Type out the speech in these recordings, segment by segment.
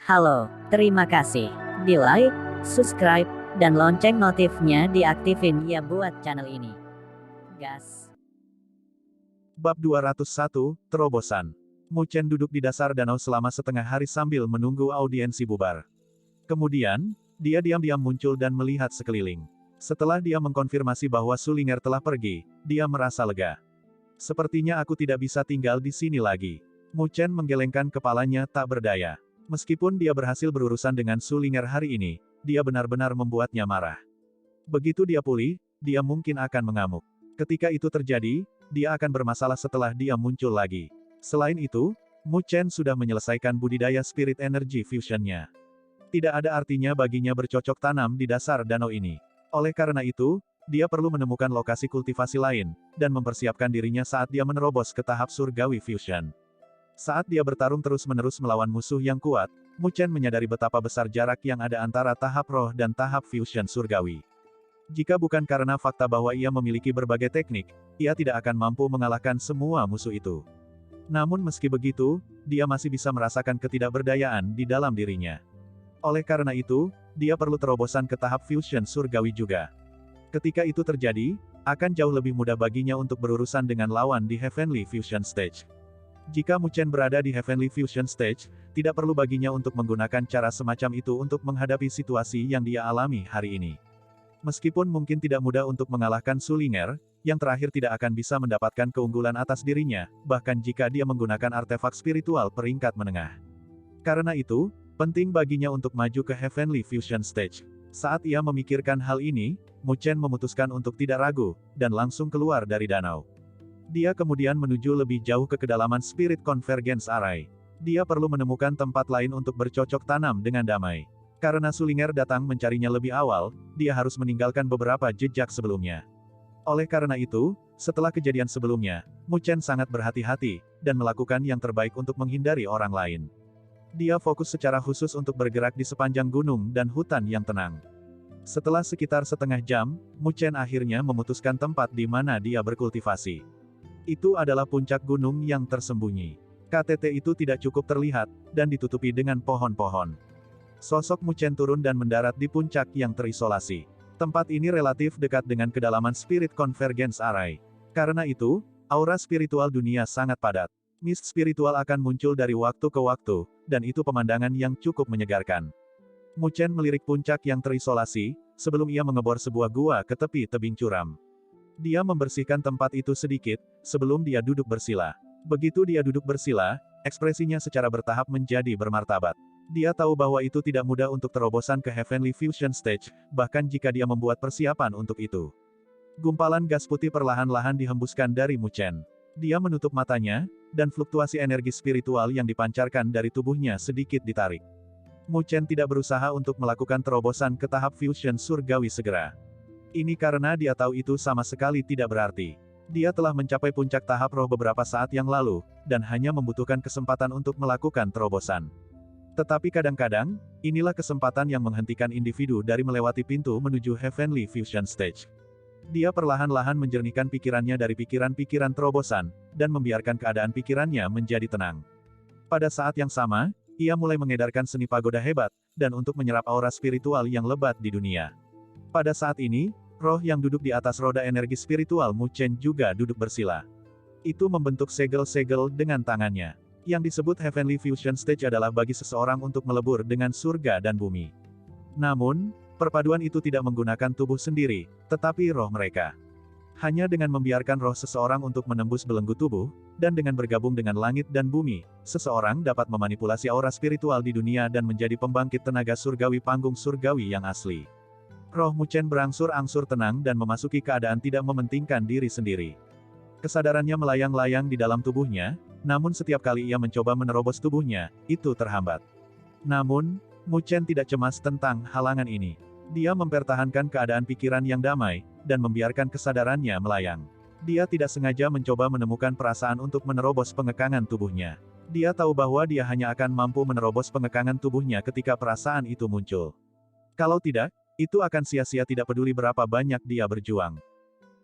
Halo, terima kasih. Di like, subscribe, dan lonceng notifnya diaktifin ya buat channel ini. Gas. Bab 201, Terobosan. Mu Chen duduk di dasar danau selama setengah hari sambil menunggu audiensi bubar. Kemudian, dia diam-diam muncul dan melihat sekeliling. Setelah dia mengkonfirmasi bahwa Sulinger telah pergi, dia merasa lega. Sepertinya aku tidak bisa tinggal di sini lagi. Mu Chen menggelengkan kepalanya tak berdaya. Meskipun dia berhasil berurusan dengan Sulinger hari ini, dia benar-benar membuatnya marah. Begitu dia pulih, dia mungkin akan mengamuk. Ketika itu terjadi, dia akan bermasalah setelah dia muncul lagi. Selain itu, Mu Chen sudah menyelesaikan budidaya spirit energy fusion-nya. Tidak ada artinya baginya bercocok tanam di dasar danau ini. Oleh karena itu, dia perlu menemukan lokasi kultivasi lain, dan mempersiapkan dirinya saat dia menerobos ke tahap surgawi fusion. Saat dia bertarung terus-menerus melawan musuh yang kuat, Mu Chen menyadari betapa besar jarak yang ada antara tahap roh dan tahap fusion surgawi. Jika bukan karena fakta bahwa ia memiliki berbagai teknik, ia tidak akan mampu mengalahkan semua musuh itu. Namun meski begitu, dia masih bisa merasakan ketidakberdayaan di dalam dirinya. Oleh karena itu, dia perlu terobosan ke tahap fusion surgawi juga. Ketika itu terjadi, akan jauh lebih mudah baginya untuk berurusan dengan lawan di Heavenly Fusion Stage. Jika Mu Chen berada di Heavenly Fusion Stage, tidak perlu baginya untuk menggunakan cara semacam itu untuk menghadapi situasi yang dia alami hari ini. Meskipun mungkin tidak mudah untuk mengalahkan Sulinger, yang terakhir tidak akan bisa mendapatkan keunggulan atas dirinya, bahkan jika dia menggunakan artefak spiritual peringkat menengah. Karena itu, penting baginya untuk maju ke Heavenly Fusion Stage. Saat ia memikirkan hal ini, Mu Chen memutuskan untuk tidak ragu, dan langsung keluar dari danau. Dia kemudian menuju lebih jauh ke kedalaman Spirit Convergence Array. Dia perlu menemukan tempat lain untuk bercocok tanam dengan damai. Karena Sulinger datang mencarinya lebih awal, dia harus meninggalkan beberapa jejak sebelumnya. Oleh karena itu, setelah kejadian sebelumnya, Mu Chen sangat berhati-hati, dan melakukan yang terbaik untuk menghindari orang lain. Dia fokus secara khusus untuk bergerak di sepanjang gunung dan hutan yang tenang. Setelah sekitar setengah jam, Mu Chen akhirnya memutuskan tempat di mana dia berkultivasi. Itu adalah puncak gunung yang tersembunyi. KTT itu tidak cukup terlihat, dan ditutupi dengan pohon-pohon. Sosok Mu Chen turun dan mendarat di puncak yang terisolasi. Tempat ini relatif dekat dengan kedalaman Spirit Convergence Array. Karena itu, aura spiritual dunia sangat padat. Mist spiritual akan muncul dari waktu ke waktu, dan itu pemandangan yang cukup menyegarkan. Mu Chen melirik puncak yang terisolasi, sebelum ia mengebor sebuah gua ke tepi tebing curam. Dia membersihkan tempat itu sedikit, sebelum dia duduk bersila. Begitu dia duduk bersila, ekspresinya secara bertahap menjadi bermartabat. Dia tahu bahwa itu tidak mudah untuk terobosan ke Heavenly Fusion Stage, bahkan jika dia membuat persiapan untuk itu. Gumpalan gas putih perlahan-lahan dihembuskan dari Mu Chen. Dia menutup matanya, dan fluktuasi energi spiritual yang dipancarkan dari tubuhnya sedikit ditarik. Mu Chen tidak berusaha untuk melakukan terobosan ke tahap fusion surgawi segera. Ini karena dia tahu itu sama sekali tidak berarti. Dia telah mencapai puncak tahap roh beberapa saat yang lalu, dan hanya membutuhkan kesempatan untuk melakukan terobosan. Tetapi kadang-kadang, inilah kesempatan yang menghentikan individu dari melewati pintu menuju Heavenly Fusion Stage. Dia perlahan-lahan menjernihkan pikirannya dari pikiran-pikiran terobosan, dan membiarkan keadaan pikirannya menjadi tenang. Pada saat yang sama, ia mulai mengedarkan seni pagoda hebat, dan untuk menyerap aura spiritual yang lebat di dunia. Pada saat ini, roh yang duduk di atas roda energi spiritual Mu Chen juga duduk bersila. Itu membentuk segel-segel dengan tangannya. Yang disebut Heavenly Fusion Stage adalah bagi seseorang untuk melebur dengan surga dan bumi. Namun, perpaduan itu tidak menggunakan tubuh sendiri, tetapi roh mereka. Hanya dengan membiarkan roh seseorang untuk menembus belenggu tubuh, dan dengan bergabung dengan langit dan bumi, seseorang dapat memanipulasi aura spiritual di dunia dan menjadi pembangkit tenaga surgawi panggung surgawi yang asli. Roh Mu Chen berangsur-angsur tenang dan memasuki keadaan tidak mementingkan diri sendiri. Kesadarannya melayang-layang di dalam tubuhnya, namun setiap kali ia mencoba menerobos tubuhnya, itu terhambat. Namun, Mu Chen tidak cemas tentang halangan ini. Dia mempertahankan keadaan pikiran yang damai, dan membiarkan kesadarannya melayang. Dia tidak sengaja mencoba menemukan perasaan untuk menerobos pengekangan tubuhnya. Dia tahu bahwa dia hanya akan mampu menerobos pengekangan tubuhnya ketika perasaan itu muncul. Kalau tidak, itu akan sia-sia tidak peduli berapa banyak dia berjuang.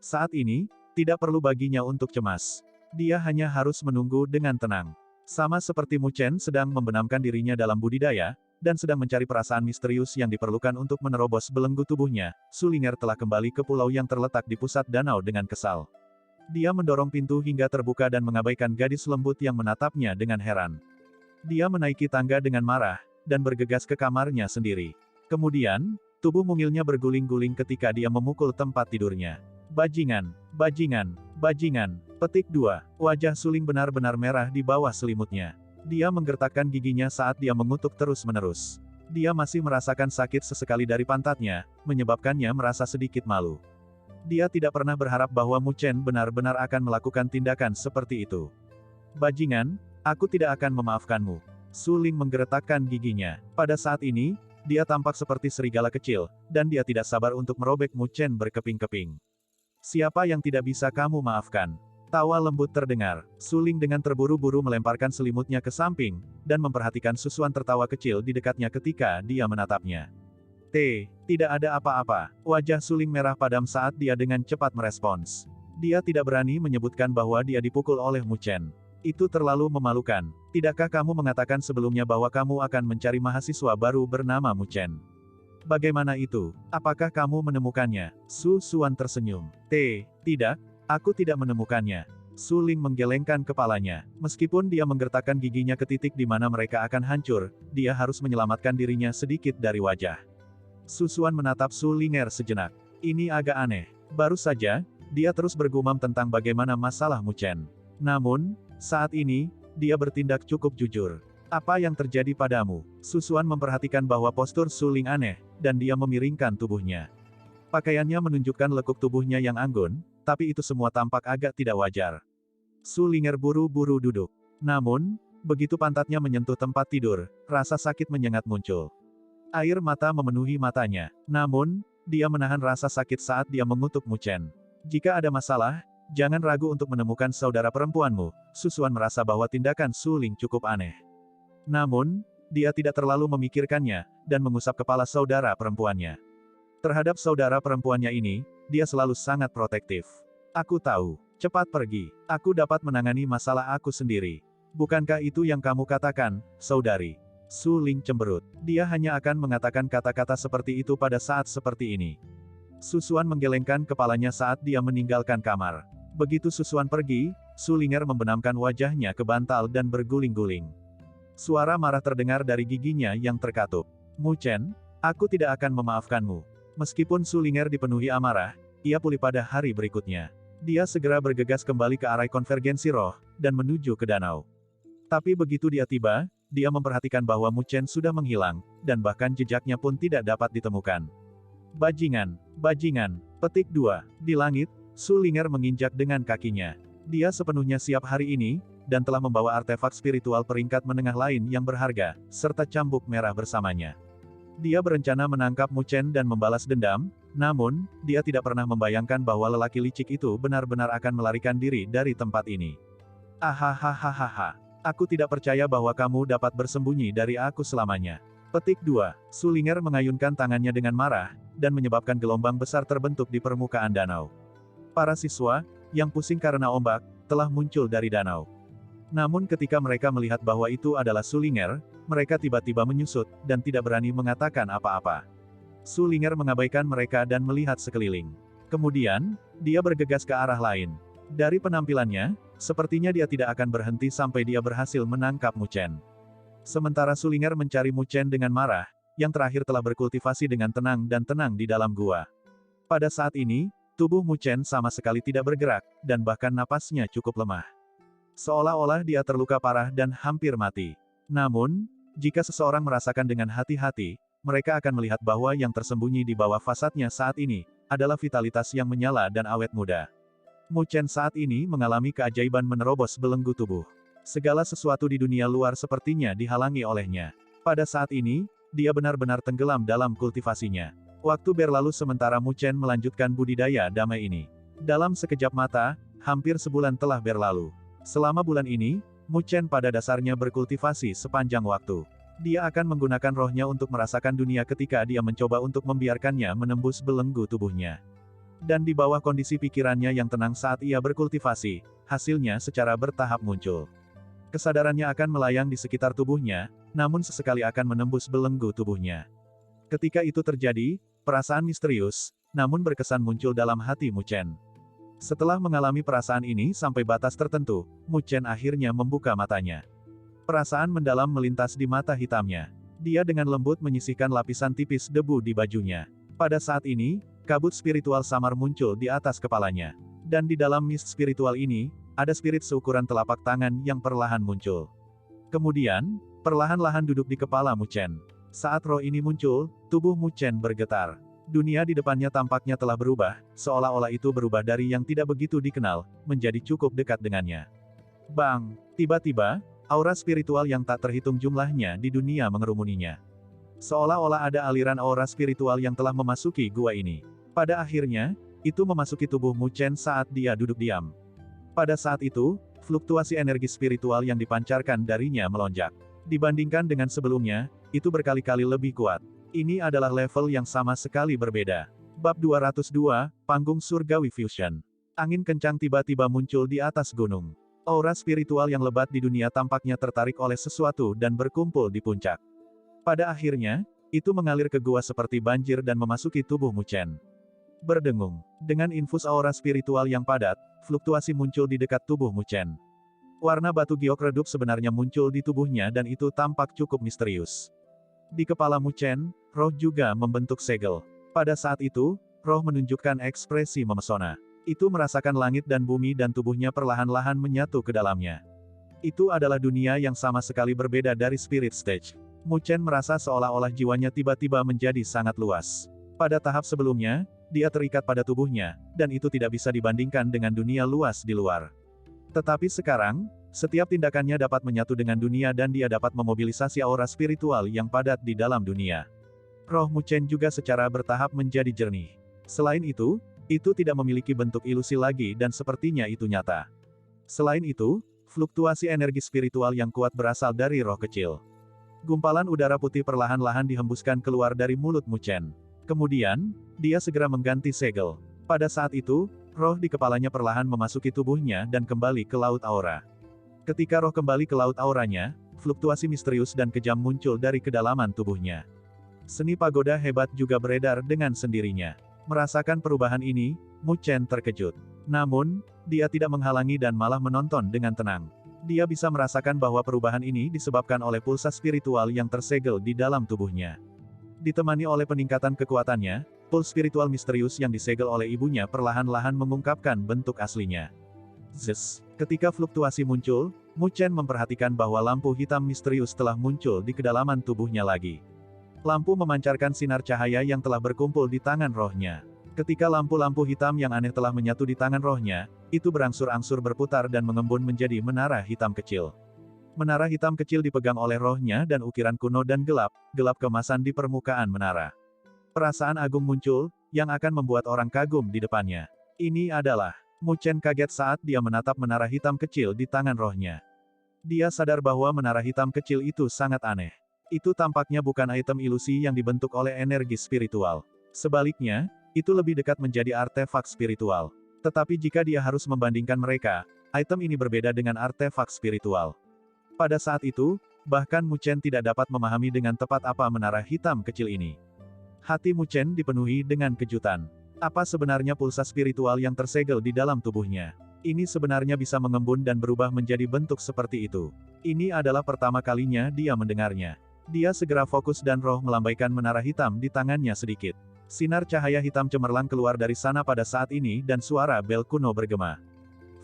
Saat ini, tidak perlu baginya untuk cemas. Dia hanya harus menunggu dengan tenang. Sama seperti Mu Chen sedang membenamkan dirinya dalam budidaya, dan sedang mencari perasaan misterius yang diperlukan untuk menerobos belenggu tubuhnya, Sulinger telah kembali ke pulau yang terletak di pusat danau dengan kesal. Dia mendorong pintu hingga terbuka dan mengabaikan gadis lembut yang menatapnya dengan heran. Dia menaiki tangga dengan marah, dan bergegas ke kamarnya sendiri. Kemudian, tubuh mungilnya berguling-guling ketika dia memukul tempat tidurnya. Bajingan, bajingan, bajingan. Petik 2. Wajah Suling benar-benar merah di bawah selimutnya. Dia menggertakkan giginya saat dia mengutuk terus-menerus. Dia masih merasakan sakit sesekali dari pantatnya, menyebabkannya merasa sedikit malu. Dia tidak pernah berharap bahwa Mu Chen benar-benar akan melakukan tindakan seperti itu. Bajingan, aku tidak akan memaafkanmu. Suling menggertakkan giginya. Pada saat ini, dia tampak seperti serigala kecil, dan dia tidak sabar untuk merobek Mu Chen berkeping-keping. Siapa yang tidak bisa kamu maafkan? Tawa lembut terdengar. Suling dengan terburu-buru melemparkan selimutnya ke samping, dan memperhatikan susuan tertawa kecil di dekatnya ketika dia menatapnya. Tidak ada apa-apa. Wajah Suling merah padam saat dia dengan cepat merespons. Dia tidak berani menyebutkan bahwa dia dipukul oleh Mu Chen. Itu terlalu memalukan. Tidakkah kamu mengatakan sebelumnya bahwa kamu akan mencari mahasiswa baru bernama Mu Chen? Bagaimana itu? Apakah kamu menemukannya? Su Suan tersenyum. Tidak. Aku tidak menemukannya. Suling menggelengkan kepalanya. Meskipun dia menggertakkan giginya ke titik di mana mereka akan hancur, dia harus menyelamatkan dirinya sedikit dari wajah. Susuan menatap Sulinger sejenak. Ini agak aneh. Baru saja, dia terus bergumam tentang bagaimana masalah Mu Chen. Namun, saat ini, dia bertindak cukup jujur. Apa yang terjadi padamu? Susuan memperhatikan bahwa postur Suling aneh, dan dia memiringkan tubuhnya. Pakaiannya menunjukkan lekuk tubuhnya yang anggun, tapi itu semua tampak agak tidak wajar. Sulinger buru-buru duduk. Namun, begitu pantatnya menyentuh tempat tidur, rasa sakit menyengat muncul. Air mata memenuhi matanya. Namun, dia menahan rasa sakit saat dia mengutuk Mu Chen. Jika ada masalah, jangan ragu untuk menemukan saudara perempuanmu. Susuan merasa bahwa tindakan Suling cukup aneh. Namun, dia tidak terlalu memikirkannya, dan mengusap kepala saudara perempuannya. Terhadap saudara perempuannya ini, dia selalu sangat protektif. Aku tahu. Cepat pergi. Aku dapat menangani masalah aku sendiri. Bukankah itu yang kamu katakan, saudari? Suling cemberut. Dia hanya akan mengatakan kata-kata seperti itu pada saat seperti ini. Susuan menggelengkan kepalanya saat dia meninggalkan kamar. Begitu Susuan pergi, Sulinger membenamkan wajahnya ke bantal dan berguling-guling. Suara marah terdengar dari giginya yang terkatup. Mu Chen, aku tidak akan memaafkanmu. Meskipun Sulinger dipenuhi amarah, ia pulih pada hari berikutnya. Dia segera bergegas kembali ke arah konvergensi roh, dan menuju ke danau. Tapi begitu dia tiba, dia memperhatikan bahwa Mu Chen sudah menghilang, dan bahkan jejaknya pun tidak dapat ditemukan. Bajingan, bajingan. Petik 2. Di langit, Sulinger menginjak dengan kakinya. Dia sepenuhnya siap hari ini, dan telah membawa artefak spiritual peringkat menengah lain yang berharga, serta cambuk merah bersamanya. Dia berencana menangkap Mu Chen dan membalas dendam, namun, dia tidak pernah membayangkan bahwa lelaki licik itu benar-benar akan melarikan diri dari tempat ini. Ahahaha. Aku tidak percaya bahwa kamu dapat bersembunyi dari aku selamanya. Petik 2. Sulinger mengayunkan tangannya dengan marah, dan menyebabkan gelombang besar terbentuk di permukaan danau. Para siswa, yang pusing karena ombak, telah muncul dari danau. Namun ketika mereka melihat bahwa itu adalah Sulinger, mereka tiba-tiba menyusut, dan tidak berani mengatakan apa-apa. Sulinger mengabaikan mereka dan melihat sekeliling. Kemudian, dia bergegas ke arah lain. Dari penampilannya, sepertinya dia tidak akan berhenti sampai dia berhasil menangkap Mu Chen. Sementara Sulinger mencari Mu Chen dengan marah, yang terakhir telah berkultivasi dengan tenang dan tenang di dalam gua. Pada saat ini, tubuh Mu Chen sama sekali tidak bergerak, dan bahkan napasnya cukup lemah. Seolah-olah dia terluka parah dan hampir mati. Namun, jika seseorang merasakan dengan hati-hati, mereka akan melihat bahwa yang tersembunyi di bawah fasadnya saat ini, adalah vitalitas yang menyala dan awet muda. Mu Chen saat ini mengalami keajaiban menerobos belenggu tubuh. Segala sesuatu di dunia luar sepertinya dihalangi olehnya. Pada saat ini, dia benar-benar tenggelam dalam kultivasinya. Waktu berlalu sementara Mu Chen melanjutkan budidaya damai ini. Dalam sekejap mata, hampir sebulan telah berlalu. Selama bulan ini, Mu Chen pada dasarnya berkultivasi sepanjang waktu. Dia akan menggunakan rohnya untuk merasakan dunia ketika dia mencoba untuk membiarkannya menembus belenggu tubuhnya. Dan di bawah kondisi pikirannya yang tenang saat ia berkultivasi, hasilnya secara bertahap muncul. Kesadarannya akan melayang di sekitar tubuhnya, namun sesekali akan menembus belenggu tubuhnya. Ketika itu terjadi, perasaan misterius, namun berkesan muncul dalam hati Mu Chen. Setelah mengalami perasaan ini sampai batas tertentu, Mu Chen akhirnya membuka matanya. Perasaan mendalam melintas di mata hitamnya. Dia dengan lembut menyisihkan lapisan tipis debu di bajunya. Pada saat ini, kabut spiritual samar muncul di atas kepalanya. Dan di dalam mist spiritual ini, ada spirit seukuran telapak tangan yang perlahan muncul. Kemudian, perlahan-lahan duduk di kepala Mu Chen. Saat roh ini muncul, tubuh Mu Chen bergetar. Dunia di depannya tampaknya telah berubah, seolah-olah itu berubah dari yang tidak begitu dikenal, menjadi cukup dekat dengannya. Bang! Tiba-tiba, aura spiritual yang tak terhitung jumlahnya di dunia mengerumuninya. Seolah-olah ada aliran aura spiritual yang telah memasuki gua ini. Pada akhirnya, itu memasuki tubuh Mu Chen saat dia duduk diam. Pada saat itu, fluktuasi energi spiritual yang dipancarkan darinya melonjak. Dibandingkan dengan sebelumnya, itu berkali-kali lebih kuat. Ini adalah level yang sama sekali berbeda. Bab 202, Panggung Surgawi Fusion. Angin kencang tiba-tiba muncul di atas gunung. Aura spiritual yang lebat di dunia tampaknya tertarik oleh sesuatu dan berkumpul di puncak. Pada akhirnya, itu mengalir ke gua seperti banjir dan memasuki tubuh Mu Chen. Berdengung. Dengan infus aura spiritual yang padat, fluktuasi muncul di dekat tubuh Mu Chen. Warna batu giok redup sebenarnya muncul di tubuhnya dan itu tampak cukup misterius. Di kepala Mu Chen, roh juga membentuk segel. Pada saat itu, roh menunjukkan ekspresi memesona. Itu merasakan langit dan bumi dan tubuhnya perlahan-lahan menyatu ke dalamnya. Itu adalah dunia yang sama sekali berbeda dari Spirit Stage. Mu Chen merasa seolah-olah jiwanya tiba-tiba menjadi sangat luas. Pada tahap sebelumnya, dia terikat pada tubuhnya, dan itu tidak bisa dibandingkan dengan dunia luas di luar. Tetapi sekarang, setiap tindakannya dapat menyatu dengan dunia dan dia dapat memobilisasi aura spiritual yang padat di dalam dunia. Roh Mu Chen juga secara bertahap menjadi jernih. Selain itu tidak memiliki bentuk ilusi lagi dan sepertinya itu nyata. Selain itu, fluktuasi energi spiritual yang kuat berasal dari roh kecil. Gumpalan udara putih perlahan-lahan dihembuskan keluar dari mulut Mu Chen. Kemudian, dia segera mengganti segel. Pada saat itu, roh di kepalanya perlahan memasuki tubuhnya dan kembali ke laut aura. Ketika roh kembali ke laut auranya, fluktuasi misterius dan kejam muncul dari kedalaman tubuhnya. Seni pagoda hebat juga beredar dengan sendirinya. Merasakan perubahan ini, Mu Chen terkejut. Namun, dia tidak menghalangi dan malah menonton dengan tenang. Dia bisa merasakan bahwa perubahan ini disebabkan oleh pulsa spiritual yang tersegel di dalam tubuhnya. Ditemani oleh peningkatan kekuatannya, puls spiritual misterius yang disegel oleh ibunya perlahan-lahan mengungkapkan bentuk aslinya. Zzz. Ketika fluktuasi muncul, Mu Chen memperhatikan bahwa lampu hitam misterius telah muncul di kedalaman tubuhnya lagi. Lampu memancarkan sinar cahaya yang telah berkumpul di tangan rohnya. Ketika lampu-lampu hitam yang aneh telah menyatu di tangan rohnya, itu berangsur-angsur berputar dan mengembun menjadi menara hitam kecil. Menara hitam kecil dipegang oleh rohnya dan ukiran kuno dan gelap kemasan di permukaan menara. Perasaan agung muncul, yang akan membuat orang kagum di depannya. Ini adalah. Mu Chen kaget saat dia menatap menara hitam kecil di tangan rohnya. Dia sadar bahwa menara hitam kecil itu sangat aneh. Itu tampaknya bukan item ilusi yang dibentuk oleh energi spiritual. Sebaliknya, itu lebih dekat menjadi artefak spiritual. Tetapi jika dia harus membandingkan mereka, item ini berbeda dengan artefak spiritual. Pada saat itu, bahkan Mu Chen tidak dapat memahami dengan tepat apa menara hitam kecil ini. Hati Mu Chen dipenuhi dengan kejutan. Apa sebenarnya pulsa spiritual yang tersegel di dalam tubuhnya? Ini sebenarnya bisa mengembun dan berubah menjadi bentuk seperti itu. Ini adalah pertama kalinya dia mendengarnya. Dia segera fokus dan roh melambaikan menara hitam di tangannya sedikit. Sinar cahaya hitam cemerlang keluar dari sana pada saat ini dan suara bel kuno bergema.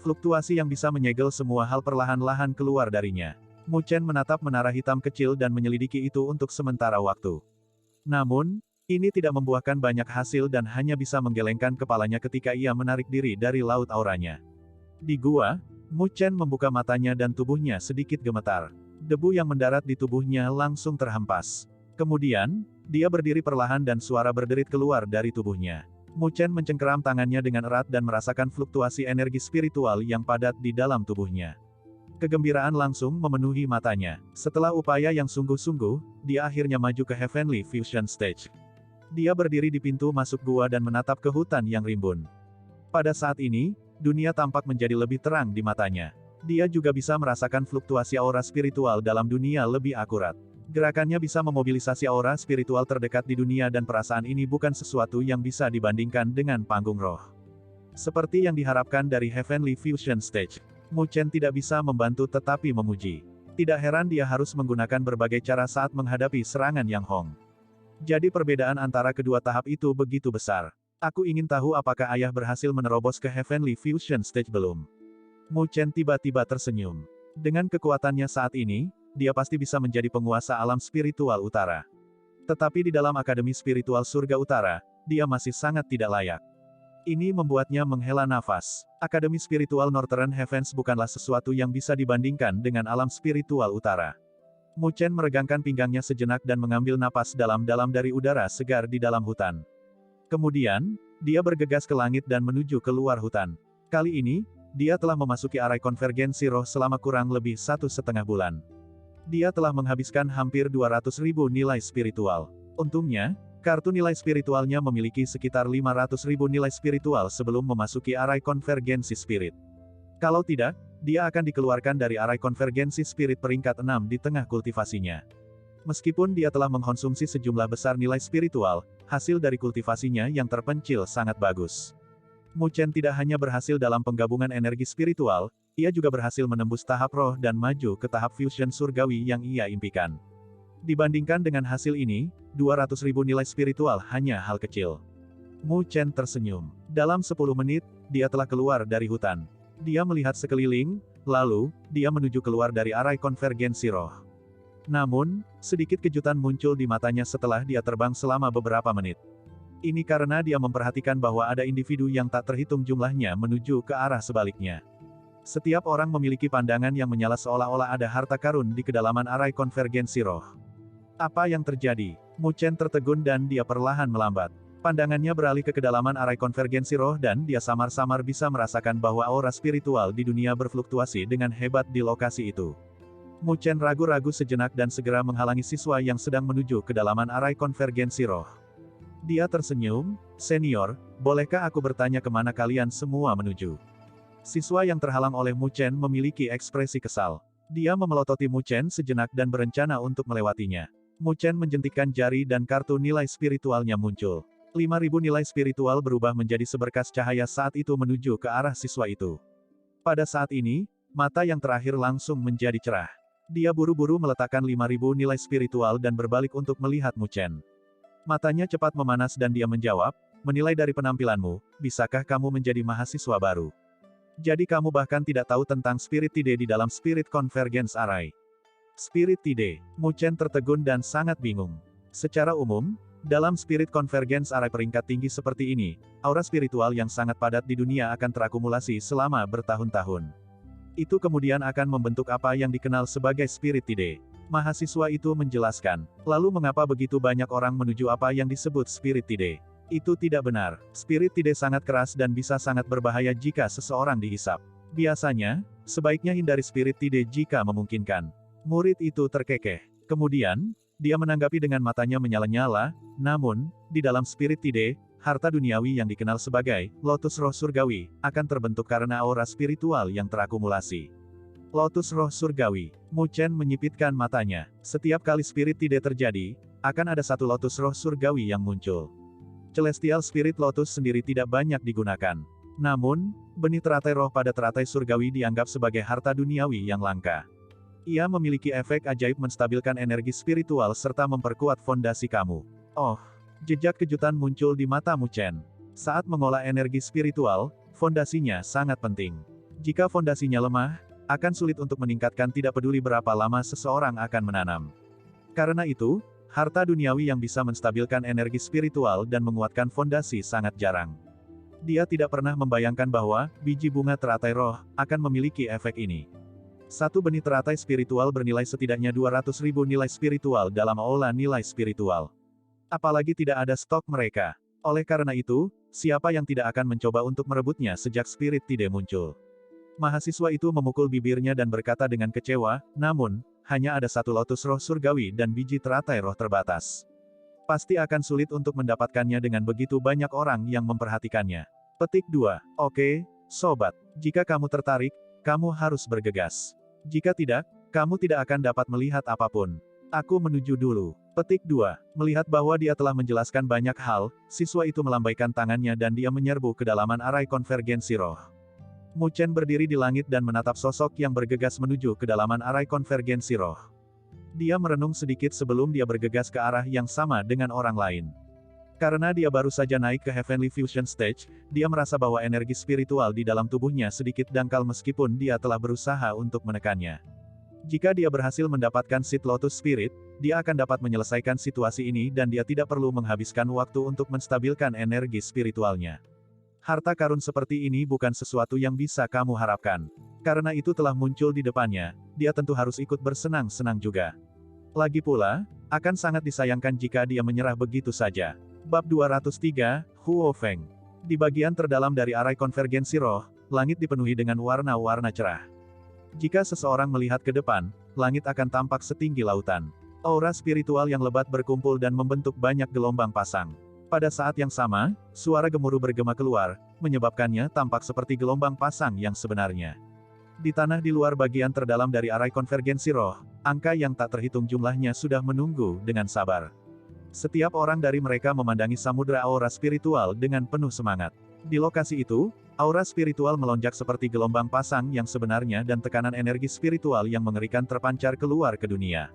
Fluktuasi yang bisa menyegel semua hal perlahan-lahan keluar darinya. Mu Chen menatap menara hitam kecil dan menyelidiki itu untuk sementara waktu. Namun, ini tidak membuahkan banyak hasil dan hanya bisa menggelengkan kepalanya ketika ia menarik diri dari laut auranya. Di gua, Mu Chen membuka matanya dan tubuhnya sedikit gemetar. Debu yang mendarat di tubuhnya langsung terhempas. Kemudian, dia berdiri perlahan dan suara berderit keluar dari tubuhnya. Mu Chen mencengkeram tangannya dengan erat dan merasakan fluktuasi energi spiritual yang padat di dalam tubuhnya. Kegembiraan langsung memenuhi matanya. Setelah upaya yang sungguh-sungguh, dia akhirnya maju ke Heavenly Fusion Stage. Dia berdiri di pintu masuk gua dan menatap ke hutan yang rimbun. Pada saat ini, dunia tampak menjadi lebih terang di matanya. Dia juga bisa merasakan fluktuasi aura spiritual dalam dunia lebih akurat. Gerakannya bisa memobilisasi aura spiritual terdekat di dunia dan perasaan ini bukan sesuatu yang bisa dibandingkan dengan panggung roh. Seperti yang diharapkan dari Heavenly Fusion Stage, Mu Chen tidak bisa membantu tetapi memuji. Tidak heran dia harus menggunakan berbagai cara saat menghadapi serangan Yang Hong. Jadi perbedaan antara kedua tahap itu begitu besar. Aku ingin tahu apakah ayah berhasil menerobos ke Heavenly Fusion Stage belum. Mu Chen tiba-tiba tersenyum. Dengan kekuatannya saat ini, dia pasti bisa menjadi penguasa alam spiritual utara. Tetapi di dalam Akademi Spiritual Surga Utara, dia masih sangat tidak layak. Ini membuatnya menghela nafas. Akademi Spiritual Northern Heavens bukanlah sesuatu yang bisa dibandingkan dengan alam spiritual utara. Mu Chen meregangkan pinggangnya sejenak dan mengambil napas dalam-dalam dari udara segar di dalam hutan. Kemudian, dia bergegas ke langit dan menuju keluar hutan. Kali ini, dia telah memasuki arai konvergensi roh selama kurang lebih 1,5 bulan. Dia telah menghabiskan hampir 200.000 nilai spiritual. Untungnya, kartu nilai spiritualnya memiliki sekitar 500.000 nilai spiritual sebelum memasuki arai konvergensi spirit. Kalau tidak, dia akan dikeluarkan dari arai konvergensi spirit peringkat 6 di tengah kultivasinya. Meskipun dia telah mengkonsumsi sejumlah besar nilai spiritual, hasil dari kultivasinya yang terpencil sangat bagus. Mu Chen tidak hanya berhasil dalam penggabungan energi spiritual, ia juga berhasil menembus tahap roh dan maju ke tahap fusion surgawi yang ia impikan. Dibandingkan dengan hasil ini, 200.000 nilai spiritual hanya hal kecil. Mu Chen tersenyum. Dalam 10 menit, dia telah keluar dari hutan. Dia melihat sekeliling, lalu, dia menuju keluar dari arai konvergensi roh. Namun, sedikit kejutan muncul di matanya setelah dia terbang selama beberapa menit. Ini karena dia memperhatikan bahwa ada individu yang tak terhitung jumlahnya menuju ke arah sebaliknya. Setiap orang memiliki pandangan yang menyala seolah-olah ada harta karun di kedalaman arai konvergensi roh. Apa yang terjadi? Mu Chen tertegun dan dia perlahan melambat. Pandangannya beralih ke kedalaman arai konvergensi roh dan dia samar-samar bisa merasakan bahwa aura spiritual di dunia berfluktuasi dengan hebat di lokasi itu. Mu Chen ragu-ragu sejenak dan segera menghalangi siswa yang sedang menuju kedalaman arai konvergensi roh. Dia tersenyum, "Senior, bolehkah aku bertanya kemana kalian semua menuju?" Siswa yang terhalang oleh Mu Chen memiliki ekspresi kesal. Dia memelototi Mu Chen sejenak dan berencana untuk melewatinya. Mu Chen menjentikkan jari dan kartu nilai spiritualnya muncul. 5.000 nilai spiritual berubah menjadi seberkas cahaya saat itu menuju ke arah siswa itu. Pada saat ini, mata yang terakhir langsung menjadi cerah. Dia buru-buru meletakkan 5.000 nilai spiritual dan berbalik untuk melihat Mu Chen. Matanya cepat memanas dan dia menjawab, "Menilai dari penampilanmu, bisakah kamu menjadi mahasiswa baru? Jadi kamu bahkan tidak tahu tentang Spirit Tide di dalam Spirit Convergence Array." Spirit Tide. Mu Chen tertegun dan sangat bingung. Secara umum, dalam Spirit Convergence Array peringkat tinggi seperti ini, aura spiritual yang sangat padat di dunia akan terakumulasi selama bertahun-tahun. Itu kemudian akan membentuk apa yang dikenal sebagai Spirit Tide. Mahasiswa itu menjelaskan, lalu mengapa begitu banyak orang menuju apa yang disebut Spirit Tide? Itu tidak benar. Spirit Tide sangat keras dan bisa sangat berbahaya jika seseorang dihisap. Biasanya, sebaiknya hindari Spirit Tide jika memungkinkan. Murid itu terkekeh. Kemudian, dia menanggapi dengan matanya menyala-nyala, namun, di dalam Spirit Tide, harta duniawi yang dikenal sebagai Lotus Roh Surgawi, akan terbentuk karena aura spiritual yang terakumulasi. Lotus Roh Surgawi. Mu Chen menyipitkan matanya. Setiap kali Spirit Tide terjadi, akan ada satu Lotus Roh Surgawi yang muncul. Celestial Spirit Lotus sendiri tidak banyak digunakan. Namun, benih teratai roh pada teratai surgawi dianggap sebagai harta duniawi yang langka. Ia memiliki efek ajaib menstabilkan energi spiritual serta memperkuat fondasi kamu. Oh, jejak kejutan muncul di mata Mu Chen. Saat mengolah energi spiritual, fondasinya sangat penting. Jika fondasinya lemah, akan sulit untuk meningkatkan tidak peduli berapa lama seseorang akan menanam. Karena itu, harta duniawi yang bisa menstabilkan energi spiritual dan menguatkan fondasi sangat jarang. Dia tidak pernah membayangkan bahwa biji bunga teratai roh akan memiliki efek ini. Satu benih teratai spiritual bernilai setidaknya 200.000 nilai spiritual dalam aula nilai spiritual. Apalagi tidak ada stok mereka. Oleh karena itu, siapa yang tidak akan mencoba untuk merebutnya sejak Spirit Tide muncul? Mahasiswa itu memukul bibirnya dan berkata dengan kecewa, "Namun, hanya ada satu Lotus Roh Surgawi dan biji teratai roh terbatas. Pasti akan sulit untuk mendapatkannya dengan begitu banyak orang yang memperhatikannya." Petik 2. Oke, sobat. Jika kamu tertarik, kamu harus bergegas. Jika tidak, kamu tidak akan dapat melihat apapun. Aku menuju dulu. Petik 2. Melihat bahwa dia telah menjelaskan banyak hal, siswa itu melambaikan tangannya dan dia menyerbu ke dalaman arai konvergensi roh. Mu Chen berdiri di langit dan menatap sosok yang bergegas menuju ke dalaman arai konvergensi roh. Dia merenung sedikit sebelum dia bergegas ke arah yang sama dengan orang lain. Karena dia baru saja naik ke Heavenly Fusion Stage, dia merasa bahwa energi spiritual di dalam tubuhnya sedikit dangkal meskipun dia telah berusaha untuk menekannya. Jika dia berhasil mendapatkan Seed Lotus Spirit, dia akan dapat menyelesaikan situasi ini dan dia tidak perlu menghabiskan waktu untuk menstabilkan energi spiritualnya. Harta karun seperti ini bukan sesuatu yang bisa kamu harapkan. Karena itu telah muncul di depannya, dia tentu harus ikut bersenang-senang juga. Lagi pula, akan sangat disayangkan jika dia menyerah begitu saja. Bab 203, Huo Feng. Di bagian terdalam dari arai konvergensi roh, langit dipenuhi dengan warna-warna cerah. Jika seseorang melihat ke depan, langit akan tampak setinggi lautan. Aura spiritual yang lebat berkumpul dan membentuk banyak gelombang pasang. Pada saat yang sama, suara gemuruh bergema keluar, menyebabkannya tampak seperti gelombang pasang yang sebenarnya. Di tanah di luar bagian terdalam dari arai konvergensi roh, angka yang tak terhitung jumlahnya sudah menunggu dengan sabar. Setiap orang dari mereka memandangi samudera aura spiritual dengan penuh semangat. Di lokasi itu, aura spiritual melonjak seperti gelombang pasang yang sebenarnya dan tekanan energi spiritual yang mengerikan terpancar keluar ke dunia.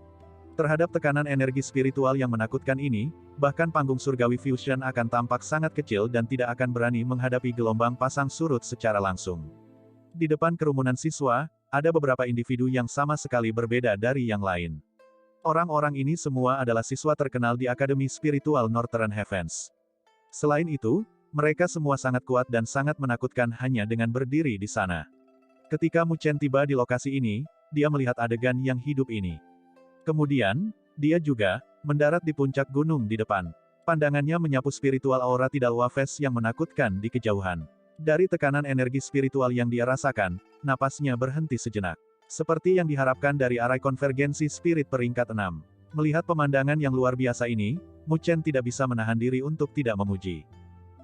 Terhadap tekanan energi spiritual yang menakutkan ini, bahkan panggung surgawi fusion akan tampak sangat kecil dan tidak akan berani menghadapi gelombang pasang surut secara langsung. Di depan kerumunan siswa, ada beberapa individu yang sama sekali berbeda dari yang lain. Orang-orang ini semua adalah siswa terkenal di Akademi Spiritual Northern Heavens. Selain itu, mereka semua sangat kuat dan sangat menakutkan hanya dengan berdiri di sana. Ketika Mu Chen tiba di lokasi ini, dia melihat adegan yang hidup ini. Kemudian, dia juga mendarat di puncak gunung di depan. Pandangannya menyapu spiritual aura Tidal Wafes yang menakutkan di kejauhan. Dari tekanan energi spiritual yang dia rasakan, napasnya berhenti sejenak. Seperti yang diharapkan dari arai konvergensi spirit peringkat 6. Melihat pemandangan yang luar biasa ini, Mu Chen tidak bisa menahan diri untuk tidak memuji.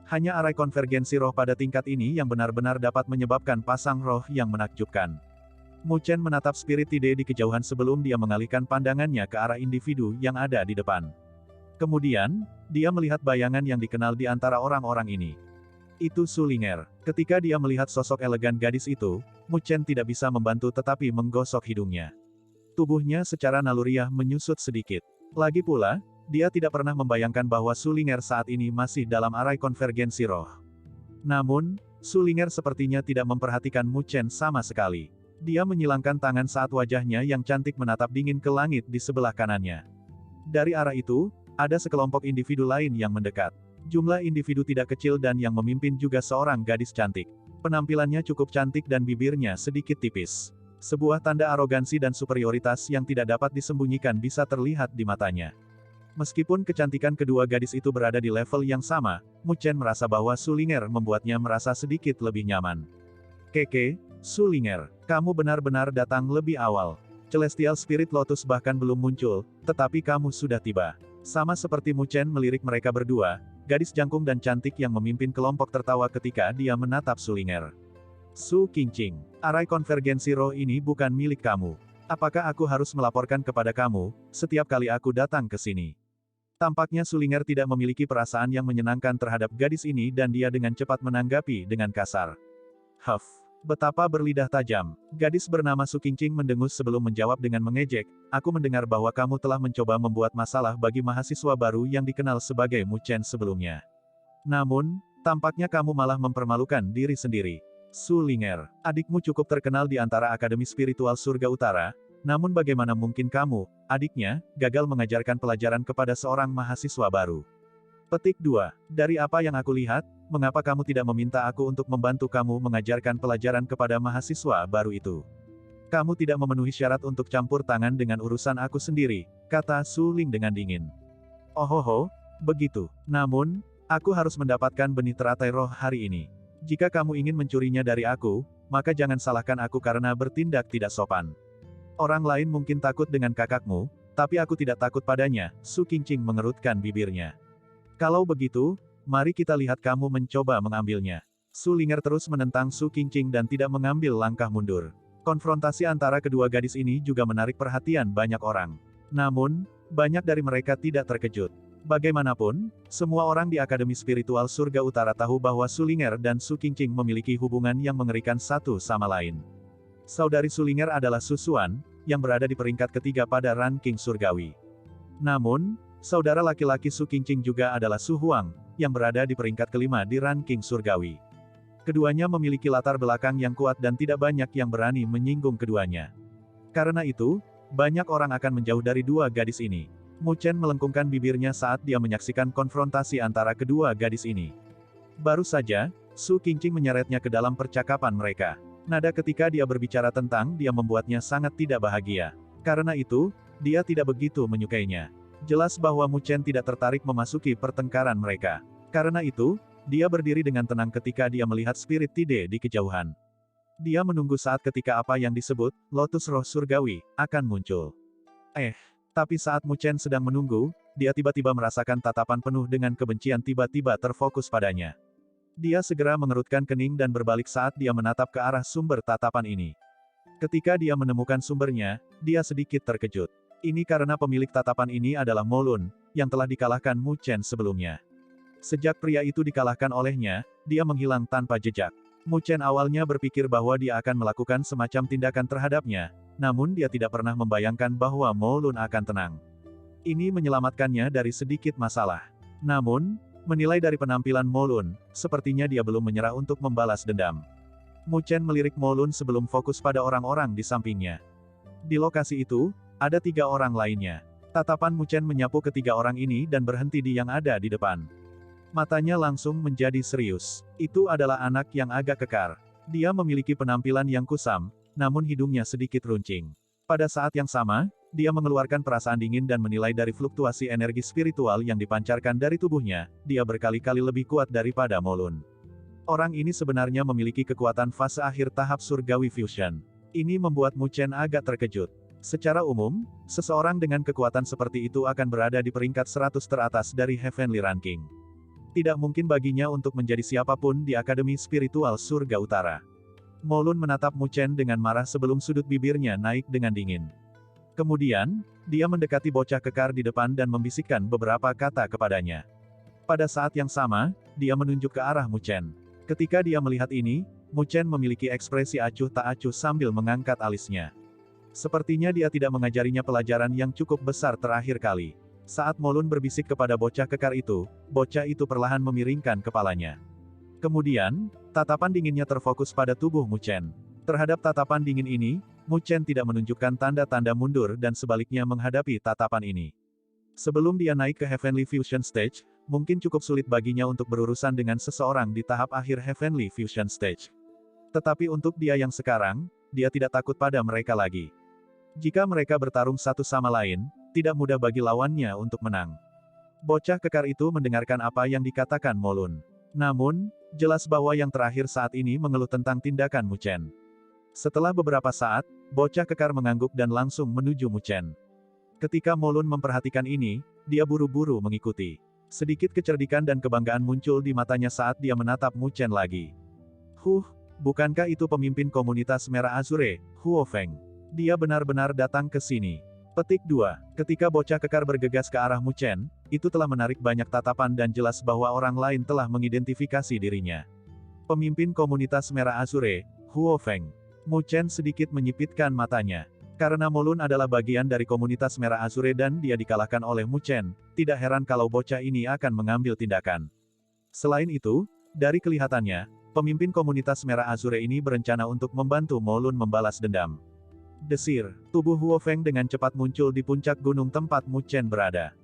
Hanya arai konvergensi roh pada tingkat ini yang benar-benar dapat menyebabkan pasang roh yang menakjubkan. Mu Chen menatap spirit Tide di kejauhan sebelum dia mengalihkan pandangannya ke arah individu yang ada di depan. Kemudian, dia melihat bayangan yang dikenal di antara orang-orang ini. Itu Su Ling'er. Ketika dia melihat sosok elegan gadis itu, Mu Chen tidak bisa membantu tetapi menggosok hidungnya. Tubuhnya secara naluriah menyusut sedikit. Lagi pula, dia tidak pernah membayangkan bahwa Su Ling'er saat ini masih dalam arai konvergensi roh. Namun, Su Ling'er sepertinya tidak memperhatikan Mu Chen sama sekali. Dia menyilangkan tangan saat wajahnya yang cantik menatap dingin ke langit di sebelah kanannya. Dari arah itu, ada sekelompok individu lain yang mendekat. Jumlah individu tidak kecil dan yang memimpin juga seorang gadis cantik. Penampilannya cukup cantik dan bibirnya sedikit tipis. Sebuah tanda arogansi dan superioritas yang tidak dapat disembunyikan bisa terlihat di matanya. Meskipun kecantikan kedua gadis itu berada di level yang sama, Mu Chen merasa bahwa Su Ling'er membuatnya merasa sedikit lebih nyaman. Keke, Su Ling'er, kamu benar-benar datang lebih awal. Celestial Spirit Lotus bahkan belum muncul, tetapi kamu sudah tiba. Sama seperti Mu Chen melirik mereka berdua, gadis jangkung dan cantik yang memimpin kelompok tertawa ketika dia menatap Su Ling'er. Su Qingqing, arai konvergensi roh ini bukan milik kamu. Apakah aku harus melaporkan kepada kamu, setiap kali aku datang ke sini? Tampaknya Su Ling'er tidak memiliki perasaan yang menyenangkan terhadap gadis ini dan dia dengan cepat menanggapi dengan kasar. Huff, betapa berlidah tajam. Gadis bernama Su Qingqing mendengus sebelum menjawab dengan mengejek, aku mendengar bahwa kamu telah mencoba membuat masalah bagi mahasiswa baru yang dikenal sebagai Mu Chen sebelumnya. Namun, tampaknya kamu malah mempermalukan diri sendiri. Su Ling'er, adikmu cukup terkenal di antara Akademi Spiritual Surga Utara, namun bagaimana mungkin kamu, adiknya, gagal mengajarkan pelajaran kepada seorang mahasiswa baru? Petik 2. Dari apa yang aku lihat, mengapa kamu tidak meminta aku untuk membantu kamu mengajarkan pelajaran kepada mahasiswa baru itu? Kamu tidak memenuhi syarat untuk campur tangan dengan urusan aku sendiri, kata Su Ling dengan dingin. Ohoho, begitu. Namun, aku harus mendapatkan benih teratai roh hari ini. Jika kamu ingin mencurinya dari aku, maka jangan salahkan aku karena bertindak tidak sopan. Orang lain mungkin takut dengan kakakmu, tapi aku tidak takut padanya, Su Qingqing mengerutkan bibirnya. Kalau begitu, mari kita lihat kamu mencoba mengambilnya. Su Ling'er terus menentang Su Qingqing dan tidak mengambil langkah mundur. Konfrontasi antara kedua gadis ini juga menarik perhatian banyak orang. Namun, banyak dari mereka tidak terkejut. Bagaimanapun, semua orang di Akademi Spiritual Surga Utara tahu bahwa Sulinger dan Su Qingqing memiliki hubungan yang mengerikan satu sama lain. Saudari Sulinger adalah Su Xuan, yang berada di peringkat ketiga pada ranking surgawi. Namun, saudara laki-laki Su Qingqing juga adalah Su Huang, yang berada di peringkat kelima di ranking surgawi. Keduanya memiliki latar belakang yang kuat dan tidak banyak yang berani menyinggung keduanya. Karena itu, banyak orang akan menjauh dari dua gadis ini. Mu Chen melengkungkan bibirnya saat dia menyaksikan konfrontasi antara kedua gadis ini. Baru saja, Su Qingqing menyeretnya ke dalam percakapan mereka. Nada ketika dia berbicara tentang dia membuatnya sangat tidak bahagia. Karena itu, dia tidak begitu menyukainya. Jelas bahwa Mu Chen tidak tertarik memasuki pertengkaran mereka. Karena itu, dia berdiri dengan tenang ketika dia melihat spirit Tide di kejauhan. Dia menunggu saat ketika apa yang disebut lotus roh surgawi akan muncul. Tapi saat Mu Chen sedang menunggu, dia tiba-tiba merasakan tatapan penuh dengan kebencian tiba-tiba terfokus padanya. Dia segera mengerutkan kening dan berbalik saat dia menatap ke arah sumber tatapan ini. Ketika dia menemukan sumbernya, dia sedikit terkejut. Ini karena pemilik tatapan ini adalah Mo Lun, yang telah dikalahkan Mu Chen sebelumnya. Sejak pria itu dikalahkan olehnya, dia menghilang tanpa jejak. Mu Chen awalnya berpikir bahwa dia akan melakukan semacam tindakan terhadapnya, namun dia tidak pernah membayangkan bahwa Mo Lun akan tenang. Ini menyelamatkannya dari sedikit masalah. Namun, menilai dari penampilan Mo Lun, sepertinya dia belum menyerah untuk membalas dendam. Mu Chen melirik Mo Lun sebelum fokus pada orang-orang di sampingnya. Di lokasi itu, ada 3 orang lainnya. Tatapan Mu Chen menyapu ketiga orang ini dan berhenti di yang ada di depan. Matanya langsung menjadi serius. Itu adalah anak yang agak kekar. Dia memiliki penampilan yang kusam, namun hidungnya sedikit runcing. Pada saat yang sama, dia mengeluarkan perasaan dingin dan menilai dari fluktuasi energi spiritual yang dipancarkan dari tubuhnya, dia berkali-kali lebih kuat daripada Mo Lun. Orang ini sebenarnya memiliki kekuatan fase akhir tahap surgawi fusion. Ini membuat Mu Chen agak terkejut. Secara umum, seseorang dengan kekuatan seperti itu akan berada di peringkat 100 teratas dari Heavenly Ranking. Tidak mungkin baginya untuk menjadi siapapun di Akademi Spiritual Surga Utara. Mo Lun menatap Mu Chen dengan marah sebelum sudut bibirnya naik dengan dingin. Kemudian, dia mendekati bocah kekar di depan dan membisikkan beberapa kata kepadanya. Pada saat yang sama, dia menunjuk ke arah Mu Chen. Ketika dia melihat ini, Mu Chen memiliki ekspresi acuh tak acuh sambil mengangkat alisnya. Sepertinya dia tidak mengajarinya pelajaran yang cukup besar terakhir kali. Saat Mo Lun berbisik kepada bocah kekar itu, bocah itu perlahan memiringkan kepalanya. Kemudian, tatapan dinginnya terfokus pada tubuh Mu Chen. Terhadap tatapan dingin ini, Mu Chen tidak menunjukkan tanda-tanda mundur dan sebaliknya menghadapi tatapan ini. Sebelum dia naik ke Heavenly Fusion Stage, mungkin cukup sulit baginya untuk berurusan dengan seseorang di tahap akhir Heavenly Fusion Stage. Tetapi untuk dia yang sekarang, dia tidak takut pada mereka lagi. Jika mereka bertarung satu sama lain, tidak mudah bagi lawannya untuk menang. Bocah kekar itu mendengarkan apa yang dikatakan Mo Lun. Namun, jelas bahwa yang terakhir saat ini mengeluh tentang tindakan Mu Chen. Setelah beberapa saat, bocah kekar mengangguk dan langsung menuju Mu Chen. Ketika Mo Lun memperhatikan ini, dia buru-buru mengikuti. Sedikit kecerdikan dan kebanggaan muncul di matanya saat dia menatap Mu Chen lagi. Bukankah itu pemimpin komunitas Merah Azure, Huo Feng? Dia benar-benar datang ke sini. Petik 2. Ketika bocah kekar bergegas ke arah Mu Chen, itu telah menarik banyak tatapan dan jelas bahwa orang lain telah mengidentifikasi dirinya. Pemimpin komunitas Merah Azure, Huo Feng. Mu Chen sedikit menyipitkan matanya. Karena Mo Lun adalah bagian dari komunitas Merah Azure dan dia dikalahkan oleh Mu Chen, tidak heran kalau bocah ini akan mengambil tindakan. Selain itu, dari kelihatannya, pemimpin komunitas Merah Azure ini berencana untuk membantu Mo Lun membalas dendam. Desir, tubuh Huo Feng dengan cepat muncul di puncak gunung tempat Mu Chen berada.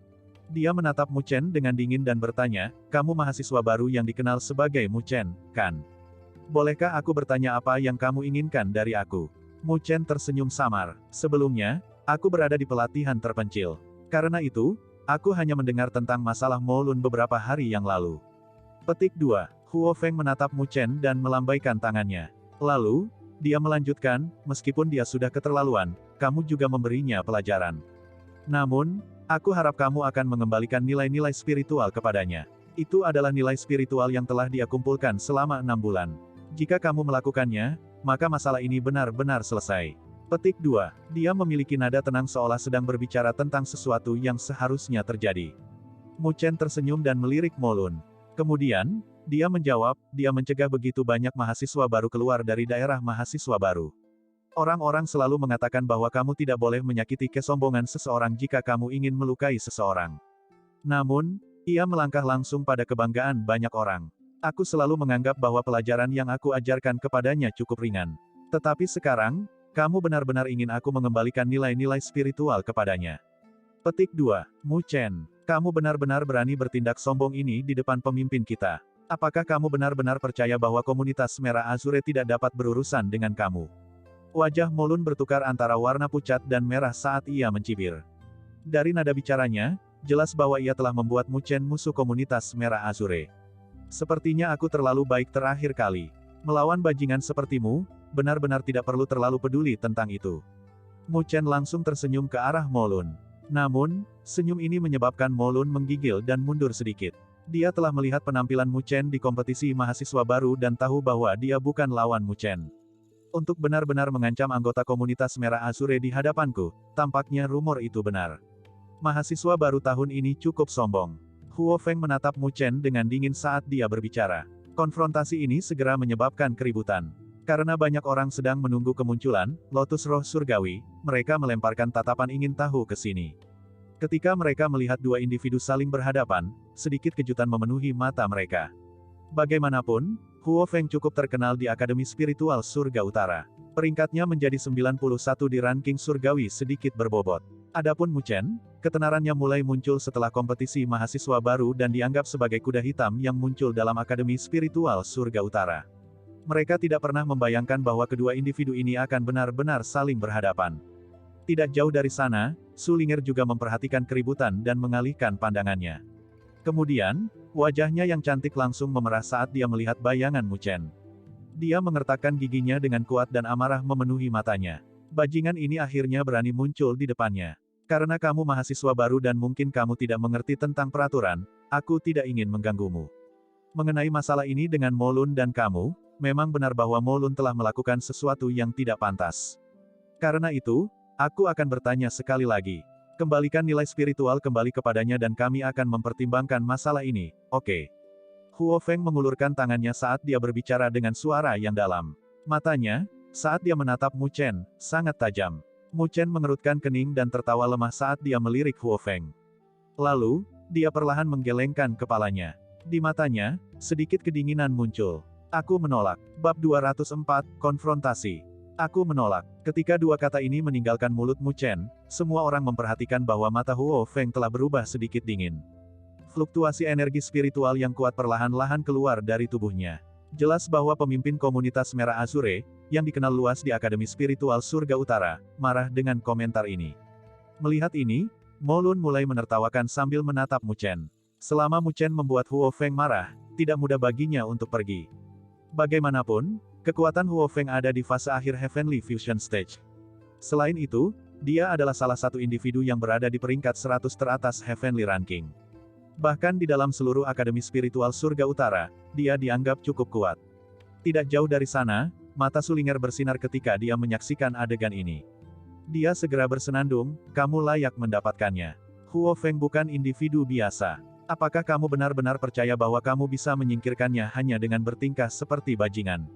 Dia menatap Mu Chen dengan dingin dan bertanya, "Kamu mahasiswa baru yang dikenal sebagai Mu Chen, kan? Bolehkah aku bertanya apa yang kamu inginkan dari aku?" Mu Chen tersenyum samar. "Sebelumnya, aku berada di pelatihan terpencil. Karena itu, aku hanya mendengar tentang masalah Mo Lun beberapa hari yang lalu." Petik 2. Huo Feng menatap Mu Chen dan melambaikan tangannya. Lalu, dia melanjutkan, "Meskipun dia sudah keterlaluan, kamu juga memberinya pelajaran. Namun, aku harap kamu akan mengembalikan nilai-nilai spiritual kepadanya. Itu adalah nilai spiritual yang telah dia kumpulkan selama 6 bulan. Jika kamu melakukannya, maka masalah ini benar-benar selesai." Petik 2. Dia memiliki nada tenang seolah sedang berbicara tentang sesuatu yang seharusnya terjadi. Mu Chen tersenyum dan melirik Molun. Kemudian, dia menjawab, dia mencegah begitu banyak mahasiswa baru keluar dari daerah mahasiswa baru. Orang-orang selalu mengatakan bahwa kamu tidak boleh menyakiti kesombongan seseorang jika kamu ingin melukai seseorang. Namun, ia melangkah langsung pada kebanggaan banyak orang. Aku selalu menganggap bahwa pelajaran yang aku ajarkan kepadanya cukup ringan. Tetapi sekarang, kamu benar-benar ingin aku mengembalikan nilai-nilai spiritual kepadanya. Petik 2. Mu Chen, kamu benar-benar berani bertindak sombong ini di depan pemimpin kita. Apakah kamu benar-benar percaya bahwa komunitas Merah Azure tidak dapat berurusan dengan kamu? Wajah Molun bertukar antara warna pucat dan merah saat ia mencibir. Dari nada bicaranya, jelas bahwa ia telah membuat Mu Chen musuh komunitas Merah Azure. Sepertinya aku terlalu baik terakhir kali. Melawan bajingan sepertimu, benar-benar tidak perlu terlalu peduli tentang itu. Mu Chen langsung tersenyum ke arah Molun. Namun, senyum ini menyebabkan Molun menggigil dan mundur sedikit. Dia telah melihat penampilan Mu Chen di kompetisi mahasiswa baru dan tahu bahwa dia bukan lawan Mu Chen. Untuk benar-benar mengancam anggota komunitas Merah Azure di hadapanku, tampaknya rumor itu benar. Mahasiswa baru tahun ini cukup sombong. Huo Feng menatap Mu Chen dengan dingin saat dia berbicara. Konfrontasi ini segera menyebabkan keributan. Karena banyak orang sedang menunggu kemunculan Lotus Roh Surgawi, mereka melemparkan tatapan ingin tahu ke sini. Ketika mereka melihat dua individu saling berhadapan, sedikit kejutan memenuhi mata mereka. Bagaimanapun, Huo Feng cukup terkenal di Akademi Spiritual Surga Utara. Peringkatnya menjadi 91 di ranking surgawi sedikit berbobot. Adapun Mu Chen, ketenarannya mulai muncul setelah kompetisi mahasiswa baru dan dianggap sebagai kuda hitam yang muncul dalam Akademi Spiritual Surga Utara. Mereka tidak pernah membayangkan bahwa kedua individu ini akan benar-benar saling berhadapan. Tidak jauh dari sana, Su Ling'er juga memperhatikan keributan dan mengalihkan pandangannya. Kemudian, wajahnya yang cantik langsung memerah saat dia melihat bayangan Mu Chen. Dia mengertakkan giginya dengan kuat dan amarah memenuhi matanya. Bajingan ini akhirnya berani muncul di depannya. Karena kamu mahasiswa baru dan mungkin kamu tidak mengerti tentang peraturan, aku tidak ingin mengganggumu. Mengenai masalah ini dengan Molun dan kamu, memang benar bahwa Molun telah melakukan sesuatu yang tidak pantas. Karena itu, aku akan bertanya sekali lagi. Kembalikan nilai spiritual kembali kepadanya dan kami akan mempertimbangkan masalah ini, oke? Huo Feng mengulurkan tangannya saat dia berbicara dengan suara yang dalam. Matanya, saat dia menatap Mu Chen, sangat tajam. Mu Chen mengerutkan kening dan tertawa lemah saat dia melirik Huo Feng. Lalu, dia perlahan menggelengkan kepalanya. Di matanya, sedikit kedinginan muncul. Aku menolak. Bab 204, Konfrontasi. Aku menolak. Ketika dua kata ini meninggalkan mulut Mu Chen, semua orang memperhatikan bahwa mata Huo Feng telah berubah sedikit dingin. Fluktuasi energi spiritual yang kuat perlahan-lahan keluar dari tubuhnya. Jelas bahwa pemimpin komunitas Merah Azure, yang dikenal luas di Akademi Spiritual Surga Utara, marah dengan komentar ini. Melihat ini, Molun mulai menertawakan sambil menatap Mu Chen. Selama Mu Chen membuat Huo Feng marah, tidak mudah baginya untuk pergi. Bagaimanapun, kekuatan Huo Feng ada di fase akhir Heavenly Fusion Stage. Selain itu, dia adalah salah satu individu yang berada di peringkat 100 teratas Heavenly Ranking. Bahkan di dalam seluruh Akademi Spiritual Surga Utara, dia dianggap cukup kuat. Tidak jauh dari sana, mata Su Ling'er bersinar ketika dia menyaksikan adegan ini. Dia segera bersenandung, kamu layak mendapatkannya. Huo Feng bukan individu biasa. Apakah kamu benar-benar percaya bahwa kamu bisa menyingkirkannya hanya dengan bertingkah seperti bajingan?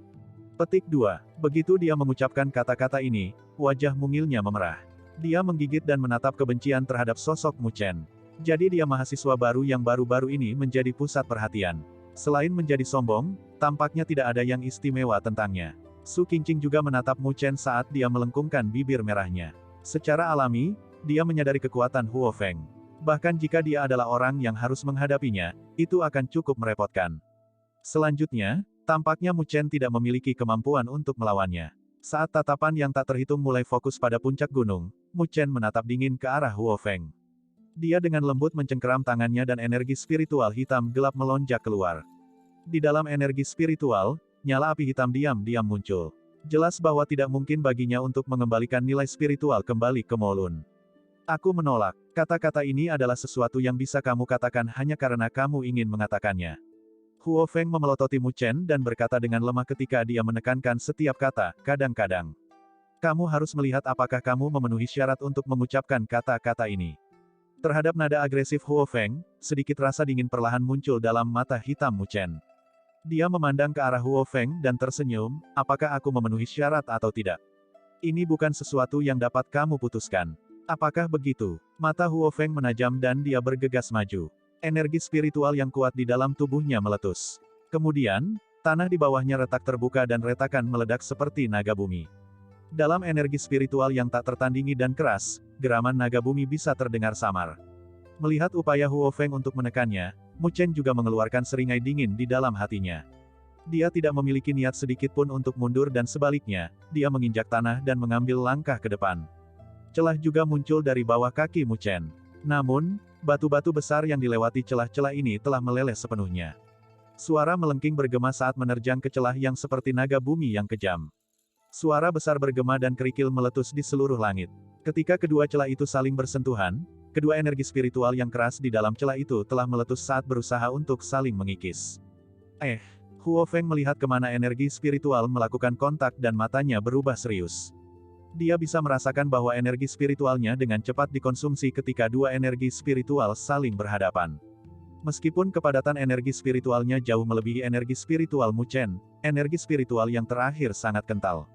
Petik 2. Begitu dia mengucapkan kata-kata ini, wajah mungilnya memerah. Dia menggigit dan menatap kebencian terhadap sosok Mu Chen. Jadi dia mahasiswa baru yang baru-baru ini menjadi pusat perhatian. Selain menjadi sombong, tampaknya tidak ada yang istimewa tentangnya. Su Qingqing juga menatap Mu Chen saat dia melengkungkan bibir merahnya. Secara alami, dia menyadari kekuatan Huo Feng. Bahkan jika dia adalah orang yang harus menghadapinya, itu akan cukup merepotkan. Selanjutnya, tampaknya Mu Chen tidak memiliki kemampuan untuk melawannya. Saat tatapan yang tak terhitung mulai fokus pada puncak gunung, Mu Chen menatap dingin ke arah Huo Feng. Dia dengan lembut mencengkeram tangannya dan energi spiritual hitam gelap melonjak keluar. Di dalam energi spiritual, nyala api hitam diam-diam muncul. Jelas bahwa tidak mungkin baginya untuk mengembalikan nilai spiritual kembali ke Molun. Aku menolak. Kata-kata ini adalah sesuatu yang bisa kamu katakan hanya karena kamu ingin mengatakannya. Huo Feng memelototi Mu Chen dan berkata dengan lemah ketika dia menekankan setiap kata, kadang-kadang. Kamu harus melihat apakah kamu memenuhi syarat untuk mengucapkan kata-kata ini. Terhadap nada agresif Huo Feng, sedikit rasa dingin perlahan muncul dalam mata hitam Mu Chen. Dia memandang ke arah Huo Feng dan tersenyum, apakah aku memenuhi syarat atau tidak? Ini bukan sesuatu yang dapat kamu putuskan. Apakah begitu? Mata Huo Feng menajam dan dia bergegas maju. Energi spiritual yang kuat di dalam tubuhnya meletus. Kemudian, tanah di bawahnya retak terbuka dan retakan meledak seperti naga bumi. Dalam energi spiritual yang tak tertandingi dan keras, geraman naga bumi bisa terdengar samar. Melihat upaya Huo Feng untuk menekannya, Mu Chen juga mengeluarkan seringai dingin di dalam hatinya. Dia tidak memiliki niat sedikit pun untuk mundur dan sebaliknya, dia menginjak tanah dan mengambil langkah ke depan. Celah juga muncul dari bawah kaki Mu Chen. Namun, batu-batu besar yang dilewati celah-celah ini telah meleleh sepenuhnya. Suara melengking bergema saat menerjang ke celah yang seperti naga bumi yang kejam. Suara besar bergema dan kerikil meletus di seluruh langit. Ketika kedua celah itu saling bersentuhan, kedua energi spiritual yang keras di dalam celah itu telah meletus saat berusaha untuk saling mengikis. Huo Feng melihat kemana energi spiritual melakukan kontak dan matanya berubah serius. Dia bisa merasakan bahwa energi spiritualnya dengan cepat dikonsumsi ketika dua energi spiritual saling berhadapan. Meskipun kepadatan energi spiritualnya jauh melebihi energi spiritual Mu Chen, energi spiritual yang terakhir sangat kental.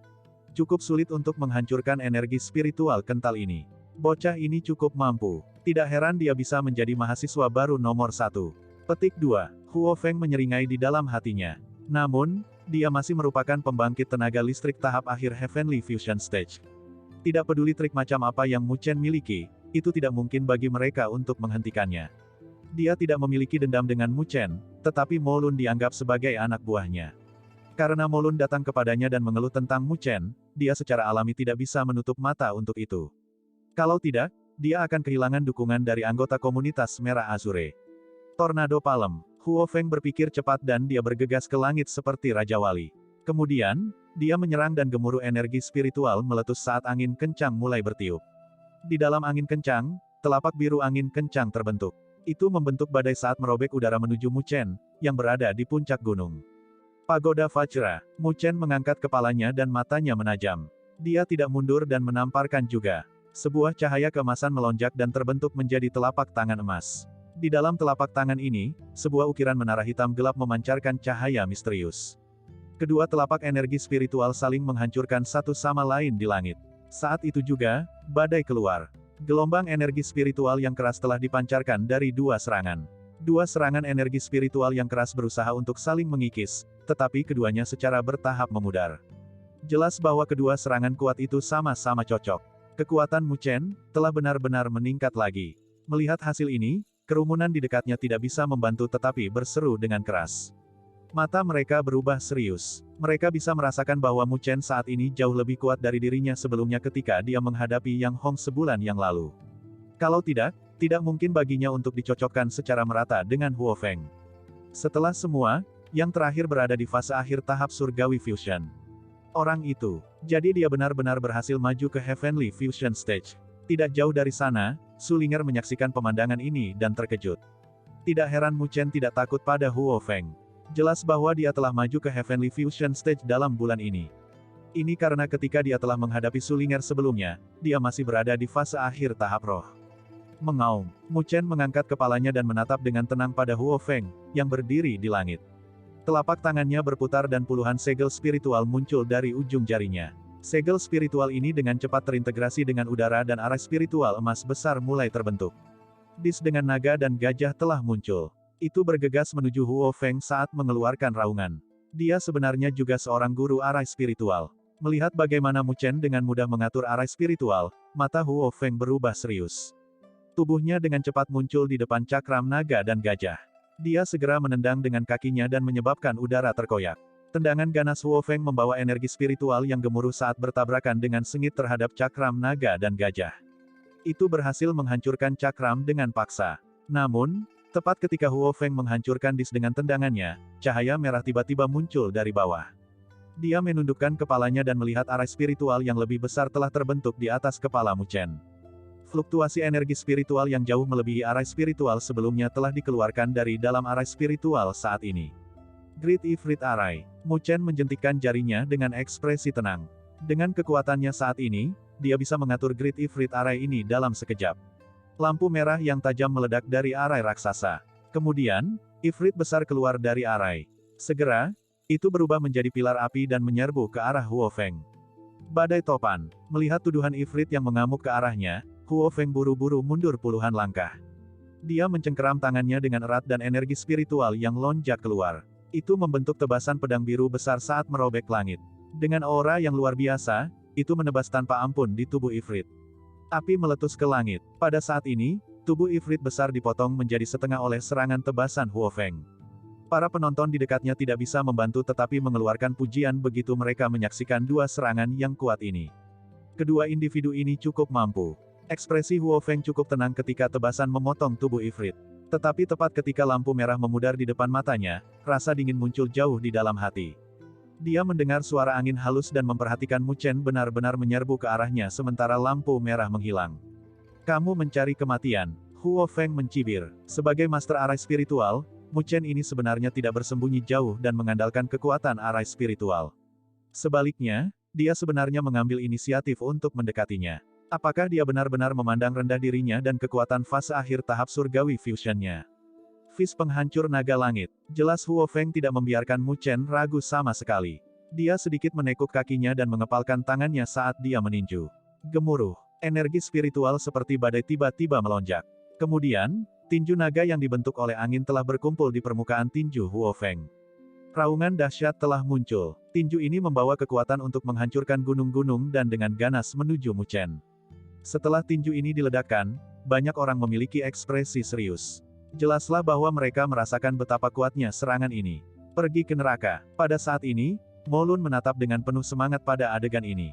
Cukup sulit untuk menghancurkan energi spiritual kental ini. Bocah ini cukup mampu. Tidak heran dia bisa menjadi mahasiswa baru nomor 1. Petik 2. Huo Feng menyeringai di dalam hatinya. Namun, dia masih merupakan pembangkit tenaga listrik tahap akhir Heavenly Fusion Stage. Tidak peduli trik macam apa yang Mu Chen miliki, itu tidak mungkin bagi mereka untuk menghentikannya. Dia tidak memiliki dendam dengan Mu Chen, tetapi Mo Lun dianggap sebagai anak buahnya. Karena Mo Lun datang kepadanya dan mengeluh tentang Mu Chen, dia secara alami tidak bisa menutup mata untuk itu. Kalau tidak, dia akan kehilangan dukungan dari anggota komunitas Merah Azure. Tornado Palem. Huo Feng berpikir cepat dan dia bergegas ke langit seperti Raja Wali. Kemudian, dia menyerang dan gemuruh energi spiritual meletus saat angin kencang mulai bertiup. Di dalam angin kencang, telapak biru angin kencang terbentuk. Itu membentuk badai saat merobek udara menuju Mu Chen, yang berada di puncak gunung. Pagoda Vajra. Mu Chen mengangkat kepalanya dan matanya menajam. Dia tidak mundur dan menamparkan juga. Sebuah cahaya keemasan melonjak dan terbentuk menjadi telapak tangan emas. Di dalam telapak tangan ini, sebuah ukiran menara hitam gelap memancarkan cahaya misterius. Kedua telapak energi spiritual saling menghancurkan satu sama lain di langit. Saat itu juga, badai keluar. Gelombang energi spiritual yang keras telah dipancarkan dari dua serangan. Dua serangan energi spiritual yang keras berusaha untuk saling mengikis, tetapi keduanya secara bertahap memudar. Jelas bahwa kedua serangan kuat itu sama-sama cocok. Kekuatan Mu Chen telah benar-benar meningkat lagi. Melihat hasil ini, kerumunan di dekatnya tidak bisa membantu tetapi berseru dengan keras. Mata mereka berubah serius. Mereka bisa merasakan bahwa Mu Chen saat ini jauh lebih kuat dari dirinya sebelumnya ketika dia menghadapi Yang Hong sebulan yang lalu. Kalau tidak, tidak mungkin baginya untuk dicocokkan secara merata dengan Huo Feng. Setelah semua, yang terakhir berada di fase akhir tahap surgawi fusion. Orang itu. Jadi dia benar-benar berhasil maju ke Heavenly Fusion Stage. Tidak jauh dari sana, Su Ling'er menyaksikan pemandangan ini dan terkejut. Tidak heran Mu Chen tidak takut pada Huo Feng. Jelas bahwa dia telah maju ke Heavenly Fusion Stage dalam bulan ini. Ini karena ketika dia telah menghadapi Su Ling'er sebelumnya, dia masih berada di fase akhir tahap roh. Mengaum, Mu Chen mengangkat kepalanya dan menatap dengan tenang pada Huo Feng, yang berdiri di langit. Telapak tangannya berputar dan puluhan segel spiritual muncul dari ujung jarinya. Segel spiritual ini dengan cepat terintegrasi dengan udara dan arah spiritual emas besar mulai terbentuk. Dis dengan naga dan gajah telah muncul. Itu bergegas menuju Huo Feng saat mengeluarkan raungan. Dia sebenarnya juga seorang guru arah spiritual. Melihat bagaimana Mu Chen dengan mudah mengatur arah spiritual, mata Huo Feng berubah serius. Tubuhnya dengan cepat muncul di depan cakram naga dan gajah. Dia segera menendang dengan kakinya dan menyebabkan udara terkoyak. Tendangan ganas Huo Feng membawa energi spiritual yang gemuruh saat bertabrakan dengan sengit terhadap cakram naga dan gajah. Itu berhasil menghancurkan cakram dengan paksa. Namun, tepat ketika Huo Feng menghancurkan dis dengan tendangannya, cahaya merah tiba-tiba muncul dari bawah. Dia menundukkan kepalanya dan melihat arah spiritual yang lebih besar telah terbentuk di atas kepala Mu Chen. Fluktuasi energi spiritual yang jauh melebihi arah spiritual sebelumnya telah dikeluarkan dari dalam arah spiritual saat ini. Great Ifrit Arai. Mu Chen menjentikkan jarinya dengan ekspresi tenang. Dengan kekuatannya saat ini, dia bisa mengatur Great Ifrit Array ini dalam sekejap. Lampu merah yang tajam meledak dari arai raksasa. Kemudian, Ifrit besar keluar dari arai. Segera, itu berubah menjadi pilar api dan menyerbu ke arah Huo Feng. Badai topan. Melihat tuduhan Ifrit yang mengamuk ke arahnya, Huo Feng buru-buru mundur puluhan langkah. Dia mencengkeram tangannya dengan erat dan energi spiritual yang lonjak keluar. Itu membentuk tebasan pedang biru besar saat merobek langit. Dengan aura yang luar biasa, itu menebas tanpa ampun di tubuh Ifrit. Api meletus ke langit. Pada saat ini, tubuh Ifrit besar dipotong menjadi setengah oleh serangan tebasan Huo Feng. Para penonton di dekatnya tidak bisa membantu tetapi mengeluarkan pujian begitu mereka menyaksikan dua serangan yang kuat ini. Kedua individu ini cukup mampu. Ekspresi Huo Feng cukup tenang ketika tebasan memotong tubuh Ifrit. Tetapi tepat ketika lampu merah memudar di depan matanya, rasa dingin muncul jauh di dalam hati. Dia mendengar suara angin halus dan memperhatikan Mu Chen benar-benar menyerbu ke arahnya sementara lampu merah menghilang. Kamu mencari kematian. Huo Feng mencibir. Sebagai master arai spiritual, Mu Chen ini sebenarnya tidak bersembunyi jauh dan mengandalkan kekuatan arai spiritual. Sebaliknya, dia sebenarnya mengambil inisiatif untuk mendekatinya. Apakah dia benar-benar memandang rendah dirinya dan kekuatan fase akhir tahap surgawi fusionnya? Fis penghancur naga langit. Jelas Huo Feng tidak membiarkan Mu Chen ragu sama sekali. Dia sedikit menekuk kakinya dan mengepalkan tangannya saat dia meninju. Gemuruh. Energi spiritual seperti badai tiba-tiba melonjak. Kemudian, tinju naga yang dibentuk oleh angin telah berkumpul di permukaan tinju Huo Feng. Raungan dahsyat telah muncul. Tinju ini membawa kekuatan untuk menghancurkan gunung-gunung dan dengan ganas menuju Mu Chen. Setelah tinju ini diledakkan, banyak orang memiliki ekspresi serius. Jelaslah bahwa mereka merasakan betapa kuatnya serangan ini. Pergi ke neraka. Pada saat ini, Mo Lun menatap dengan penuh semangat pada adegan ini.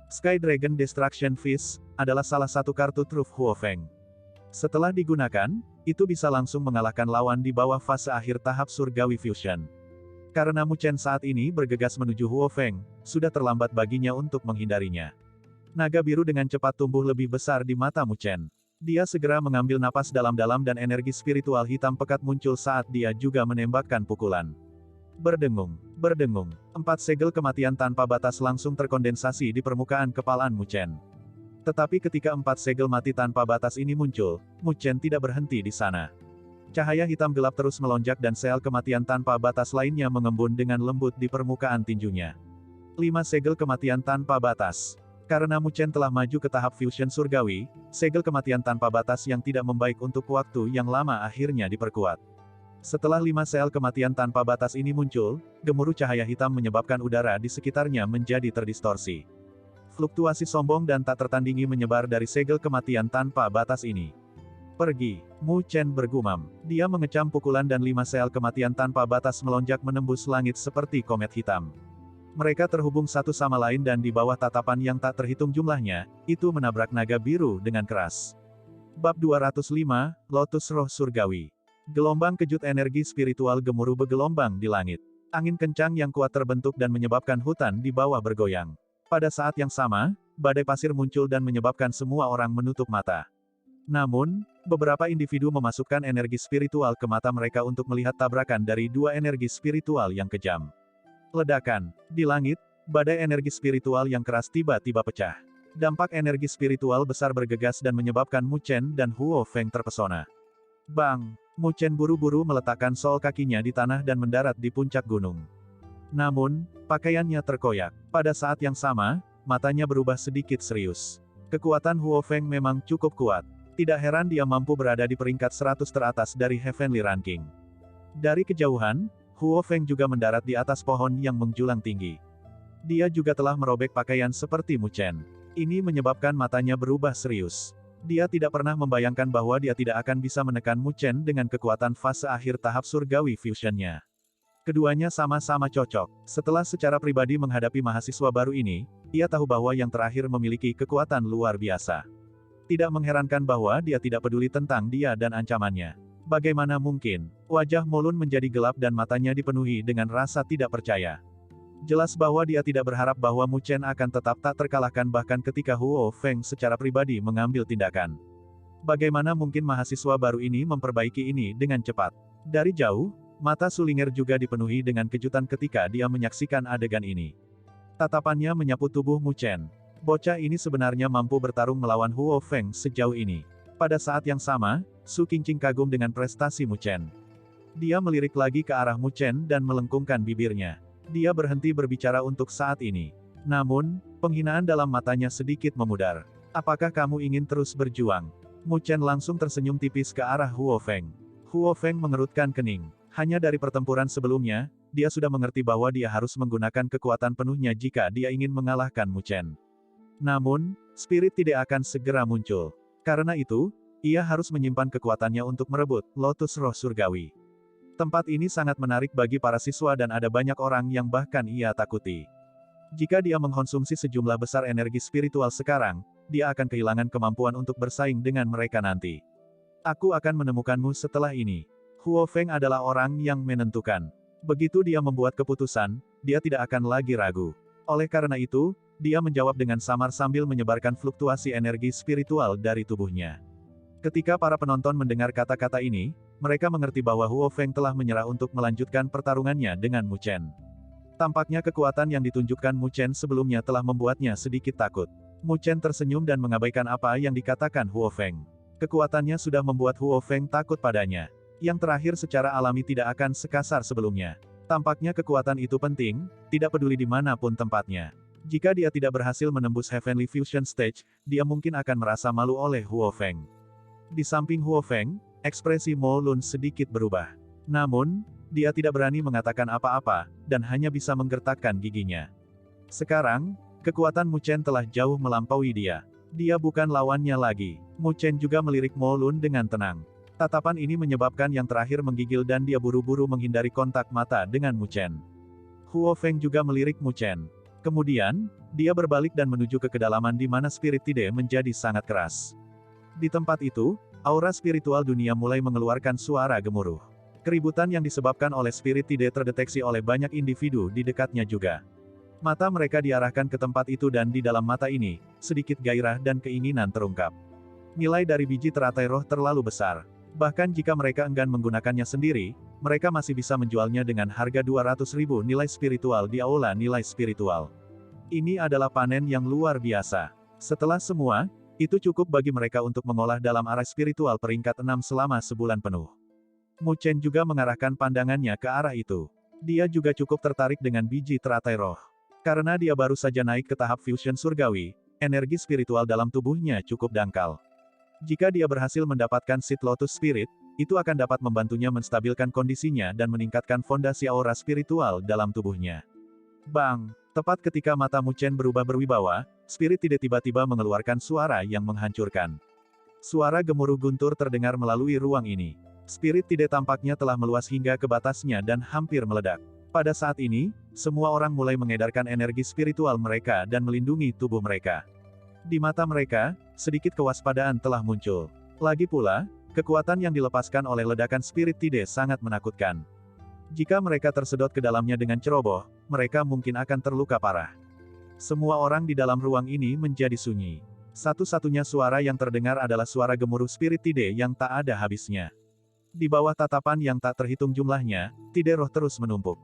Sky Dragon Destruction Fist adalah salah satu kartu truf Huo Feng. Setelah digunakan, itu bisa langsung mengalahkan lawan di bawah fase akhir tahap surgawi fusion. Karena Mu Chen saat ini bergegas menuju Huo Feng, sudah terlambat baginya untuk menghindarinya. Naga biru dengan cepat tumbuh lebih besar di mata Mu Chen. Dia segera mengambil napas dalam-dalam dan energi spiritual hitam pekat muncul saat dia juga menembakkan pukulan. Berdengung, berdengung. 4 segel kematian tanpa batas langsung terkondensasi di permukaan kepalaan Mu Chen. Tetapi ketika 4 segel mati tanpa batas ini muncul, Mu Chen tidak berhenti di sana. Cahaya hitam gelap terus melonjak dan sel kematian tanpa batas lainnya mengembun dengan lembut di permukaan tinjunya. 5 segel kematian tanpa batas. Karena Mu Chen telah maju ke tahap fusion surgawi, segel kematian tanpa batas yang tidak membaik untuk waktu yang lama akhirnya diperkuat. Setelah 5 sel kematian tanpa batas ini muncul, gemuruh cahaya hitam menyebabkan udara di sekitarnya menjadi terdistorsi. Fluktuasi sombong dan tak tertandingi menyebar dari segel kematian tanpa batas ini. Pergi, Mu Chen bergumam. Dia mengecam pukulan dan 5 sel kematian tanpa batas melonjak menembus langit seperti komet hitam. Mereka terhubung satu sama lain dan di bawah tatapan yang tak terhitung jumlahnya, itu menabrak naga biru dengan keras. Bab 205, Lotus Roh Surgawi. Gelombang kejut energi spiritual gemuruh bergelombang di langit. Angin kencang yang kuat terbentuk dan menyebabkan hutan di bawah bergoyang. Pada saat yang sama, badai pasir muncul dan menyebabkan semua orang menutup mata. Namun, beberapa individu memasukkan energi spiritual ke mata mereka untuk melihat tabrakan dari dua energi spiritual yang kejam. Ledakan. Di langit, badai energi spiritual yang keras tiba-tiba pecah. Dampak energi spiritual besar bergegas dan menyebabkan Mu Chen dan Huo Feng terpesona. Bang! Mu Chen buru-buru meletakkan sol kakinya di tanah dan mendarat di puncak gunung. Namun, pakaiannya terkoyak. Pada saat yang sama, matanya berubah sedikit serius. Kekuatan Huo Feng memang cukup kuat. Tidak heran dia mampu berada di peringkat 100 teratas dari Heavenly Ranking. Dari kejauhan, Huo Feng juga mendarat di atas pohon yang menjulang tinggi. Dia juga telah merobek pakaian seperti Mu Chen. Ini menyebabkan matanya berubah serius. Dia tidak pernah membayangkan bahwa dia tidak akan bisa menekan Mu Chen dengan kekuatan fase akhir tahap surgawi fusionnya. Keduanya sama-sama cocok. Setelah secara pribadi menghadapi mahasiswa baru ini, ia tahu bahwa yang terakhir memiliki kekuatan luar biasa. Tidak mengherankan bahwa dia tidak peduli tentang dia dan ancamannya. Bagaimana mungkin? Wajah Mo Lun menjadi gelap dan matanya dipenuhi dengan rasa tidak percaya. Jelas bahwa dia tidak berharap bahwa Mu Chen akan tetap tak terkalahkan bahkan ketika Huo Feng secara pribadi mengambil tindakan. Bagaimana mungkin mahasiswa baru ini memperbaiki ini dengan cepat? Dari jauh, mata Sulinger juga dipenuhi dengan kejutan ketika dia menyaksikan adegan ini. Tatapannya menyapu tubuh Mu Chen. Bocah ini sebenarnya mampu bertarung melawan Huo Feng sejauh ini. Pada saat yang sama, Su Qingqing kagum dengan prestasi Mu Chen. Dia melirik lagi ke arah Mu Chen dan melengkungkan bibirnya. Dia berhenti berbicara untuk saat ini. Namun, penghinaan dalam matanya sedikit memudar. Apakah kamu ingin terus berjuang? Mu Chen langsung tersenyum tipis ke arah Huo Feng. Huo Feng mengerutkan kening. Hanya dari pertempuran sebelumnya, dia sudah mengerti bahwa dia harus menggunakan kekuatan penuhnya jika dia ingin mengalahkan Mu Chen. Namun, spirit tidak akan segera muncul. Karena itu, ia harus menyimpan kekuatannya untuk merebut Lotus Roh Surgawi. Tempat ini sangat menarik bagi para siswa dan ada banyak orang yang bahkan ia takuti. Jika dia mengkonsumsi sejumlah besar energi spiritual sekarang, dia akan kehilangan kemampuan untuk bersaing dengan mereka nanti. Aku akan menemukanmu setelah ini. Huo Feng adalah orang yang menentukan. Begitu dia membuat keputusan, dia tidak akan lagi ragu. Oleh karena itu, dia menjawab dengan samar sambil menyebarkan fluktuasi energi spiritual dari tubuhnya. Ketika para penonton mendengar kata-kata ini, mereka mengerti bahwa Huo Feng telah menyerah untuk melanjutkan pertarungannya dengan Mu Chen. Tampaknya kekuatan yang ditunjukkan Mu Chen sebelumnya telah membuatnya sedikit takut. Mu Chen tersenyum dan mengabaikan apa yang dikatakan Huo Feng. Kekuatannya sudah membuat Huo Feng takut padanya. Yang terakhir secara alami tidak akan sekasar sebelumnya. Tampaknya kekuatan itu penting, tidak peduli dimanapun tempatnya. Jika dia tidak berhasil menembus Heavenly Fusion Stage, dia mungkin akan merasa malu oleh Huo Feng. Di samping Huo Feng, ekspresi Mo Lun sedikit berubah. Namun, dia tidak berani mengatakan apa-apa, dan hanya bisa menggertakkan giginya. Sekarang, kekuatan Mu Chen telah jauh melampaui dia. Dia bukan lawannya lagi. Mu Chen juga melirik Mo Lun dengan tenang. Tatapan ini menyebabkan yang terakhir menggigil dan dia buru-buru menghindari kontak mata dengan Mu Chen. Huo Feng juga melirik Mu Chen. Kemudian, dia berbalik dan menuju ke kedalaman di mana spirit Tide menjadi sangat keras. Di tempat itu, aura spiritual dunia mulai mengeluarkan suara gemuruh. Keributan yang disebabkan oleh spirit Tide terdeteksi oleh banyak individu di dekatnya juga. Mata mereka diarahkan ke tempat itu dan di dalam mata ini, sedikit gairah dan keinginan terungkap. Nilai dari biji teratai roh terlalu besar. Bahkan jika mereka enggan menggunakannya sendiri, mereka masih bisa menjualnya dengan harga 200.000 nilai spiritual di aula nilai spiritual. Ini adalah panen yang luar biasa. Setelah semua, itu cukup bagi mereka untuk mengolah dalam arah spiritual peringkat 6 selama sebulan penuh. Mu Chen juga mengarahkan pandangannya ke arah itu. Dia juga cukup tertarik dengan biji teratai roh. Karena dia baru saja naik ke tahap fusion surgawi, energi spiritual dalam tubuhnya cukup dangkal. Jika dia berhasil mendapatkan Seed Lotus Spirit, itu akan dapat membantunya menstabilkan kondisinya dan meningkatkan fondasi aura spiritual dalam tubuhnya. Bang! Tepat ketika mata Mu Chen berubah berwibawa, spirit Tide tiba-tiba mengeluarkan suara yang menghancurkan. Suara gemuruh guntur terdengar melalui ruang ini. Spirit Tide tampaknya telah meluas hingga ke batasnya dan hampir meledak. Pada saat ini, semua orang mulai mengedarkan energi spiritual mereka dan melindungi tubuh mereka. Di mata mereka, sedikit kewaspadaan telah muncul. Lagi pula, kekuatan yang dilepaskan oleh ledakan spirit Tide sangat menakutkan. Jika mereka tersedot ke dalamnya dengan ceroboh, mereka mungkin akan terluka parah. Semua orang di dalam ruang ini menjadi sunyi. Satu-satunya suara yang terdengar adalah suara gemuruh spirit Tide yang tak ada habisnya. Di bawah tatapan yang tak terhitung jumlahnya, Tide roh terus menumpuk.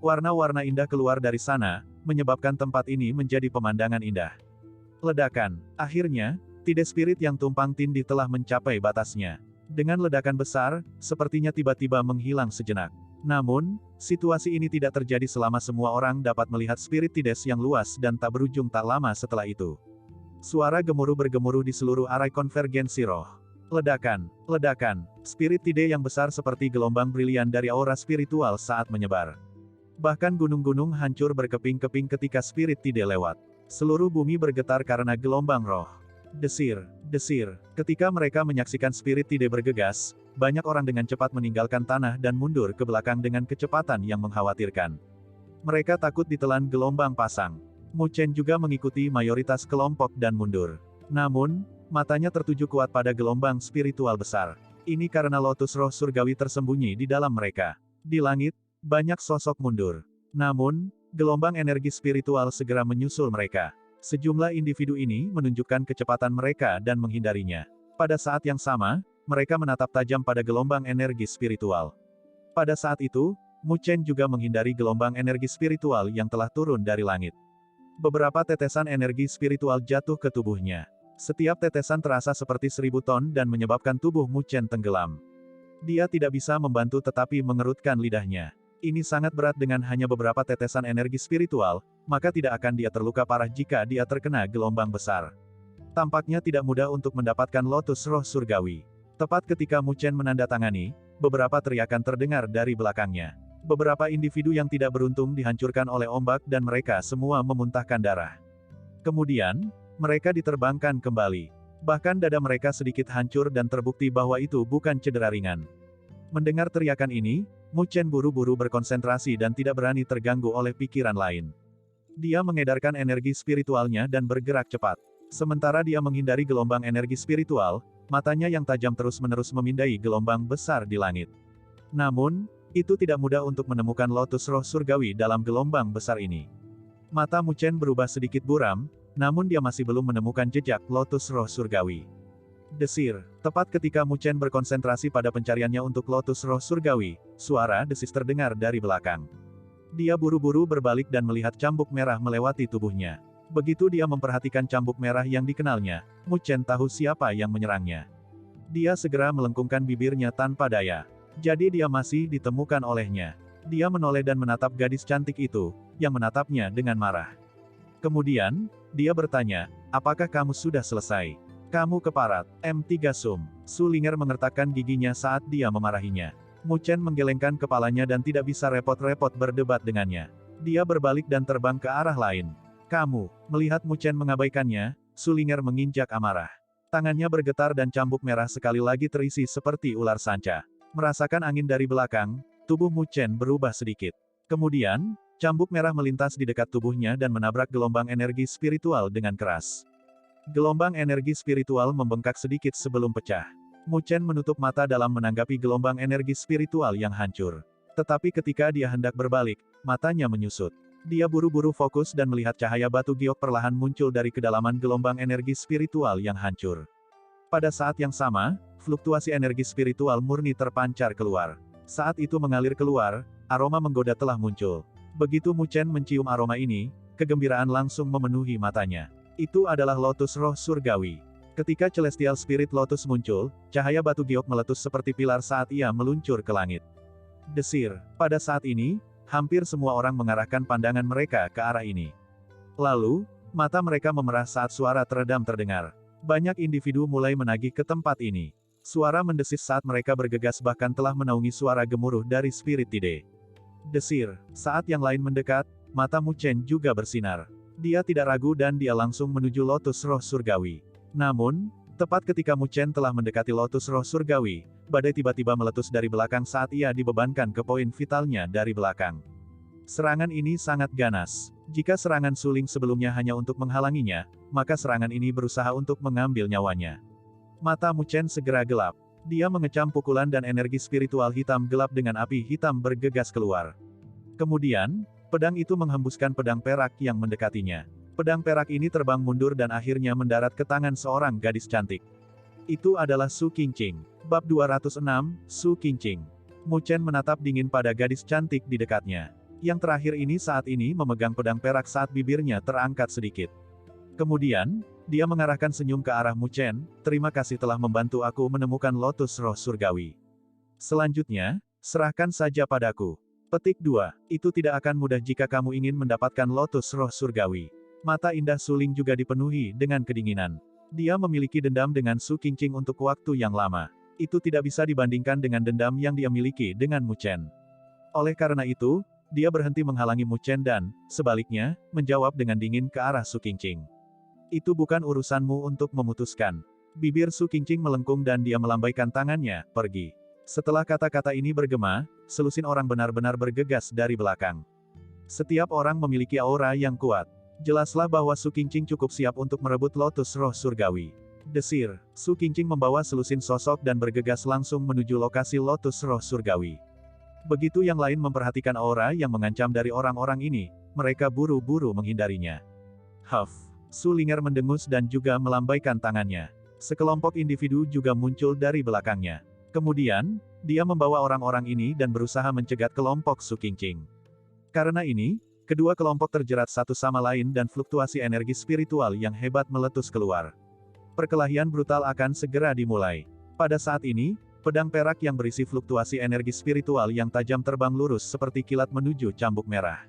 Warna-warna indah keluar dari sana, menyebabkan tempat ini menjadi pemandangan indah. Ledakan. Akhirnya, Tide spirit yang tumpang tindih telah mencapai batasnya. Dengan ledakan besar, sepertinya tiba-tiba menghilang sejenak. Namun, situasi ini tidak terjadi selama semua orang dapat melihat spirit Tides yang luas dan tak berujung tak lama setelah itu. Suara gemuruh bergemuruh di seluruh arai konvergensi roh. Ledakan. Ledakan. Spirit Tide yang besar seperti gelombang brilian dari aura spiritual saat menyebar. Bahkan gunung-gunung hancur berkeping-keping ketika spirit Tide lewat. Seluruh bumi bergetar karena gelombang roh. Desir, desir. Ketika mereka menyaksikan spirit Tide bergegas, banyak orang dengan cepat meninggalkan tanah dan mundur ke belakang dengan kecepatan yang mengkhawatirkan. Mereka takut ditelan gelombang pasang. Mu Chen juga mengikuti mayoritas kelompok dan mundur. Namun, matanya tertuju kuat pada gelombang spiritual besar. Ini karena lotus roh surgawi tersembunyi di dalam mereka. Di langit, banyak sosok mundur. Namun, gelombang energi spiritual segera menyusul mereka. Sejumlah individu ini menunjukkan kecepatan mereka dan menghindarinya. Pada saat yang sama, mereka menatap tajam pada gelombang energi spiritual. Pada saat itu, Mu Chen juga menghindari gelombang energi spiritual yang telah turun dari langit. Beberapa tetesan energi spiritual jatuh ke tubuhnya. Setiap tetesan terasa seperti 1000 ton dan menyebabkan tubuh Mu Chen tenggelam. Dia tidak bisa membantu tetapi mengerutkan lidahnya. Ini sangat berat dengan hanya beberapa tetesan energi spiritual, maka tidak akan dia terluka parah jika dia terkena gelombang besar. Tampaknya tidak mudah untuk mendapatkan lotus roh surgawi. Tepat ketika Mu Chen menandatangani, beberapa teriakan terdengar dari belakangnya. Beberapa individu yang tidak beruntung dihancurkan oleh ombak dan mereka semua memuntahkan darah. Kemudian, mereka diterbangkan kembali. Bahkan dada mereka sedikit hancur dan terbukti bahwa itu bukan cedera ringan. Mendengar teriakan ini, Mu Chen buru-buru berkonsentrasi dan tidak berani terganggu oleh pikiran lain. Dia mengedarkan energi spiritualnya dan bergerak cepat. Sementara dia menghindari gelombang energi spiritual, matanya yang tajam terus-menerus memindai gelombang besar di langit. Namun, itu tidak mudah untuk menemukan lotus roh surgawi dalam gelombang besar ini. Mata Mu Chen berubah sedikit buram, namun dia masih belum menemukan jejak lotus roh surgawi. Desir, tepat ketika Mu Chen berkonsentrasi pada pencariannya untuk lotus roh surgawi, suara desis terdengar dari belakang. Dia buru-buru berbalik dan melihat cambuk merah melewati tubuhnya. Begitu dia memperhatikan cambuk merah yang dikenalnya, Mu Chen tahu siapa yang menyerangnya. Dia segera melengkungkan bibirnya tanpa daya. Jadi dia masih ditemukan olehnya. Dia menoleh dan menatap gadis cantik itu, yang menatapnya dengan marah. Kemudian, dia bertanya, apakah kamu sudah selesai? Kamu keparat, M3 Sum. Su Ling'er mengertakkan giginya saat dia memarahinya. Mu Chen menggelengkan kepalanya dan tidak bisa repot-repot berdebat dengannya. Dia berbalik dan terbang ke arah lain. Kamu, melihat Mu Chen mengabaikannya, Su Ling'er menginjak amarah. Tangannya bergetar dan cambuk merah sekali lagi terisi seperti ular sanca. Merasakan angin dari belakang, tubuh Mu Chen berubah sedikit. Kemudian, cambuk merah melintas di dekat tubuhnya dan menabrak gelombang energi spiritual dengan keras. Gelombang energi spiritual membengkak sedikit sebelum pecah. Mu Chen menutup mata dalam menanggapi gelombang energi spiritual yang hancur. Tetapi ketika dia hendak berbalik, matanya menyusut. Dia buru-buru fokus dan melihat cahaya batu giok perlahan muncul dari kedalaman gelombang energi spiritual yang hancur. Pada saat yang sama, fluktuasi energi spiritual murni terpancar keluar. Saat itu mengalir keluar, aroma menggoda telah muncul. Begitu Mu Chen mencium aroma ini, kegembiraan langsung memenuhi matanya. Itu adalah lotus roh surgawi. Ketika Celestial Spirit Lotus muncul, cahaya batu giok meletus seperti pilar saat ia meluncur ke langit. Desir, pada saat ini, hampir semua orang mengarahkan pandangan mereka ke arah ini. Lalu, mata mereka memerah saat suara teredam terdengar. Banyak individu mulai menagih ke tempat ini. Suara mendesis saat mereka bergegas bahkan telah menaungi suara gemuruh dari Spirit Tide. Desir, saat yang lain mendekat, mata Mu Chen juga bersinar. Dia tidak ragu dan dia langsung menuju lotus roh surgawi. Namun, tepat ketika Mu Chen telah mendekati lotus roh surgawi, badai tiba-tiba meletus dari belakang saat ia dibebankan ke poin vitalnya dari belakang. Serangan ini sangat ganas. Jika serangan suling sebelumnya hanya untuk menghalanginya, maka serangan ini berusaha untuk mengambil nyawanya. Mata Mu Chen segera gelap. Dia mengecam pukulan dan energi spiritual hitam gelap dengan api hitam bergegas keluar. Kemudian, pedang itu menghembuskan pedang perak yang mendekatinya. Pedang perak ini terbang mundur dan akhirnya mendarat ke tangan seorang gadis cantik. Itu adalah Su Qingqing. Bab 206, Su Qingqing. Mu Chen menatap dingin pada gadis cantik di dekatnya. Yang terakhir ini saat ini memegang pedang perak saat bibirnya terangkat sedikit. Kemudian, dia mengarahkan senyum ke arah Mu Chen, terima kasih telah membantu aku menemukan lotus roh surgawi. Selanjutnya, serahkan saja padaku. Petik 2. Itu tidak akan mudah jika kamu ingin mendapatkan lotus roh surgawi. Mata indah Suling juga dipenuhi dengan kedinginan. Dia memiliki dendam dengan Su Qingqing untuk waktu yang lama. Itu tidak bisa dibandingkan dengan dendam yang dia miliki dengan Mu Chen. Oleh karena itu, dia berhenti menghalangi Mu Chen dan, sebaliknya, menjawab dengan dingin ke arah Su Qingqing. Itu bukan urusanmu untuk memutuskan. Bibir Su Qingqing melengkung dan dia melambaikan tangannya, pergi. Setelah kata-kata ini bergema, selusin orang benar-benar bergegas dari belakang. Setiap orang memiliki aura yang kuat. Jelaslah bahwa Su Qingqing cukup siap untuk merebut lotus roh surgawi. Desir, Su Qingqing membawa selusin sosok dan bergegas langsung menuju lokasi lotus roh surgawi. Begitu yang lain memperhatikan aura yang mengancam dari orang-orang ini, mereka buru-buru menghindarinya. Huff, Su Ling'er mendengus dan juga melambaikan tangannya. Sekelompok individu juga muncul dari belakangnya. Kemudian, dia membawa orang-orang ini dan berusaha mencegat kelompok Su Qingqing. Karena ini, Kedua kelompok terjerat satu sama lain dan fluktuasi energi spiritual yang hebat meletus keluar. Perkelahian brutal akan segera dimulai. Pada saat ini, pedang perak yang berisi fluktuasi energi spiritual yang tajam terbang lurus seperti kilat menuju cambuk merah.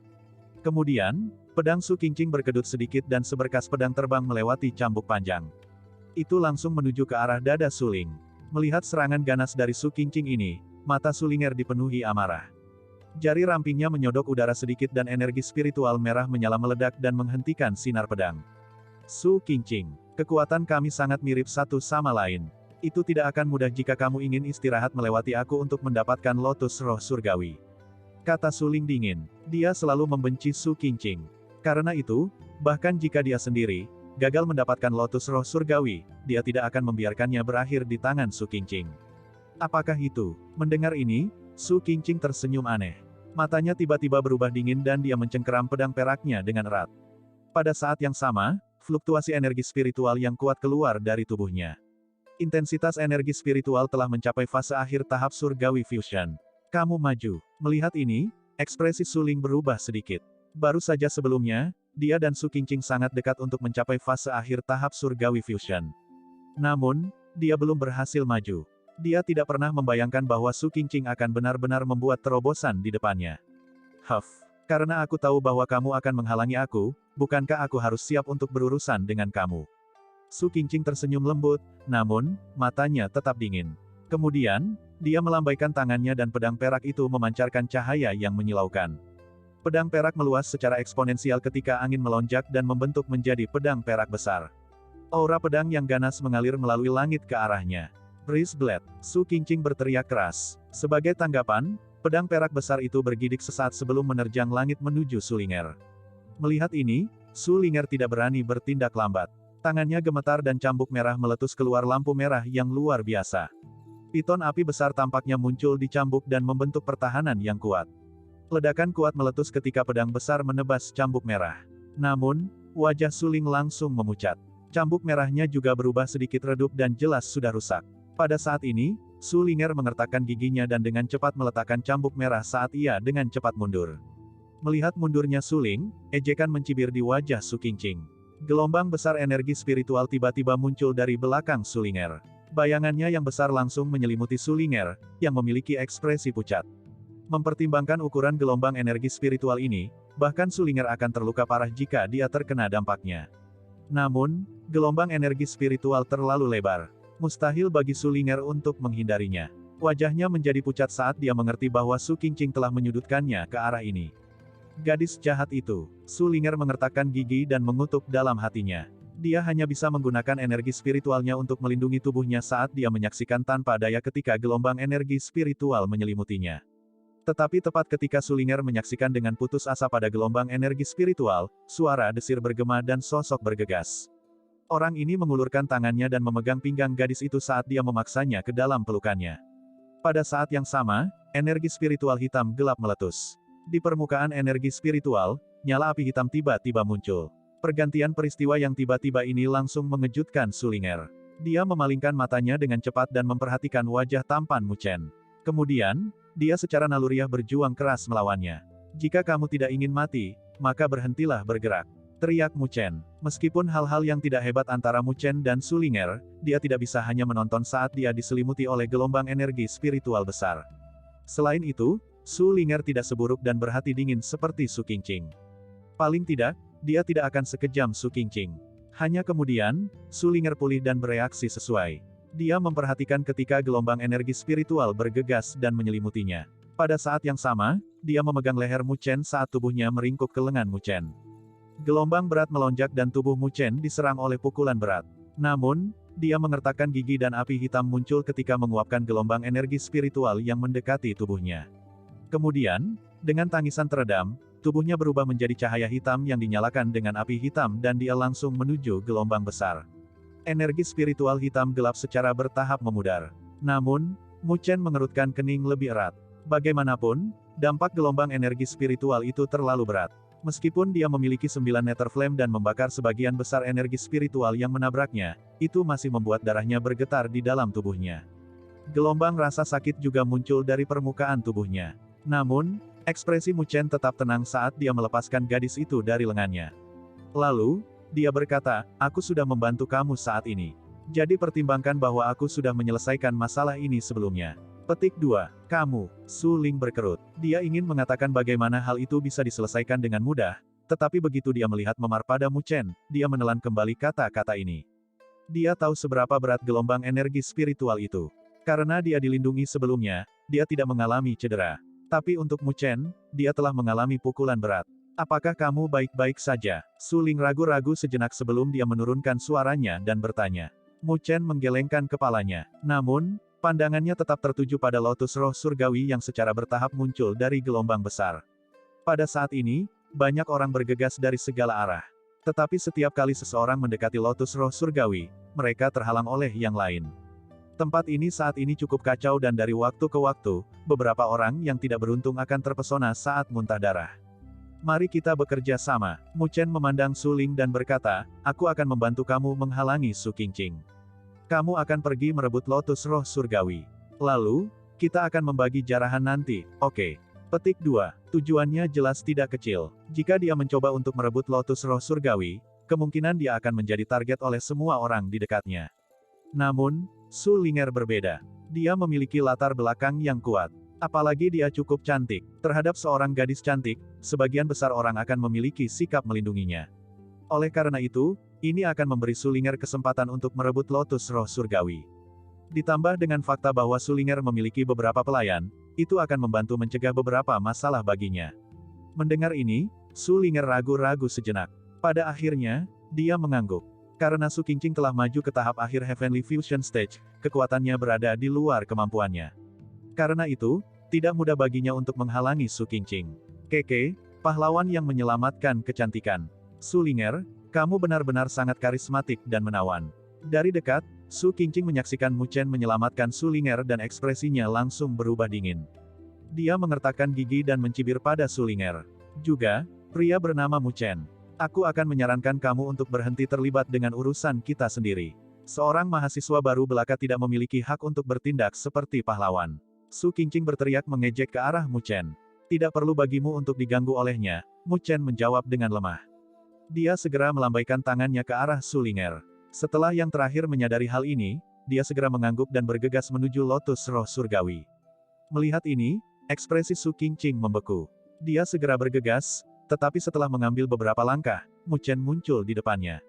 Kemudian, pedang Su Qingqing berkedut sedikit dan seberkas pedang terbang melewati cambuk panjang. Itu langsung menuju ke arah dada Suling. Melihat serangan ganas dari Su Qingqing ini, mata Sulinger dipenuhi amarah. Jari rampingnya menyodok udara sedikit dan energi spiritual merah menyala meledak dan menghentikan sinar pedang. Su Qingqing, kekuatan kami sangat mirip satu sama lain. Itu tidak akan mudah jika kamu ingin istirahat melewati aku untuk mendapatkan lotus roh surgawi. Kata Suling dingin. Dia selalu membenci Su Qingqing. Karena itu, bahkan jika dia sendiri gagal mendapatkan lotus roh surgawi, dia tidak akan membiarkannya berakhir di tangan Su Qingqing. Apakah itu? Mendengar ini, Su Qingqing tersenyum aneh. Matanya tiba-tiba berubah dingin dan dia mencengkeram pedang peraknya dengan erat. Pada saat yang sama, fluktuasi energi spiritual yang kuat keluar dari tubuhnya. Intensitas energi spiritual telah mencapai fase akhir tahap surgawi fusion. Kamu maju. Melihat ini, ekspresi Suling berubah sedikit. Baru saja sebelumnya, dia dan Su Qingqing sangat dekat untuk mencapai fase akhir tahap surgawi fusion. Namun, dia belum berhasil maju. Dia tidak pernah membayangkan bahwa Su Qingqing akan benar-benar membuat terobosan di depannya. Karena aku tahu bahwa kamu akan menghalangi aku, bukankah aku harus siap untuk berurusan dengan kamu? Su Qingqing tersenyum lembut, namun, matanya tetap dingin. Kemudian, dia melambaikan tangannya dan pedang perak itu memancarkan cahaya yang menyilaukan. Pedang perak meluas secara eksponensial ketika angin melonjak dan membentuk menjadi pedang perak besar. Aura pedang yang ganas mengalir melalui langit ke arahnya. Breeze Blade, Su Qingqing berteriak keras. Sebagai tanggapan, pedang perak besar itu bergidik sesaat sebelum menerjang langit menuju Sulinger. Melihat ini, Sulinger tidak berani bertindak lambat. Tangannya gemetar dan cambuk merah meletus keluar lampu merah yang luar biasa. Piton api besar tampaknya muncul di cambuk dan membentuk pertahanan yang kuat. Ledakan kuat meletus ketika pedang besar menebas cambuk merah. Namun, wajah Suling langsung memucat. Cambuk merahnya juga berubah sedikit redup dan jelas sudah rusak. Pada saat ini, Sulinger mengertakkan giginya dan dengan cepat meletakkan cambuk merah saat ia dengan cepat mundur. Melihat mundurnya Suling, ejekan mencibir di wajah Su Qingqing. Gelombang besar energi spiritual tiba-tiba muncul dari belakang Sulinger. Bayangannya yang besar langsung menyelimuti Sulinger, yang memiliki ekspresi pucat. Mempertimbangkan ukuran gelombang energi spiritual ini, bahkan Sulinger akan terluka parah jika dia terkena dampaknya. Namun, gelombang energi spiritual terlalu lebar. Mustahil bagi Sulinger untuk menghindarinya. Wajahnya menjadi pucat saat dia mengerti bahwa Su Qingqing telah menyudutkannya ke arah ini. Gadis jahat itu. Sulinger mengertakkan gigi dan mengutuk dalam hatinya. Dia hanya bisa menggunakan energi spiritualnya untuk melindungi tubuhnya saat dia menyaksikan tanpa daya ketika gelombang energi spiritual menyelimutinya. Tetapi tepat ketika Sulinger menyaksikan dengan putus asa pada gelombang energi spiritual, suara desir bergema dan sosok bergegas. Orang ini mengulurkan tangannya dan memegang pinggang gadis itu saat dia memaksanya ke dalam pelukannya. Pada saat yang sama, energi spiritual hitam gelap meletus. Di permukaan energi spiritual, nyala api hitam tiba-tiba muncul. Pergantian peristiwa yang tiba-tiba ini langsung mengejutkan Sulinger. Dia memalingkan matanya dengan cepat dan memperhatikan wajah tampan Mu Chen. Kemudian, dia secara naluriah berjuang keras melawannya. Jika kamu tidak ingin mati, maka berhentilah bergerak. Teriak Mu Chen. Meskipun hal-hal yang tidak hebat antara Mu Chen dan Sulinger, dia tidak bisa hanya menonton saat dia diselimuti oleh gelombang energi spiritual besar. Selain itu, Sulinger tidak seburuk dan berhati dingin seperti Su Qingqing. Paling tidak, dia tidak akan sekejam Su Qingqing. Hanya kemudian, Sulinger pulih dan bereaksi sesuai. Dia memperhatikan ketika gelombang energi spiritual bergegas dan menyelimutinya. Pada saat yang sama, dia memegang leher Mu Chen saat tubuhnya meringkuk ke lengan Mu Chen. Gelombang berat melonjak dan tubuh Mu Chen diserang oleh pukulan berat. Namun, dia mengertakkan gigi dan api hitam muncul ketika menguapkan gelombang energi spiritual yang mendekati tubuhnya. Kemudian, dengan tangisan teredam, tubuhnya berubah menjadi cahaya hitam yang dinyalakan dengan api hitam dan dia langsung menuju gelombang besar. Energi spiritual hitam gelap secara bertahap memudar. Namun, Mu Chen mengerutkan kening lebih erat. Bagaimanapun, dampak gelombang energi spiritual itu terlalu berat. Meskipun dia memiliki 9 Nether Flame dan membakar sebagian besar energi spiritual yang menabraknya, itu masih membuat darahnya bergetar di dalam tubuhnya. Gelombang rasa sakit juga muncul dari permukaan tubuhnya. Namun, Ekspresi Mu Chen tetap tenang saat dia melepaskan gadis itu dari lengannya. Lalu, dia berkata, aku sudah membantu kamu saat ini. Jadi pertimbangkan bahwa aku sudah menyelesaikan masalah ini sebelumnya. Petik 2. Kamu, Su Ling berkerut. Dia ingin mengatakan bagaimana hal itu bisa diselesaikan dengan mudah, tetapi begitu dia melihat memar pada Mu Chen, dia menelan kembali kata-kata ini. Dia tahu seberapa berat gelombang energi spiritual itu. Karena dia dilindungi sebelumnya, dia tidak mengalami cedera. Tapi untuk Mu Chen, dia telah mengalami pukulan berat. Apakah kamu baik-baik saja? Su Ling ragu-ragu sejenak sebelum dia menurunkan suaranya dan bertanya. Mu Chen menggelengkan kepalanya. Namun, pandangannya tetap tertuju pada lotus roh surgawi yang secara bertahap muncul dari gelombang besar. Pada saat ini, banyak orang bergegas dari segala arah. Tetapi setiap kali seseorang mendekati lotus roh surgawi, mereka terhalang oleh yang lain. Tempat ini saat ini cukup kacau dan dari waktu ke waktu, beberapa orang yang tidak beruntung akan terpesona saat muntah darah. Mari kita bekerja sama. Mu Chen memandang Su Ling dan berkata, aku akan membantu kamu menghalangi Su Qingqing. Kamu akan pergi merebut lotus roh surgawi. Lalu, kita akan membagi jarahan nanti, oke. Petik 2. Tujuannya jelas tidak kecil. Jika dia mencoba untuk merebut lotus roh surgawi, kemungkinan dia akan menjadi target oleh semua orang di dekatnya. Namun, Su Linger berbeda. Dia memiliki latar belakang yang kuat. Apalagi dia cukup cantik. Terhadap seorang gadis cantik, sebagian besar orang akan memiliki sikap melindunginya. Oleh karena itu, ini akan memberi Su Linger kesempatan untuk merebut lotus roh surgawi. Ditambah dengan fakta bahwa Su Linger memiliki beberapa pelayan, itu akan membantu mencegah beberapa masalah baginya. Mendengar ini, Su Linger ragu-ragu sejenak. Pada akhirnya, dia mengangguk. Karena Su Qingqing telah maju ke tahap akhir Heavenly Fusion Stage, kekuatannya berada di luar kemampuannya. Karena itu, tidak mudah baginya untuk menghalangi Su Qingqing. Keke, pahlawan yang menyelamatkan kecantikan. Su Linger, kamu benar-benar sangat karismatik dan menawan. Dari dekat, Su Qingqing menyaksikan Mu Chen menyelamatkan Su Linger dan ekspresinya langsung berubah dingin. Dia mengertakkan gigi dan mencibir pada Su Linger. Juga, pria bernama Mu Chen. Aku akan menyarankan kamu untuk berhenti terlibat dengan urusan kita sendiri. Seorang mahasiswa baru belaka tidak memiliki hak untuk bertindak seperti pahlawan. Su Qingqing berteriak mengejek ke arah Mu Chen. Tidak perlu bagimu untuk diganggu olehnya, Mu Chen menjawab dengan lemah. Dia segera melambaikan tangannya ke arah Su Linger. Setelah yang terakhir menyadari hal ini, dia segera mengangguk dan bergegas menuju lotus roh surgawi. Melihat ini, ekspresi Su Qingqing membeku. Dia segera bergegas, tetapi setelah mengambil beberapa langkah, Mu Chen muncul di depannya.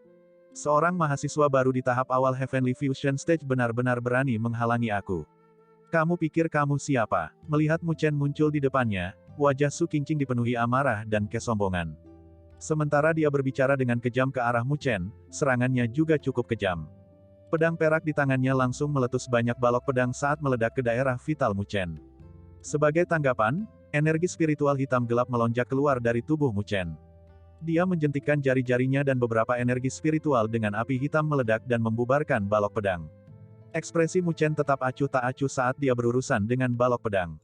Seorang mahasiswa baru di tahap awal Heavenly Fusion Stage benar-benar berani menghalangi aku. Kamu pikir kamu siapa? Melihat Mu Chen muncul di depannya, wajah Su Qingqing dipenuhi amarah dan kesombongan. Sementara dia berbicara dengan kejam ke arah Mu Chen, serangannya juga cukup kejam. Pedang perak di tangannya langsung meletus banyak balok pedang saat meledak ke daerah vital Mu Chen. Sebagai tanggapan, energi spiritual hitam gelap melonjak keluar dari tubuh Mu Chen. Dia menjentikkan jari-jarinya dan beberapa energi spiritual dengan api hitam meledak dan membubarkan balok pedang. Ekspresi Mu Chen tetap acuh tak acuh saat dia berurusan dengan balok pedang.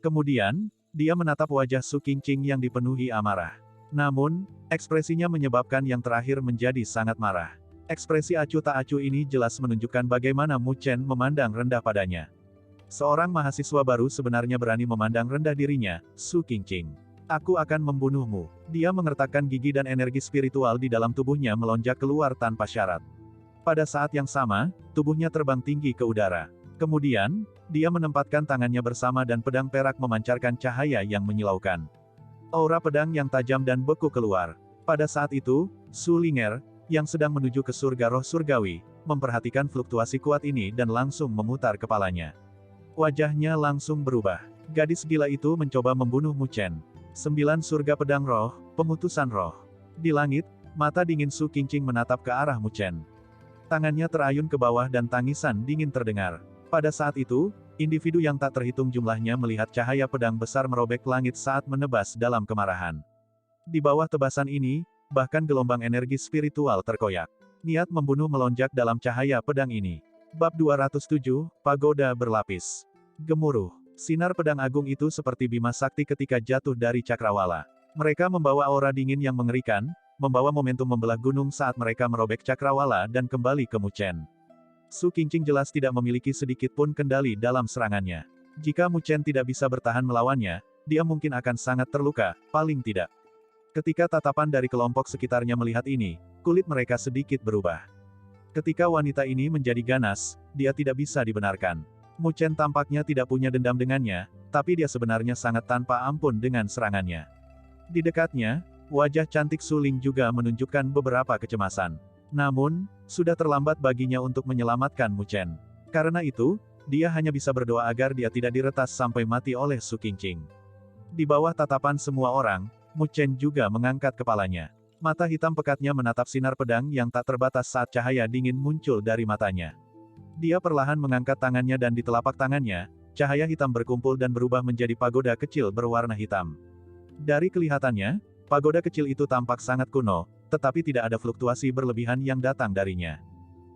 Kemudian, dia menatap wajah Su Qingqing yang dipenuhi amarah. Namun, ekspresinya menyebabkan yang terakhir menjadi sangat marah. Ekspresi acuh tak acuh ini jelas menunjukkan bagaimana Mu Chen memandang rendah padanya. Seorang mahasiswa baru sebenarnya berani memandang rendah dirinya, Su Qingqing. Aku akan membunuhmu. Dia mengertakkan gigi dan energi spiritual di dalam tubuhnya melonjak keluar tanpa syarat. Pada saat yang sama, tubuhnya terbang tinggi ke udara. Kemudian, dia menempatkan tangannya bersama dan pedang perak memancarkan cahaya yang menyilaukan. Aura pedang yang tajam dan beku keluar. Pada saat itu, Su Linger, yang sedang menuju ke surga roh surgawi, memperhatikan fluktuasi kuat ini dan langsung memutar kepalanya. Wajahnya langsung berubah. Gadis gila itu mencoba membunuh Mu Chen. 9 surga pedang roh, pemutusan roh. Di langit, mata dingin Su Qingqing menatap ke arah Mu Chen. Tangannya terayun ke bawah dan tangisan dingin terdengar. Pada saat itu, individu yang tak terhitung jumlahnya melihat cahaya pedang besar merobek langit saat menebas dalam kemarahan. Di bawah tebasan ini, bahkan gelombang energi spiritual terkoyak. Niat membunuh melonjak dalam cahaya pedang ini. Bab 207, Pagoda Berlapis. Gemuruh. Sinar pedang agung itu seperti bima sakti ketika jatuh dari cakrawala. Mereka membawa aura dingin yang mengerikan, membawa momentum membelah gunung saat mereka merobek cakrawala dan kembali ke Mu Chen. Su Qingqing jelas tidak memiliki sedikit pun kendali dalam serangannya. Jika Mu Chen tidak bisa bertahan melawannya, dia mungkin akan sangat terluka, paling tidak. Ketika tatapan dari kelompok sekitarnya melihat ini, kulit mereka sedikit berubah. Ketika wanita ini menjadi ganas, dia tidak bisa dibenarkan. Mu Chen tampaknya tidak punya dendam dengannya, tapi dia sebenarnya sangat tanpa ampun dengan serangannya. Di dekatnya, wajah cantik Su Ling juga menunjukkan beberapa kecemasan. Namun, sudah terlambat baginya untuk menyelamatkan Mu Chen. Karena itu, dia hanya bisa berdoa agar dia tidak diretas sampai mati oleh Su Qingqing. Di bawah tatapan semua orang, Mu Chen juga mengangkat kepalanya. Mata hitam pekatnya menatap sinar pedang yang tak terbatas saat cahaya dingin muncul dari matanya. Dia perlahan mengangkat tangannya dan di telapak tangannya, cahaya hitam berkumpul dan berubah menjadi pagoda kecil berwarna hitam. Dari kelihatannya, pagoda kecil itu tampak sangat kuno, tetapi tidak ada fluktuasi berlebihan yang datang darinya.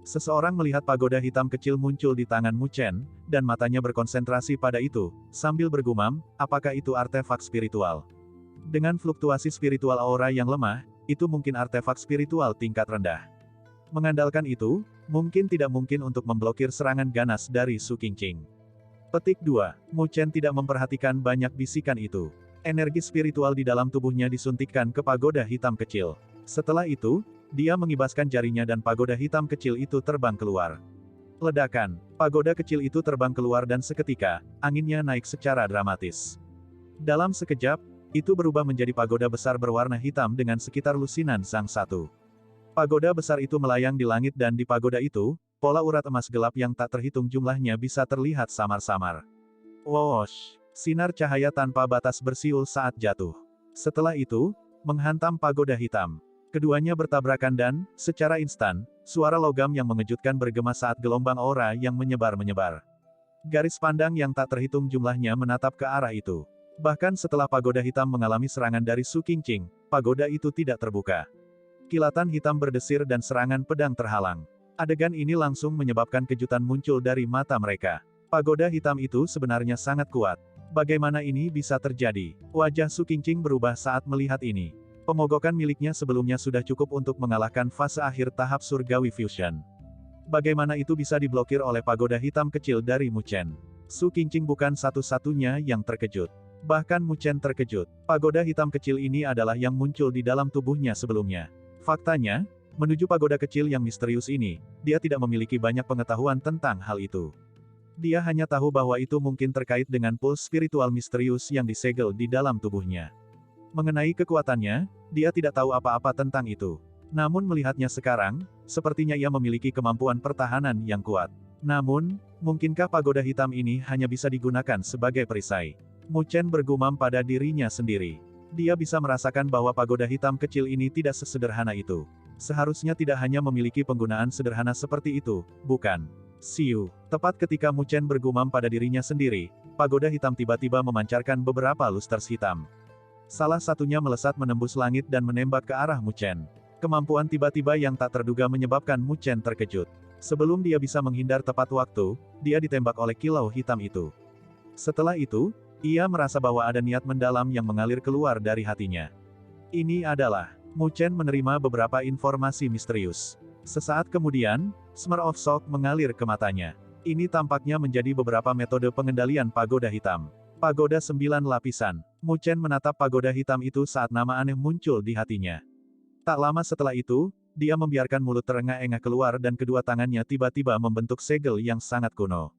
Seseorang melihat pagoda hitam kecil muncul di tangan Mu Chen, dan matanya berkonsentrasi pada itu, sambil bergumam, apakah itu artefak spiritual? Dengan fluktuasi spiritual aura yang lemah, itu mungkin artefak spiritual tingkat rendah. Mengandalkan itu, mungkin tidak mungkin untuk memblokir serangan ganas dari Su Qingqing. Petik 2. Mu Chen tidak memperhatikan banyak bisikan itu. Energi spiritual di dalam tubuhnya disuntikkan ke pagoda hitam kecil. Setelah itu, dia mengibaskan jarinya dan pagoda hitam kecil itu terbang keluar. Ledakan, pagoda kecil itu terbang keluar dan seketika, anginnya naik secara dramatis. Dalam sekejap, itu berubah menjadi pagoda besar berwarna hitam dengan sekitar lusinan sang satu. Pagoda besar itu melayang di langit dan di pagoda itu, pola urat emas gelap yang tak terhitung jumlahnya bisa terlihat samar-samar. Whoosh! Sinar cahaya tanpa batas bersiul saat jatuh. Setelah itu, menghantam pagoda hitam. Keduanya bertabrakan dan, secara instan, suara logam yang mengejutkan bergema saat gelombang aura yang menyebar-menyebar. Garis pandang yang tak terhitung jumlahnya menatap ke arah itu. Bahkan setelah pagoda hitam mengalami serangan dari Su Qingqing, pagoda itu tidak terbuka. Kilatan hitam berdesir dan serangan pedang terhalang. Adegan ini langsung menyebabkan kejutan muncul dari mata mereka. Pagoda hitam itu sebenarnya sangat kuat. Bagaimana ini bisa terjadi? Wajah Su Qingqing berubah saat melihat ini. Pemogokan miliknya sebelumnya sudah cukup untuk mengalahkan fase akhir tahap surgawi fusion. Bagaimana itu bisa diblokir oleh pagoda hitam kecil dari Mu Chen? Su Qingqing bukan satu-satunya yang terkejut. Bahkan Mu Chen terkejut. Pagoda hitam kecil ini adalah yang muncul di dalam tubuhnya sebelumnya. Faktanya, menuju pagoda kecil yang misterius ini, dia tidak memiliki banyak pengetahuan tentang hal itu. Dia hanya tahu bahwa itu mungkin terkait dengan puls spiritual misterius yang disegel di dalam tubuhnya. Mengenai kekuatannya, dia tidak tahu apa-apa tentang itu. Namun melihatnya sekarang, sepertinya ia memiliki kemampuan pertahanan yang kuat. Namun, mungkinkah pagoda hitam ini hanya bisa digunakan sebagai perisai? Mu Chen bergumam pada dirinya sendiri. Dia bisa merasakan bahwa pagoda hitam kecil ini tidak sesederhana itu. Seharusnya tidak hanya memiliki penggunaan sederhana seperti itu, bukan? Siu. Tepat ketika Mu Chen bergumam pada dirinya sendiri, pagoda hitam tiba-tiba memancarkan beberapa lusters hitam. Salah satunya melesat menembus langit dan menembak ke arah Mu Chen. Kemampuan tiba-tiba yang tak terduga menyebabkan Mu Chen terkejut. Sebelum dia bisa menghindar tepat waktu, dia ditembak oleh kilau hitam itu. Setelah itu, ia merasa bahwa ada niat mendalam yang mengalir keluar dari hatinya. Ini adalah, Mu Chen menerima beberapa informasi misterius. Sesaat kemudian, Smear of Shock mengalir ke matanya. Ini tampaknya menjadi beberapa metode pengendalian pagoda hitam. Pagoda 9 lapisan. Mu Chen menatap pagoda hitam itu saat nama aneh muncul di hatinya. Tak lama setelah itu, dia membiarkan mulut terengah-engah keluar dan kedua tangannya tiba-tiba membentuk segel yang sangat kuno.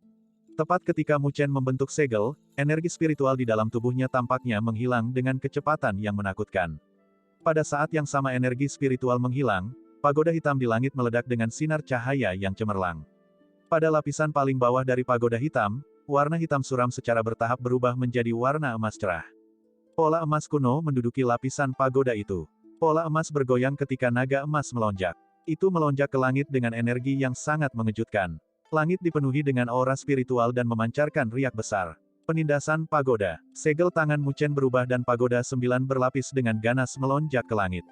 Tepat ketika Mu Chen membentuk segel, energi spiritual di dalam tubuhnya tampaknya menghilang dengan kecepatan yang menakutkan. Pada saat yang sama energi spiritual menghilang, pagoda hitam di langit meledak dengan sinar cahaya yang cemerlang. Pada lapisan paling bawah dari pagoda hitam, warna hitam suram secara bertahap berubah menjadi warna emas cerah. Pola emas kuno menduduki lapisan pagoda itu. Pola emas bergoyang ketika naga emas melonjak. Itu melonjak ke langit dengan energi yang sangat mengejutkan. Langit dipenuhi dengan aura spiritual dan memancarkan riak besar. Penindasan pagoda. Segel tangan Mu Chen berubah dan pagoda 9 berlapis dengan ganas melonjak ke langit.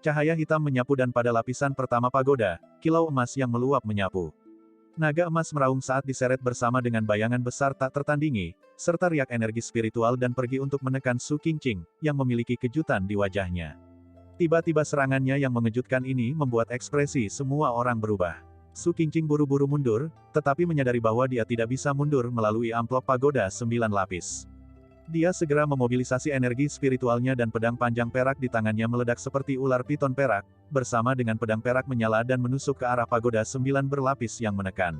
Cahaya hitam menyapu dan pada lapisan pertama pagoda, kilau emas yang meluap menyapu. Naga emas meraung saat diseret bersama dengan bayangan besar tak tertandingi, serta riak energi spiritual dan pergi untuk menekan Su Qingqing, yang memiliki kejutan di wajahnya. Tiba-tiba serangannya yang mengejutkan ini membuat ekspresi semua orang berubah. Su Qingqing buru-buru mundur, tetapi menyadari bahwa dia tidak bisa mundur melalui amplop pagoda 9 lapis. Dia segera memobilisasi energi spiritualnya dan pedang panjang perak di tangannya meledak seperti ular piton perak, bersama dengan pedang perak menyala dan menusuk ke arah pagoda 9 berlapis yang menekan.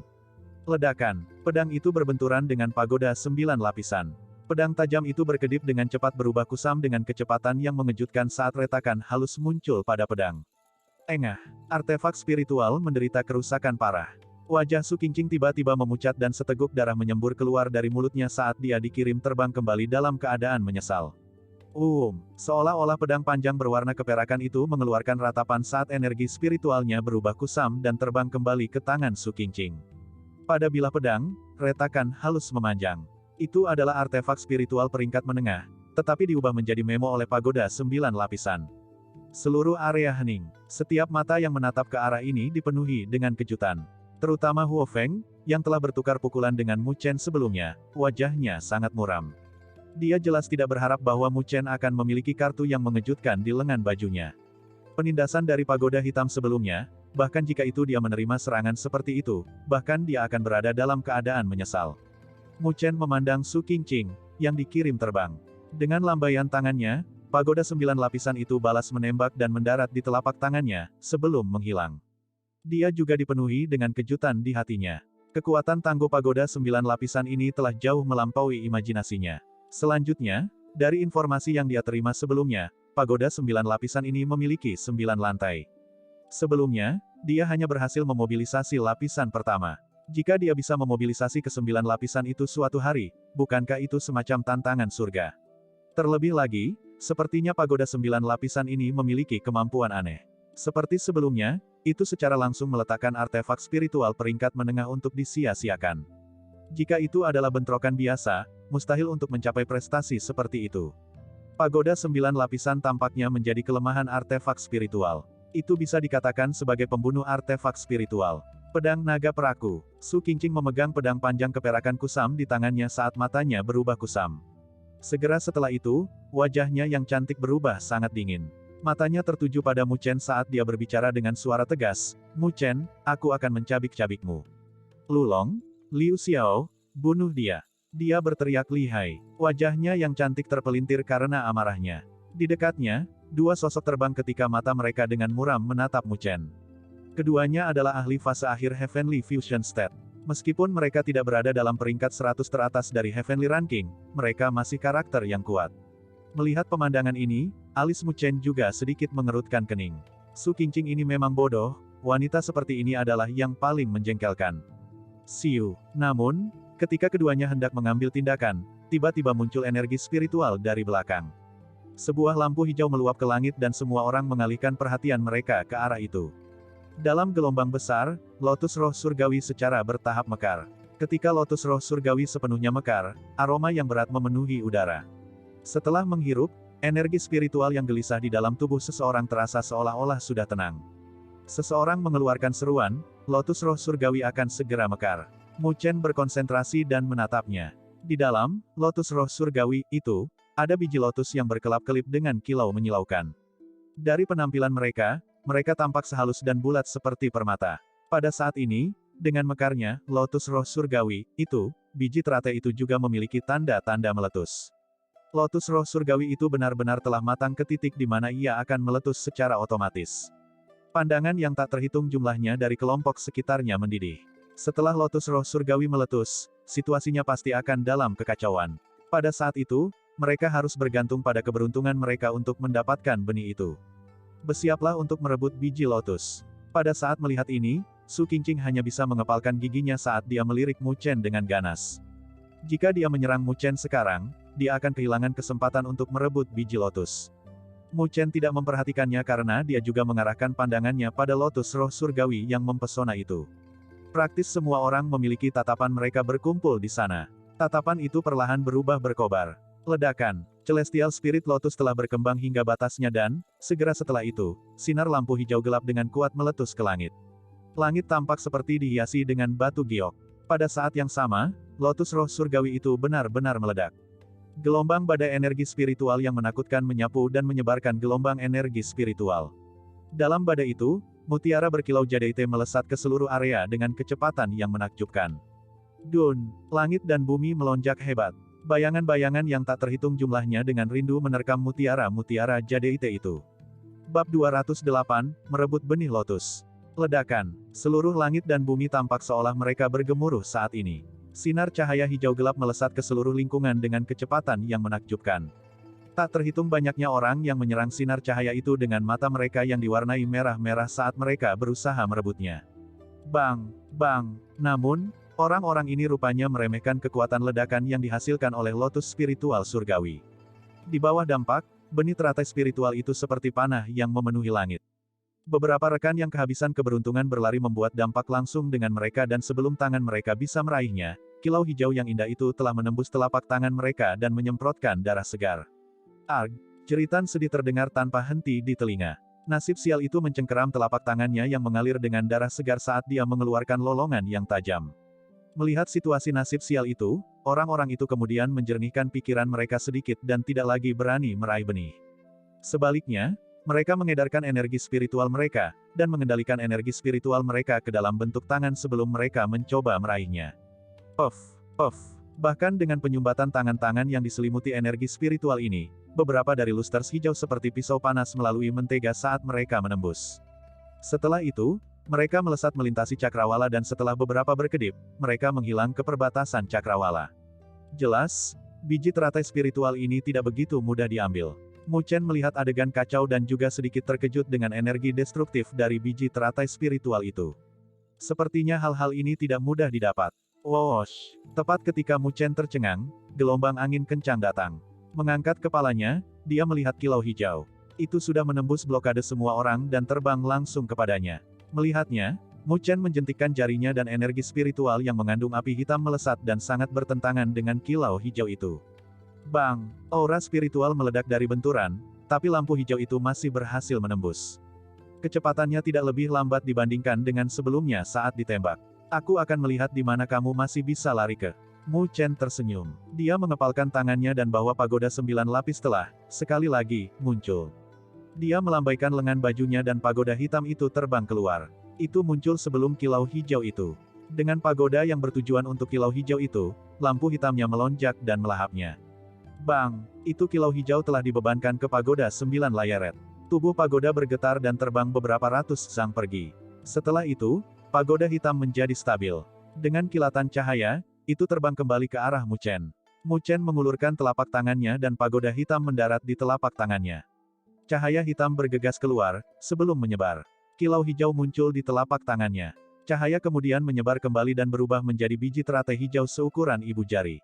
Ledakan, pedang itu berbenturan dengan pagoda 9 lapisan. Pedang tajam itu berkedip dengan cepat berubah kusam dengan kecepatan yang mengejutkan saat retakan halus muncul pada pedang. Engah, artefak spiritual menderita kerusakan parah. Wajah Su Qingqing tiba-tiba memucat dan seteguk darah menyembur keluar dari mulutnya saat dia dikirim terbang kembali dalam keadaan menyesal. Seolah-olah pedang panjang berwarna keperakan itu mengeluarkan ratapan saat energi spiritualnya berubah kusam dan terbang kembali ke tangan Su Qingqing. Pada bilah pedang, retakan halus memanjang. Itu adalah artefak spiritual peringkat menengah, tetapi diubah menjadi memo oleh pagoda 9 lapisan. Seluruh area hening. Setiap mata yang menatap ke arah ini dipenuhi dengan kejutan. Terutama Huo Feng, yang telah bertukar pukulan dengan Mu Chen sebelumnya, wajahnya sangat muram. Dia jelas tidak berharap bahwa Mu Chen akan memiliki kartu yang mengejutkan di lengan bajunya. Penindasan dari pagoda hitam sebelumnya, bahkan jika itu dia menerima serangan seperti itu, bahkan dia akan berada dalam keadaan menyesal. Mu Chen memandang Su Qingqing, yang dikirim terbang. Dengan lambaian tangannya, pagoda 9 lapisan itu balas menembak dan mendarat di telapak tangannya, sebelum menghilang. Dia juga dipenuhi dengan kejutan di hatinya. Kekuatan tangguh pagoda 9 lapisan ini telah jauh melampaui imajinasinya. Selanjutnya, dari informasi yang dia terima sebelumnya, pagoda 9 lapisan ini memiliki 9 lantai. Sebelumnya, dia hanya berhasil memobilisasi lapisan pertama. Jika dia bisa memobilisasi ke-9 lapisan itu suatu hari, bukankah itu semacam tantangan surga? Terlebih lagi, sepertinya pagoda 9 lapisan ini memiliki kemampuan aneh. Seperti sebelumnya, itu secara langsung meletakkan artefak spiritual peringkat menengah untuk disia-siakan. Jika itu adalah bentrokan biasa, mustahil untuk mencapai prestasi seperti itu. Pagoda 9 lapisan tampaknya menjadi kelemahan artefak spiritual. Itu bisa dikatakan sebagai pembunuh artefak spiritual. Pedang naga peraku. Su Qingqing memegang pedang panjang keperakan kusam di tangannya saat matanya berubah kusam. Segera setelah itu, wajahnya yang cantik berubah sangat dingin. Matanya tertuju pada Mu Chen saat dia berbicara dengan suara tegas, "Mu Chen, aku akan mencabik-cabikmu." "Lulong, Liu Xiao, bunuh dia." Dia berteriak lihai. Wajahnya yang cantik terpelintir karena amarahnya. Di dekatnya, dua sosok terbang ketika mata mereka dengan muram menatap Mu Chen. Keduanya adalah ahli fase akhir Heavenly Fusion State. Meskipun mereka tidak berada dalam peringkat 100 teratas dari Heavenly Ranking, mereka masih karakter yang kuat. Melihat pemandangan ini, alis Mu Chen juga sedikit mengerutkan kening. Su Qingqing ini memang bodoh, wanita seperti ini adalah yang paling menjengkelkan. Siu. Namun, ketika keduanya hendak mengambil tindakan, tiba-tiba muncul energi spiritual dari belakang. Sebuah lampu hijau meluap ke langit dan semua orang mengalihkan perhatian mereka ke arah itu. Dalam gelombang besar, lotus roh surgawi secara bertahap mekar. Ketika lotus roh surgawi sepenuhnya mekar, aroma yang berat memenuhi udara. Setelah menghirup, energi spiritual yang gelisah di dalam tubuh seseorang terasa seolah-olah sudah tenang. Seseorang mengeluarkan seruan, lotus roh surgawi akan segera mekar. Mu Chen berkonsentrasi dan menatapnya. Di dalam lotus roh surgawi itu, ada biji lotus yang berkelap-kelip dengan kilau menyilaukan. Dari penampilan mereka tampak sehalus dan bulat seperti permata. Pada saat ini, dengan mekarnya lotus roh surgawi itu, biji teratai itu juga memiliki tanda-tanda meletus. Lotus roh surgawi itu benar-benar telah matang ke titik di mana ia akan meletus secara otomatis. Pandangan yang tak terhitung jumlahnya dari kelompok sekitarnya mendidih. Setelah lotus roh surgawi meletus, situasinya pasti akan dalam kekacauan. Pada saat itu, mereka harus bergantung pada keberuntungan mereka untuk mendapatkan benih itu. Bersiaplah untuk merebut biji lotus. Pada saat melihat ini, Su Qingqing hanya bisa mengepalkan giginya saat dia melirik Mu Chen dengan ganas. Jika dia menyerang Mu Chen sekarang, dia akan kehilangan kesempatan untuk merebut biji lotus. Mu Chen tidak memperhatikannya karena dia juga mengarahkan pandangannya pada lotus roh surgawi yang mempesona itu. Praktis semua orang memiliki tatapan mereka berkumpul di sana. Tatapan itu perlahan berubah berkobar. Ledakan. Celestial Spirit Lotus telah berkembang hingga batasnya dan, segera setelah itu, sinar lampu hijau gelap dengan kuat meletus ke langit. Langit tampak seperti dihiasi dengan batu giok. Pada saat yang sama, lotus roh surgawi itu benar-benar meledak. Gelombang badai energi spiritual yang menakutkan menyapu dan menyebarkan gelombang energi spiritual. Dalam badai itu, mutiara berkilau jadeite melesat ke seluruh area dengan kecepatan yang menakjubkan. Dun, langit dan bumi melonjak hebat. Bayangan-bayangan yang tak terhitung jumlahnya dengan rindu menerkam mutiara-mutiara jade itu. Bab 208, Merebut Benih Lotus. Ledakan. Seluruh langit dan bumi tampak seolah mereka bergemuruh saat ini. Sinar cahaya hijau gelap melesat ke seluruh lingkungan dengan kecepatan yang menakjubkan. Tak terhitung banyaknya orang yang menyerang sinar cahaya itu dengan mata mereka yang diwarnai merah-merah saat mereka berusaha merebutnya. Bang! Bang! Namun, orang-orang ini rupanya meremehkan kekuatan ledakan yang dihasilkan oleh lotus spiritual surgawi. Di bawah dampak, benih teratai spiritual itu seperti panah yang memenuhi langit. Beberapa rekan yang kehabisan keberuntungan berlari membuat dampak langsung dengan mereka dan sebelum tangan mereka bisa meraihnya, kilau hijau yang indah itu telah menembus telapak tangan mereka dan menyemprotkan darah segar. Arg! Jeritan sedih terdengar tanpa henti di telinga. Nasib sial itu mencengkeram telapak tangannya yang mengalir dengan darah segar saat dia mengeluarkan lolongan yang tajam. Melihat situasi nasib sial itu, orang-orang itu kemudian menjernihkan pikiran mereka sedikit dan tidak lagi berani meraih benih. Sebaliknya, mereka mengedarkan energi spiritual mereka, dan mengendalikan energi spiritual mereka ke dalam bentuk tangan sebelum mereka mencoba meraihnya. Puff, puff. Bahkan dengan penyumbatan tangan-tangan yang diselimuti energi spiritual ini, beberapa dari lusters hijau seperti pisau panas melalui mentega saat mereka menembus. Setelah itu, mereka melesat melintasi cakrawala dan setelah beberapa berkedip, mereka menghilang ke perbatasan cakrawala. Jelas, biji teratai spiritual ini tidak begitu mudah diambil. Mu Chen melihat adegan kacau dan juga sedikit terkejut dengan energi destruktif dari biji teratai spiritual itu. Sepertinya hal-hal ini tidak mudah didapat. Whoosh! Tepat ketika Mu Chen tercengang, gelombang angin kencang datang. Mengangkat kepalanya, dia melihat kilau hijau. Itu sudah menembus blokade semua orang dan terbang langsung kepadanya. Melihatnya, Mu Chen menjentikkan jarinya dan energi spiritual yang mengandung api hitam melesat dan sangat bertentangan dengan kilau hijau itu. Bang! Aura spiritual meledak dari benturan, tapi lampu hijau itu masih berhasil menembus. Kecepatannya tidak lebih lambat dibandingkan dengan sebelumnya saat ditembak. Aku akan melihat di mana kamu masih bisa lari ke. Mu Chen tersenyum. Dia mengepalkan tangannya dan bahwa pagoda 9 lapis telah, sekali lagi, muncul. Dia melambaikan lengan bajunya dan pagoda hitam itu terbang keluar. Itu muncul sebelum kilau hijau itu. Dengan pagoda yang bertujuan untuk kilau hijau itu, lampu hitamnya melonjak dan melahapnya. Bang! Itu kilau hijau telah dibebankan ke pagoda 9 layeret. Tubuh pagoda bergetar dan terbang beberapa ratus sang pergi. Setelah itu, pagoda hitam menjadi stabil. Dengan kilatan cahaya, itu terbang kembali ke arah Mu Chen. Mu Chen mengulurkan telapak tangannya dan pagoda hitam mendarat di telapak tangannya. Cahaya hitam bergegas keluar, sebelum menyebar. Kilau hijau muncul di telapak tangannya. Cahaya kemudian menyebar kembali dan berubah menjadi biji teratai hijau seukuran ibu jari.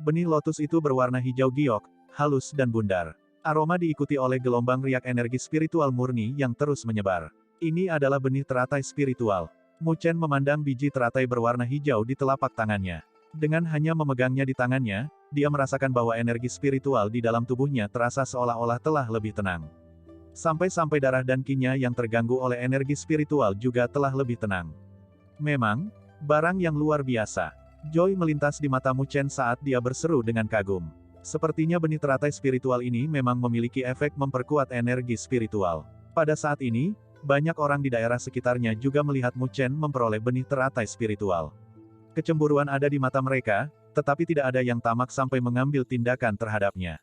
Benih lotus itu berwarna hijau giok, halus dan bundar. Aroma diikuti oleh gelombang riak energi spiritual murni yang terus menyebar. Ini adalah benih teratai spiritual. Mu Chen memandang biji teratai berwarna hijau di telapak tangannya. Dengan hanya memegangnya di tangannya, dia merasakan bahwa energi spiritual di dalam tubuhnya terasa seolah-olah telah lebih tenang. Sampai-sampai darah dan qi-nya yang terganggu oleh energi spiritual juga telah lebih tenang. Memang, barang yang luar biasa. Joy melintas di mata Mu Chen saat dia berseru dengan kagum. Sepertinya benih teratai spiritual ini memang memiliki efek memperkuat energi spiritual. Pada saat ini, banyak orang di daerah sekitarnya juga melihat Mu Chen memperoleh benih teratai spiritual. Kecemburuan ada di mata mereka, tetapi tidak ada yang tamak sampai mengambil tindakan terhadapnya.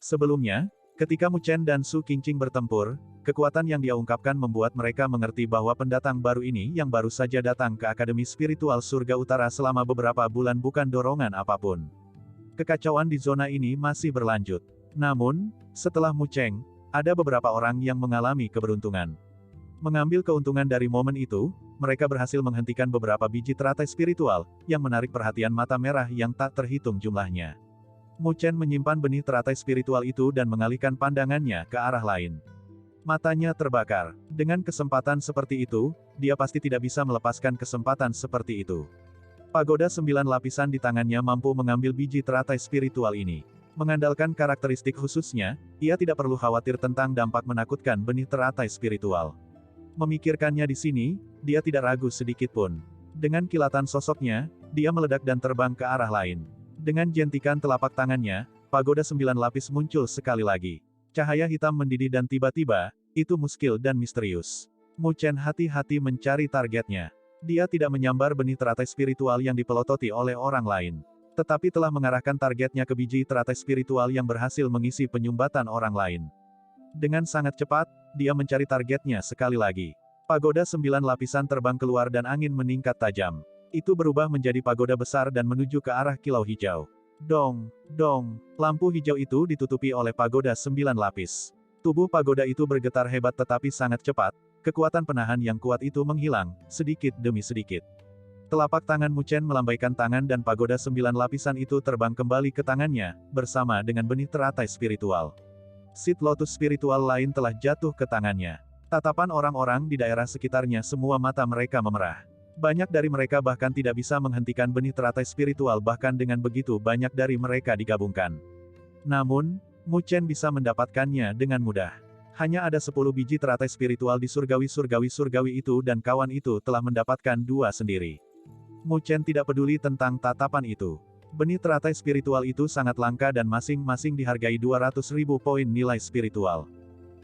Sebelumnya, ketika Mu Chen dan Su Qingqing bertempur, kekuatan yang dia ungkapkan membuat mereka mengerti bahwa pendatang baru ini yang baru saja datang ke Akademi Spiritual Surga Utara selama beberapa bulan bukan dorongan apapun. Kekacauan di zona ini masih berlanjut. Namun, setelah Mu Chen, ada beberapa orang yang mengalami keberuntungan. Mengambil keuntungan dari momen itu, mereka berhasil menghentikan beberapa biji teratai spiritual, yang menarik perhatian mata merah yang tak terhitung jumlahnya. Mu Chen menyimpan benih teratai spiritual itu dan mengalihkan pandangannya ke arah lain. Matanya terbakar. Dengan kesempatan seperti itu, dia pasti tidak bisa melepaskan kesempatan seperti itu. Pagoda 9 lapisan di tangannya mampu mengambil biji teratai spiritual ini. Mengandalkan karakteristik khususnya, ia tidak perlu khawatir tentang dampak menakutkan benih teratai spiritual. Memikirkannya di sini, dia tidak ragu sedikit pun. Dengan kilatan sosoknya, dia meledak dan terbang ke arah lain. Dengan jentikan telapak tangannya, pagoda 9 lapis muncul sekali lagi. Cahaya hitam mendidih dan tiba-tiba, itu muskil dan misterius. Mu Chen hati-hati mencari targetnya. Dia tidak menyambar benih teratai spiritual yang dipelototi oleh orang lain. tetapi telah mengarahkan targetnya ke biji teratai spiritual yang berhasil mengisi penyumbatan orang lain. Dengan sangat cepat, dia mencari targetnya sekali lagi. Pagoda 9 lapisan terbang keluar dan angin meningkat tajam. Itu berubah menjadi pagoda besar dan menuju ke arah kilau hijau. Dong, dong, lampu hijau itu ditutupi oleh pagoda 9 lapis. Tubuh pagoda itu bergetar hebat tetapi sangat cepat, kekuatan penahan yang kuat itu menghilang, sedikit demi sedikit. Telapak tangan Mu Chen melambaikan tangan dan pagoda 9 lapisan itu terbang kembali ke tangannya, bersama dengan benih teratai spiritual. Seed lotus spiritual lain telah jatuh ke tangannya. Tatapan orang-orang di daerah sekitarnya semua mata mereka memerah. Banyak dari mereka bahkan tidak bisa menghentikan benih teratai spiritual bahkan dengan begitu banyak dari mereka digabungkan. Namun, Mu Chen bisa mendapatkannya dengan mudah. Hanya ada 10 biji teratai spiritual di surgawi itu dan kawan itu telah mendapatkan 2 sendiri. Mu Chen tidak peduli tentang tatapan itu. Benih teratai spiritual itu sangat langka dan masing-masing dihargai 200.000 poin nilai spiritual.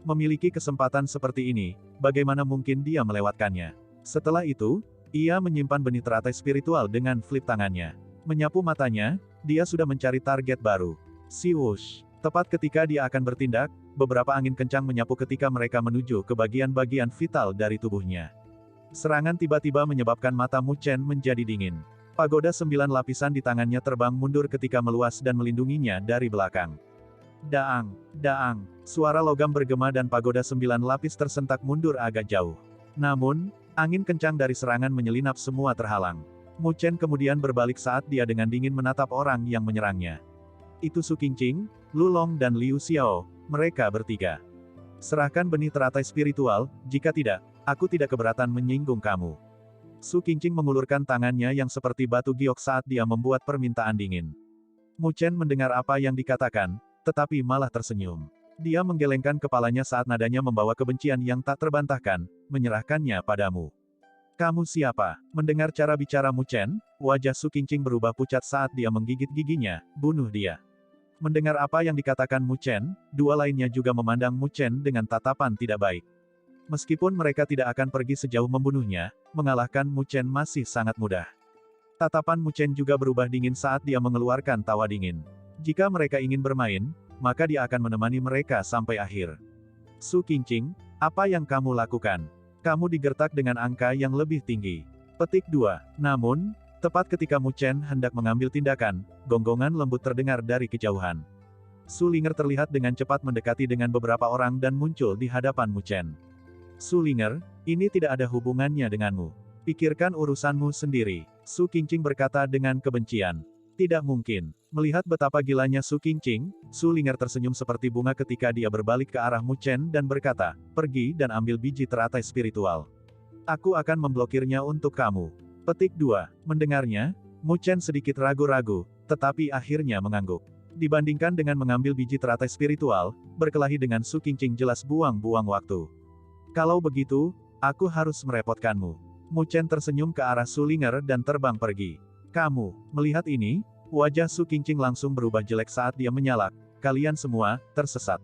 Memiliki kesempatan seperti ini, bagaimana mungkin dia melewatkannya? Setelah itu, ia menyimpan benih teratai spiritual dengan flip tangannya. Menyapu matanya, dia sudah mencari target baru. Siwush. Tepat ketika dia akan bertindak, beberapa angin kencang menyapu ketika mereka menuju ke bagian-bagian vital dari tubuhnya. Serangan tiba-tiba menyebabkan mata Mu Chen menjadi dingin. Pagoda 9 lapisan di tangannya terbang mundur ketika meluas dan melindunginya dari belakang. Daang, daang, suara logam bergema dan pagoda 9 lapis tersentak mundur agak jauh. Namun, angin kencang dari serangan menyelinap semua terhalang. Mu Chen kemudian berbalik saat dia dengan dingin menatap orang yang menyerangnya. Itu Su Qingqing, Lu Long dan Liu Xiao, mereka bertiga. Serahkan benih teratai spiritual, jika tidak, aku tidak keberatan menyinggung kamu. Su Qingqing mengulurkan tangannya yang seperti batu giok saat dia membuat permintaan dingin. Mu Chen mendengar apa yang dikatakan, tetapi malah tersenyum. Dia menggelengkan kepalanya saat nadanya membawa kebencian yang tak terbantahkan, menyerahkannya padamu. Kamu siapa? Mendengar cara bicara Mu Chen, wajah Su Qingqing berubah pucat saat dia menggigit giginya, bunuh dia. Mendengar apa yang dikatakan Mu Chen, dua lainnya juga memandang Mu Chen dengan tatapan tidak baik. Meskipun mereka tidak akan pergi sejauh membunuhnya, mengalahkan Mu Chen masih sangat mudah. Tatapan Mu Chen juga berubah dingin saat dia mengeluarkan tawa dingin. Jika mereka ingin bermain, maka dia akan menemani mereka sampai akhir. Su Qingqing, apa yang kamu lakukan? Kamu digertak dengan angka yang lebih tinggi. Petik 2. Namun, tepat ketika Mu Chen hendak mengambil tindakan, gonggongan lembut terdengar dari kejauhan. Su Linger terlihat dengan cepat mendekati dengan beberapa orang dan muncul di hadapan Mu Chen. Su Linger, ini tidak ada hubungannya denganmu. Pikirkan urusanmu sendiri. Su Qingqing berkata dengan kebencian. Tidak mungkin. Melihat betapa gilanya Su Qingqing, Su Linger tersenyum seperti bunga ketika dia berbalik ke arah Mu Chen dan berkata, pergi dan ambil biji teratai spiritual. Aku akan memblokirnya untuk kamu. Petik 2. Mendengarnya, Mu Chen sedikit ragu-ragu, tetapi akhirnya mengangguk. Dibandingkan dengan mengambil biji teratai spiritual, berkelahi dengan Su Qingqing jelas buang-buang waktu. Kalau begitu, aku harus merepotkanmu. Mu Chen tersenyum ke arah Su Linger dan terbang pergi. Kamu, melihat ini, wajah Su Qingqing langsung berubah jelek saat dia menyalak, kalian semua, tersesat.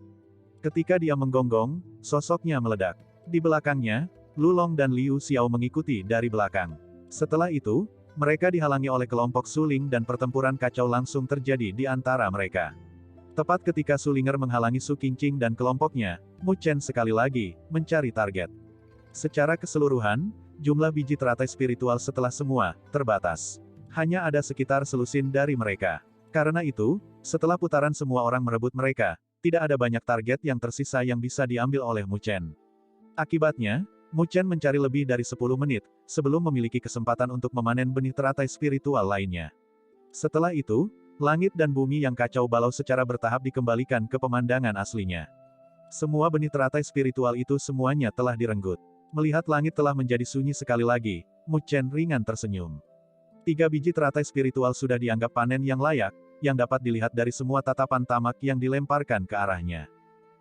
Ketika dia menggonggong, sosoknya meledak. Di belakangnya, Lu Long dan Liu Xiao mengikuti dari belakang. Setelah itu, mereka dihalangi oleh kelompok Su Ling dan pertempuran kacau langsung terjadi di antara mereka. Tepat ketika Su Linger menghalangi Su Qingqing dan kelompoknya, Mu Chen sekali lagi, mencari target. Secara keseluruhan, jumlah biji teratai spiritual setelah semua, terbatas. Hanya ada sekitar selusin dari mereka. Karena itu, setelah putaran semua orang merebut mereka, tidak ada banyak target yang tersisa yang bisa diambil oleh Mu Chen. Akibatnya, Mu Chen mencari lebih dari 10 menit, sebelum memiliki kesempatan untuk memanen benih teratai spiritual lainnya. Setelah itu, langit dan bumi yang kacau balau secara bertahap dikembalikan ke pemandangan aslinya. Semua benih teratai spiritual itu semuanya telah direnggut. Melihat langit telah menjadi sunyi sekali lagi, Mu Chen ringan tersenyum. 3 biji teratai spiritual sudah dianggap panen yang layak, yang dapat dilihat dari semua tatapan tamak yang dilemparkan ke arahnya.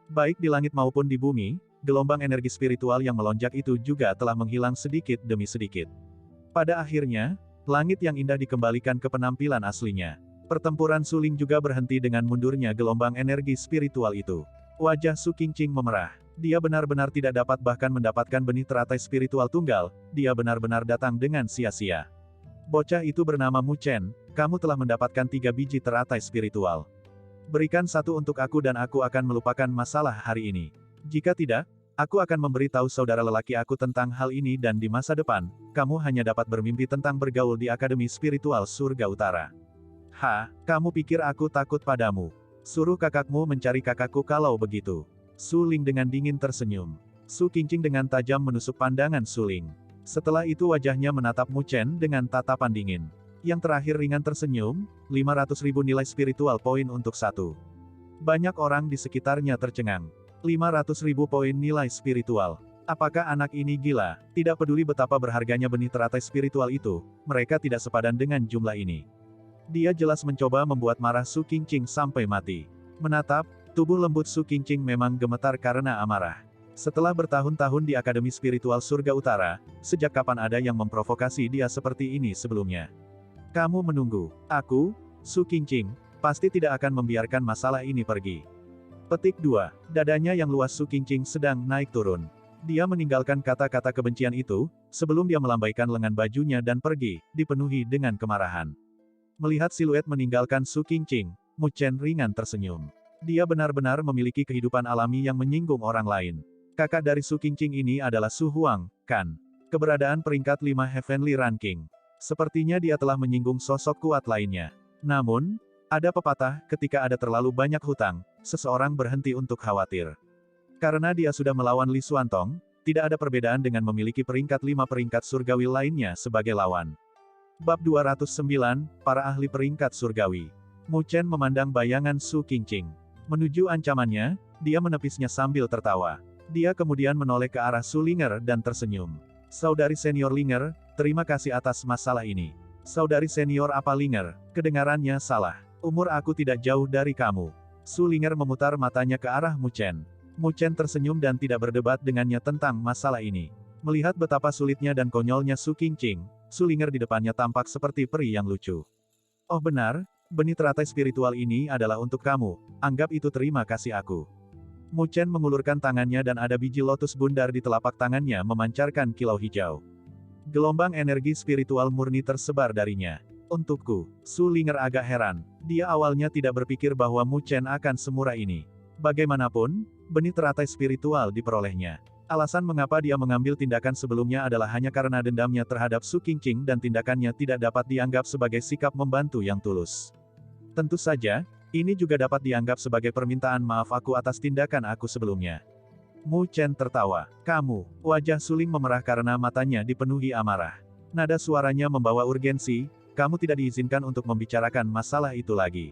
Baik di langit maupun di bumi, gelombang energi spiritual yang melonjak itu juga telah menghilang sedikit demi sedikit. Pada akhirnya, langit yang indah dikembalikan ke penampilan aslinya. Pertempuran Su Ling juga berhenti dengan mundurnya gelombang energi spiritual itu. Wajah Su Qingqing memerah. Dia benar-benar tidak dapat bahkan mendapatkan benih teratai spiritual tunggal, dia benar-benar datang dengan sia-sia. Bocah itu bernama Mu Chen, kamu telah mendapatkan 3 biji teratai spiritual. Berikan satu untuk aku dan aku akan melupakan masalah hari ini. Jika tidak, aku akan memberitahu saudara lelaki aku tentang hal ini dan di masa depan, kamu hanya dapat bermimpi tentang bergaul di Akademi Spiritual Surga Utara. Kamu pikir aku takut padamu? Suruh kakakmu mencari kakakku kalau begitu. Su Ling dengan dingin tersenyum. Su Qingqing dengan tajam menusuk pandangan Su Ling. Setelah itu wajahnya menatap Mu Chen dengan tatapan dingin. Yang terakhir ringan tersenyum, 500.000 nilai spiritual poin untuk satu. Banyak orang di sekitarnya tercengang. 500.000 poin nilai spiritual. Apakah anak ini gila? Tidak peduli betapa berharganya benih teratai spiritual itu, mereka tidak sepadan dengan jumlah ini. Dia jelas mencoba membuat marah Su Qingqing sampai mati. Menatap, tubuh lembut Su Qingqing memang gemetar karena amarah. Setelah bertahun-tahun di Akademi Spiritual Surga Utara, sejak kapan ada yang memprovokasi dia seperti ini sebelumnya? Kamu menunggu. Aku, Su Qingqing, pasti tidak akan membiarkan masalah ini pergi. Petik 2. Dadanya yang luas Su Qingqing sedang naik turun. Dia meninggalkan kata-kata kebencian itu, sebelum dia melambaikan lengan bajunya dan pergi, dipenuhi dengan kemarahan. Melihat siluet meninggalkan Su Qingqing, Mu Chen ringan tersenyum. Dia benar-benar memiliki kehidupan alami yang menyinggung orang lain. Kakak dari Su Qingqing ini adalah Su Huang, kan? Keberadaan peringkat 5 Heavenly Ranking. Sepertinya dia telah menyinggung sosok kuat lainnya. Namun, ada pepatah, ketika ada terlalu banyak hutang, seseorang berhenti untuk khawatir. Karena dia sudah melawan Li Xuantong, tidak ada perbedaan dengan memiliki peringkat 5 peringkat surgawi lainnya sebagai lawan. Bab 209, Para Ahli Peringkat Surgawi. Mu Chen memandang bayangan Su Qingqing. Menuju ancamannya, dia menepisnya sambil tertawa. Dia kemudian menoleh ke arah Su Linger dan tersenyum. Saudari senior Linger, terima kasih atas masalah ini. Saudari senior apa Linger? Kedengarannya salah. Umur aku tidak jauh dari kamu. Su Linger memutar matanya ke arah Mu Chen. Mu Chen tersenyum dan tidak berdebat dengannya tentang masalah ini. Melihat betapa sulitnya dan konyolnya Su Qingqing, Su Linger di depannya tampak seperti peri yang lucu. Oh benar, benih teratai spiritual ini adalah untuk kamu, anggap itu terima kasih aku. Mu Chen mengulurkan tangannya dan ada biji lotus bundar di telapak tangannya memancarkan kilau hijau. Gelombang energi spiritual murni tersebar darinya. Untukku, Su Linger agak heran, dia awalnya tidak berpikir bahwa Mu Chen akan semurah ini. Bagaimanapun, benih teratai spiritual diperolehnya. Alasan mengapa dia mengambil tindakan sebelumnya adalah hanya karena dendamnya terhadap Su Qingqing dan tindakannya tidak dapat dianggap sebagai sikap membantu yang tulus. Tentu saja, ini juga dapat dianggap sebagai permintaan maaf aku atas tindakan aku sebelumnya. Mu Chen tertawa. Kamu, wajah Su Ling memerah karena matanya dipenuhi amarah. Nada suaranya membawa urgensi, kamu tidak diizinkan untuk membicarakan masalah itu lagi.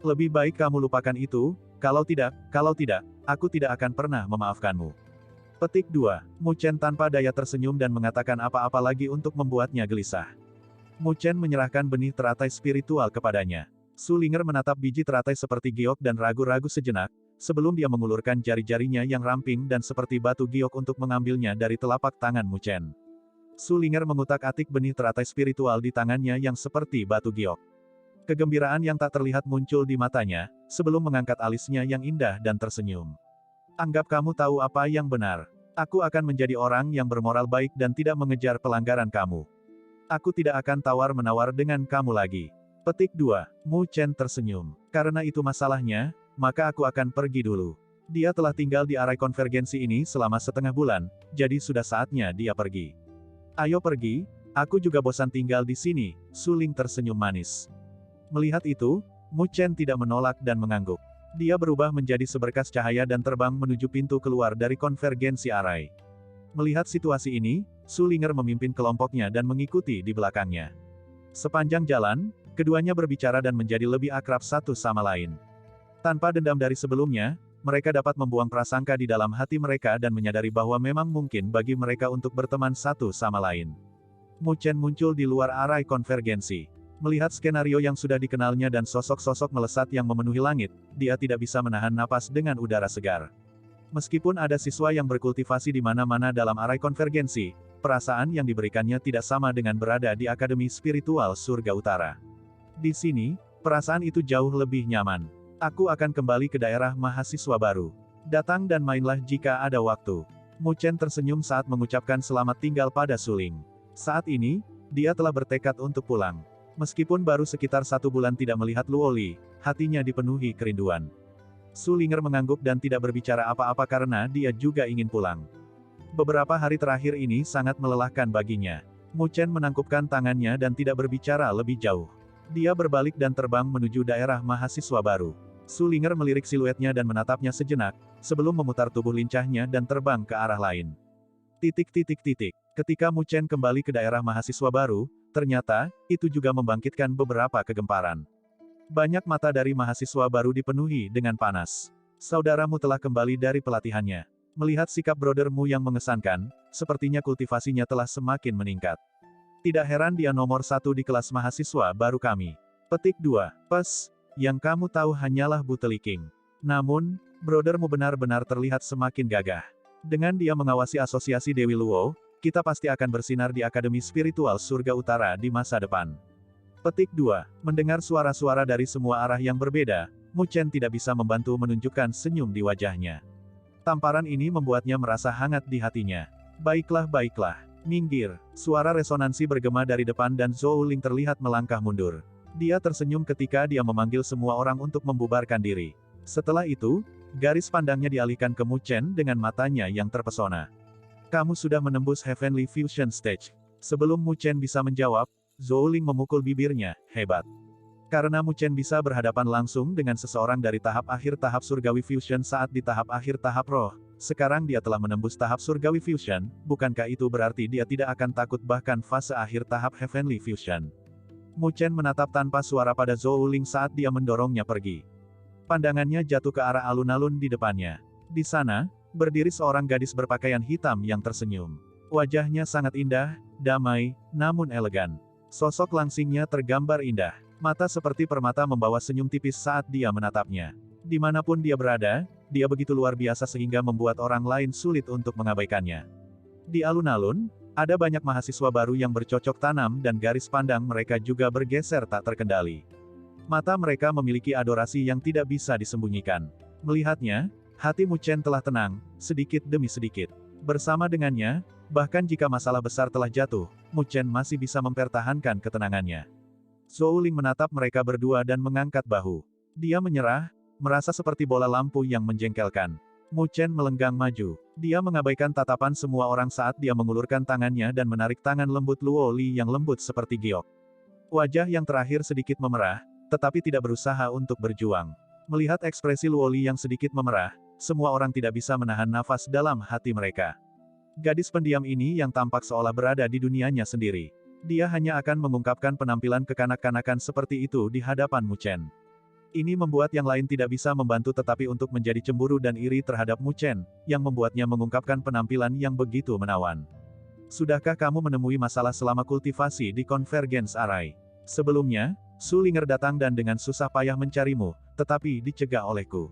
Lebih baik kamu lupakan itu, kalau tidak, aku tidak akan pernah memaafkanmu. Petik 2. Mu Chen tanpa daya tersenyum dan mengatakan apa-apa lagi untuk membuatnya gelisah. Mu Chen menyerahkan benih teratai spiritual kepadanya. Su Linger menatap biji teratai seperti giok dan ragu-ragu sejenak, sebelum dia mengulurkan jari-jarinya yang ramping dan seperti batu giok untuk mengambilnya dari telapak tangan Mu Chen. Su Linger mengutak-atik benih teratai spiritual di tangannya yang seperti batu giok. Kegembiraan yang tak terlihat muncul di matanya, sebelum mengangkat alisnya yang indah dan tersenyum. Anggap kamu tahu apa yang benar. Aku akan menjadi orang yang bermoral baik dan tidak mengejar pelanggaran kamu. Aku tidak akan tawar-menawar dengan kamu lagi. Petik 2. Mu Chen tersenyum. Karena itu masalahnya, maka aku akan pergi dulu. Dia telah tinggal di arai konvergensi ini selama setengah bulan, jadi sudah saatnya dia pergi. Ayo pergi, aku juga bosan tinggal di sini, Su Ling tersenyum manis. Melihat itu, Mu Chen tidak menolak dan mengangguk. Dia berubah menjadi seberkas cahaya dan terbang menuju pintu keluar dari konvergensi arai. Melihat situasi ini, Su Linger memimpin kelompoknya dan mengikuti di belakangnya. Sepanjang jalan, keduanya berbicara dan menjadi lebih akrab satu sama lain. Tanpa dendam dari sebelumnya, mereka dapat membuang prasangka di dalam hati mereka dan menyadari bahwa memang mungkin bagi mereka untuk berteman satu sama lain. Mu Chen muncul di luar arai konvergensi. Melihat skenario yang sudah dikenalnya dan sosok-sosok melesat yang memenuhi langit, dia tidak bisa menahan napas dengan udara segar. Meskipun ada siswa yang berkultivasi di mana-mana dalam arai konvergensi, perasaan yang diberikannya tidak sama dengan berada di Akademi Spiritual Surga Utara. Di sini, perasaan itu jauh lebih nyaman. Aku akan kembali ke daerah mahasiswa baru. Datang dan mainlah jika ada waktu. Mu Chen tersenyum saat mengucapkan selamat tinggal pada Su Ling. Saat ini, dia telah bertekad untuk pulang. Meskipun baru sekitar 1 bulan tidak melihat Luoli, hatinya dipenuhi kerinduan. Su Ling'er mengangguk dan tidak berbicara apa-apa karena dia juga ingin pulang. Beberapa hari terakhir ini sangat melelahkan baginya. Mu Chen menangkupkan tangannya dan tidak berbicara lebih jauh. Dia berbalik dan terbang menuju daerah mahasiswa baru. Su Ling'er melirik siluetnya dan menatapnya sejenak, sebelum memutar tubuh lincahnya dan terbang ke arah lain. Ketika Mu Chen kembali ke daerah mahasiswa baru, ternyata, itu juga membangkitkan beberapa kegemparan. Banyak mata dari mahasiswa baru dipenuhi dengan panas. Saudaramu telah kembali dari pelatihannya. Melihat sikap brothermu yang mengesankan, sepertinya kultivasinya telah semakin meningkat. Tidak heran dia nomor 1 di kelas mahasiswa baru kami. Petik 2. Pes, yang kamu tahu hanyalah buteliking. Namun, brothermu benar-benar terlihat semakin gagah. Dengan dia mengawasi asosiasi Dewi Luo, kita pasti akan bersinar di Akademi Spiritual Surga Utara di masa depan. Petik 2. Mendengar suara-suara dari semua arah yang berbeda, Mu Chen tidak bisa membantu menunjukkan senyum di wajahnya. Tamparan ini membuatnya merasa hangat di hatinya. Baiklah, minggir. Suara resonansi bergema dari depan dan Zhou Ling terlihat melangkah mundur. Dia tersenyum ketika dia memanggil semua orang untuk membubarkan diri. Setelah itu, garis pandangnya dialihkan ke Mu Chen dengan matanya yang terpesona. Kamu sudah menembus Heavenly Fusion Stage. Sebelum Mu Chen bisa menjawab, Zhou Ling memukul bibirnya, hebat. Karena Mu Chen bisa berhadapan langsung dengan seseorang dari tahap akhir tahap Surgawi Fusion saat di tahap akhir tahap roh, sekarang dia telah menembus tahap Surgawi Fusion, bukankah itu berarti dia tidak akan takut bahkan fase akhir tahap Heavenly Fusion? Mu Chen menatap tanpa suara pada Zhou Ling saat dia mendorongnya pergi. Pandangannya jatuh ke arah alun-alun di depannya. Di sana, berdiri seorang gadis berpakaian hitam yang tersenyum. Wajahnya sangat indah, damai, namun elegan. Sosok langsingnya tergambar indah. Mata seperti permata membawa senyum tipis saat dia menatapnya. Dimanapun dia berada, dia begitu luar biasa sehingga membuat orang lain sulit untuk mengabaikannya. Di alun-alun, ada banyak mahasiswa baru yang bercocok tanam dan garis pandang mereka juga bergeser tak terkendali. Mata mereka memiliki adorasi yang tidak bisa disembunyikan. Melihatnya, hati Mu Chen telah tenang, sedikit demi sedikit. Bersama dengannya, bahkan jika masalah besar telah jatuh, Mu Chen masih bisa mempertahankan ketenangannya. Zhou Ling menatap mereka berdua dan mengangkat bahu. Dia menyerah, merasa seperti bola lampu yang menjengkelkan. Mu Chen melenggang maju. Dia mengabaikan tatapan semua orang saat dia mengulurkan tangannya dan menarik tangan lembut Luo Li yang lembut seperti giok. Wajah yang terakhir sedikit memerah, tetapi tidak berusaha untuk berjuang. Melihat ekspresi Luo Li yang sedikit memerah, semua orang tidak bisa menahan nafas dalam hati mereka. Gadis pendiam ini yang tampak seolah berada di dunianya sendiri. Dia hanya akan mengungkapkan penampilan kekanak-kanakan seperti itu di hadapan Mu Chen. Ini membuat yang lain tidak bisa membantu tetapi untuk menjadi cemburu dan iri terhadap Mu Chen, yang membuatnya mengungkapkan penampilan yang begitu menawan. Sudahkah kamu menemui masalah selama kultivasi di Convergence Array? Sebelumnya, Su Ling'er datang dan dengan susah payah mencarimu, tetapi dicegah olehku.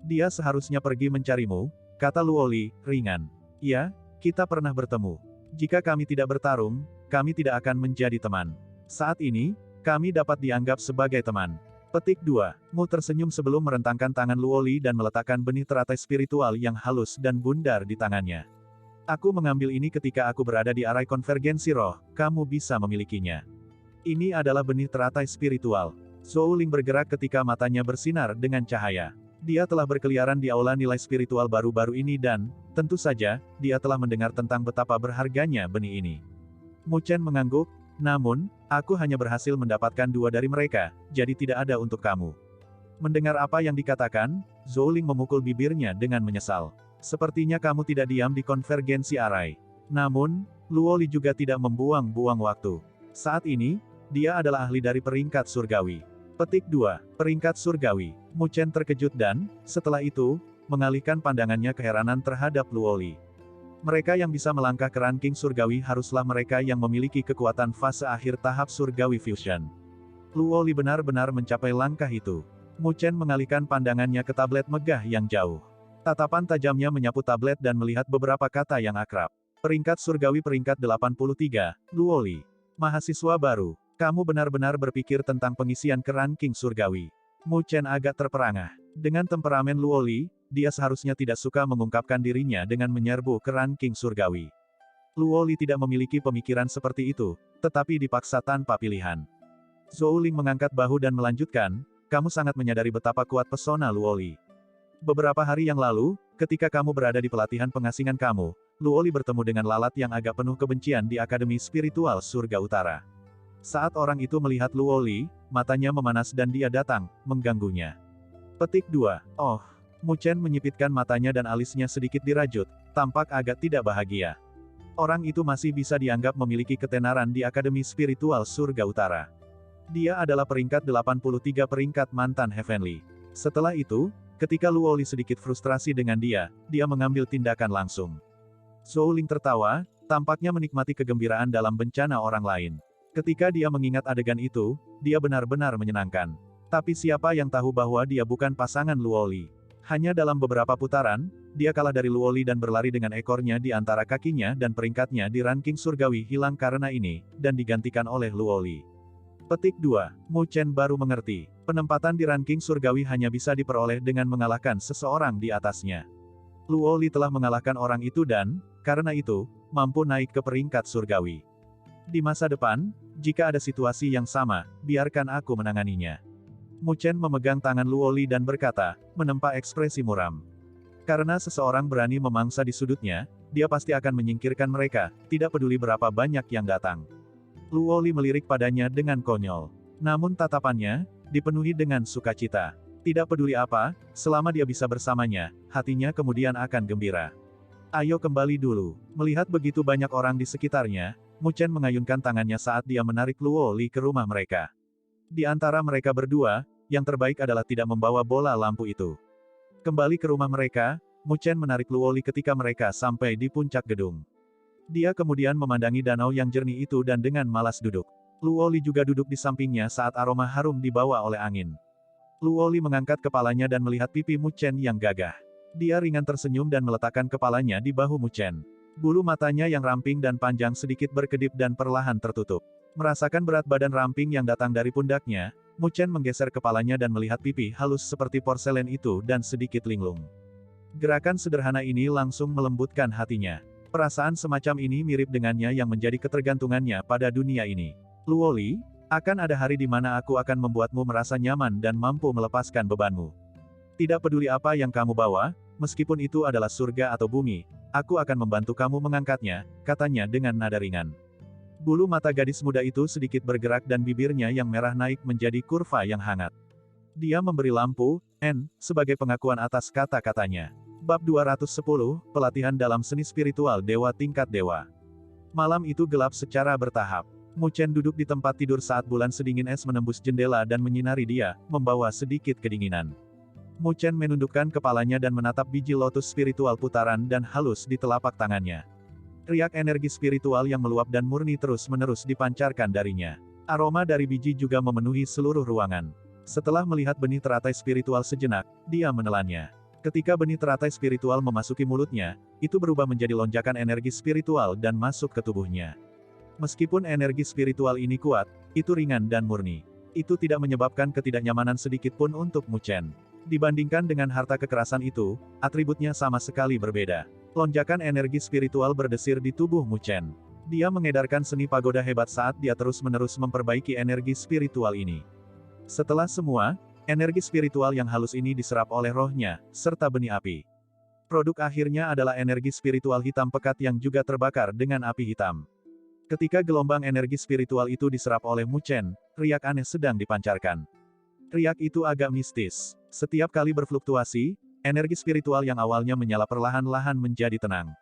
Dia seharusnya pergi mencarimu, kata Luo Li, ringan. Ya, kita pernah bertemu. Jika kami tidak bertarung, kami tidak akan menjadi teman. Saat ini, kami dapat dianggap sebagai teman. Petik 2. Mu tersenyum sebelum merentangkan tangan Luo Li dan meletakkan benih teratai spiritual yang halus dan bundar di tangannya. Aku mengambil ini ketika aku berada di arai konvergensi roh, kamu bisa memilikinya. Ini adalah benih teratai spiritual. Zhou Ling bergerak ketika matanya bersinar dengan cahaya. Dia telah berkeliaran di aula nilai spiritual baru-baru ini dan, tentu saja, dia telah mendengar tentang betapa berharganya benih ini. Mu Chen mengangguk, namun, aku hanya berhasil mendapatkan 2 dari mereka, jadi tidak ada untuk kamu. Mendengar apa yang dikatakan, Zhou Ling memukul bibirnya dengan menyesal. Sepertinya kamu tidak diam di konvergensi arai. Namun, Luo Li juga tidak membuang-buang waktu. Saat ini, dia adalah ahli dari peringkat surgawi. Petik 2. Peringkat surgawi. Mu Chen terkejut dan, setelah itu, mengalihkan pandangannya keheranan terhadap Luo Li. Mereka yang bisa melangkah ke ranking surgawi haruslah mereka yang memiliki kekuatan fase akhir tahap surgawi fusion. Luo Li benar-benar mencapai langkah itu. Mu Chen mengalihkan pandangannya ke tablet megah yang jauh. Tatapan tajamnya menyapu tablet dan melihat beberapa kata yang akrab. Peringkat surgawi peringkat 83, Luo Li. Mahasiswa baru. Kamu benar-benar berpikir tentang pengisian ke ranking surgawi. Mu Chen agak terperangah. Dengan temperamen Luo Li, dia seharusnya tidak suka mengungkapkan dirinya dengan menyerbu ke ranking surgawi. Luo Li tidak memiliki pemikiran seperti itu, tetapi dipaksa tanpa pilihan. Zhou Ling mengangkat bahu dan melanjutkan, kamu sangat menyadari betapa kuat pesona Luoli. Beberapa hari yang lalu, ketika kamu berada di pelatihan pengasingan kamu, Luoli bertemu dengan lalat yang agak penuh kebencian di Akademi Spiritual Surga Utara. Saat orang itu melihat Luoli, matanya memanas dan dia datang, mengganggunya. Petik 2. Oh. Mu Chen menyipitkan matanya dan alisnya sedikit dirajut, tampak agak tidak bahagia. Orang itu masih bisa dianggap memiliki ketenaran di Akademi Spiritual Surga Utara. Dia adalah peringkat 83 peringkat mantan Heavenly. Setelah itu, ketika Luoli sedikit frustrasi dengan dia mengambil tindakan langsung. Zhou Ling tertawa, tampaknya menikmati kegembiraan dalam bencana orang lain. Ketika dia mengingat adegan itu, dia benar-benar menyenangkan. Tapi siapa yang tahu bahwa dia bukan pasangan Luoli? Hanya dalam beberapa putaran, dia kalah dari Luoli dan berlari dengan ekornya di antara kakinya dan peringkatnya di ranking surgawi hilang karena ini, dan digantikan oleh Luoli. Petik 2. Mu Chen baru mengerti, penempatan di ranking surgawi hanya bisa diperoleh dengan mengalahkan seseorang di atasnya. Luoli telah mengalahkan orang itu dan, karena itu, mampu naik ke peringkat surgawi. Di masa depan, jika ada situasi yang sama, biarkan aku menanganinya. Mu Chen memegang tangan Luoli dan berkata, menempa ekspresi muram. Karena seseorang berani memangsa di sudutnya, dia pasti akan menyingkirkan mereka, tidak peduli berapa banyak yang datang. Luoli melirik padanya dengan konyol. Namun tatapannya, dipenuhi dengan sukacita. Tidak peduli apa, selama dia bisa bersamanya, hatinya kemudian akan gembira. Ayo kembali dulu. Melihat begitu banyak orang di sekitarnya, Mu Chen mengayunkan tangannya saat dia menarik Luoli ke rumah mereka. Di antara mereka berdua, yang terbaik adalah tidak membawa bola lampu itu. Kembali ke rumah mereka, Mu Chen menarik Luoli ketika mereka sampai di puncak gedung. Dia kemudian memandangi danau yang jernih itu dan dengan malas duduk. Luoli juga duduk di sampingnya saat aroma harum dibawa oleh angin. Luoli mengangkat kepalanya dan melihat pipi Mu Chen yang gagah. Dia ringan tersenyum dan meletakkan kepalanya di bahu Mu Chen. Bulu matanya yang ramping dan panjang sedikit berkedip dan perlahan tertutup. Merasakan berat badan ramping yang datang dari pundaknya, Mu Chen menggeser kepalanya dan melihat pipi halus seperti porselen itu dan sedikit linglung. Gerakan sederhana ini langsung melembutkan hatinya. Perasaan semacam ini mirip dengannya yang menjadi ketergantungannya pada dunia ini. Luoli, akan ada hari di mana aku akan membuatmu merasa nyaman dan mampu melepaskan bebanmu. Tidak peduli apa yang kamu bawa, meskipun itu adalah surga atau bumi, aku akan membantu kamu mengangkatnya, katanya dengan nada ringan. Bulu mata gadis muda itu sedikit bergerak dan bibirnya yang merah naik menjadi kurva yang hangat. Dia memberi lampu, sebagai pengakuan atas kata-katanya. Bab 210, Pelatihan dalam Seni Spiritual Dewa Tingkat Dewa. Malam itu gelap secara bertahap. Mu Chen duduk di tempat tidur saat bulan sedingin es menembus jendela dan menyinari dia, membawa sedikit kedinginan. Mu Chen menundukkan kepalanya dan menatap biji lotus spiritual putaran dan halus di telapak tangannya. Riak energi spiritual yang meluap dan murni terus-menerus dipancarkan darinya. Aroma dari biji juga memenuhi seluruh ruangan. Setelah melihat benih teratai spiritual sejenak, dia menelannya. Ketika benih teratai spiritual memasuki mulutnya, itu berubah menjadi lonjakan energi spiritual dan masuk ke tubuhnya. Meskipun energi spiritual ini kuat, itu ringan dan murni. Itu tidak menyebabkan ketidaknyamanan sedikit pun untuk Mu Chen. Dibandingkan dengan harta kekerasan itu, atributnya sama sekali berbeda. Lonjakan energi spiritual berdesir di tubuh Mu Chen. Dia mengedarkan seni pagoda hebat saat dia terus-menerus memperbaiki energi spiritual ini. Setelah semua, energi spiritual yang halus ini diserap oleh rohnya, serta benih api. Produk akhirnya adalah energi spiritual hitam pekat yang juga terbakar dengan api hitam. Ketika gelombang energi spiritual itu diserap oleh Mu Chen, riak aneh sedang dipancarkan. Riak itu agak mistis. Setiap kali berfluktuasi, energi spiritual yang awalnya menyala perlahan-lahan menjadi tenang.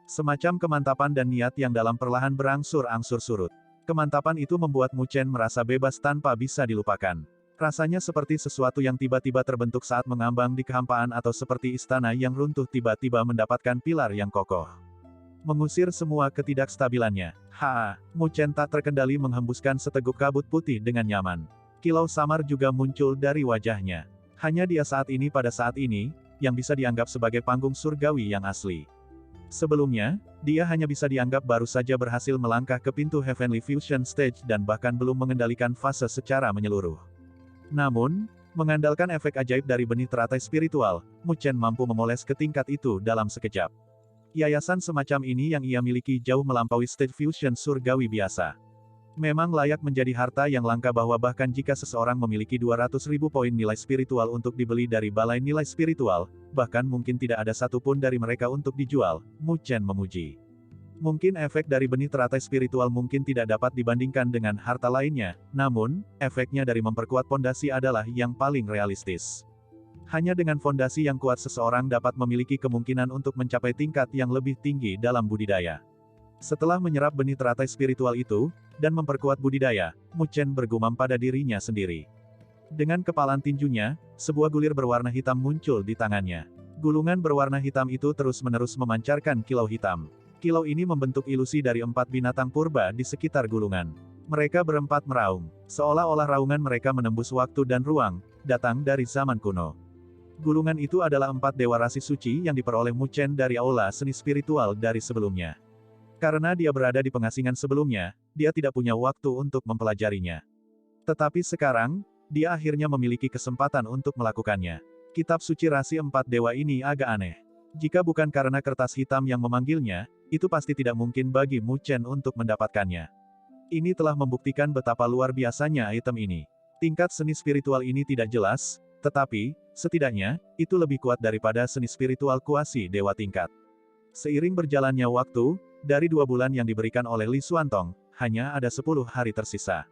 Semacam kemantapan dan niat yang dalam perlahan berangsur-angsur surut. Kemantapan itu membuat Mu Chen merasa bebas tanpa bisa dilupakan. Rasanya seperti sesuatu yang tiba-tiba terbentuk saat mengambang di kehampaan atau seperti istana yang runtuh tiba-tiba mendapatkan pilar yang kokoh. Mengusir semua ketidakstabilannya. Mu Chen tak terkendali menghembuskan seteguk kabut putih dengan nyaman. Kilau samar juga muncul dari wajahnya. Hanya dia saat ini, yang bisa dianggap sebagai panggung surgawi yang asli. Sebelumnya, dia hanya bisa dianggap baru saja berhasil melangkah ke pintu Heavenly Fusion Stage dan bahkan belum mengendalikan fase secara menyeluruh. Namun, mengandalkan efek ajaib dari benih teratai spiritual, Mu Chen mampu memoles ke tingkat itu dalam sekejap. Yayasan semacam ini yang ia miliki jauh melampaui stage fusion surgawi biasa. Memang layak menjadi harta yang langka bahwa bahkan jika seseorang memiliki 200.000 poin nilai spiritual untuk dibeli dari balai nilai spiritual, bahkan mungkin tidak ada satupun dari mereka untuk dijual, Mu Chen memuji. Mungkin efek dari benih teratai spiritual mungkin tidak dapat dibandingkan dengan harta lainnya, namun, efeknya dari memperkuat fondasi adalah yang paling realistis. Hanya dengan fondasi yang kuat seseorang dapat memiliki kemungkinan untuk mencapai tingkat yang lebih tinggi dalam budidaya. Setelah menyerap benih teratai spiritual itu, dan memperkuat budidaya, Mu Chen bergumam pada dirinya sendiri. Dengan kepalan tinjunya, sebuah gulir berwarna hitam muncul di tangannya. Gulungan berwarna hitam itu terus-menerus memancarkan kilau hitam. Kilau ini membentuk ilusi dari 4 binatang purba di sekitar gulungan. Mereka berempat meraung, seolah-olah raungan mereka menembus waktu dan ruang, datang dari zaman kuno. Gulungan itu adalah 4 dewa rasi suci yang diperoleh Mu Chen dari aula seni spiritual dari sebelumnya. Karena dia berada di pengasingan sebelumnya, dia tidak punya waktu untuk mempelajarinya. Tetapi sekarang, dia akhirnya memiliki kesempatan untuk melakukannya. Kitab suci rasi 4 dewa ini agak aneh. Jika bukan karena kertas hitam yang memanggilnya, itu pasti tidak mungkin bagi Mu Chen untuk mendapatkannya. Ini telah membuktikan betapa luar biasanya item ini. Tingkat seni spiritual ini tidak jelas, tetapi, setidaknya, itu lebih kuat daripada seni spiritual kuasi dewa tingkat. Seiring berjalannya waktu, dari 2 bulan yang diberikan oleh Li Xuantong, hanya ada 10 hari tersisa.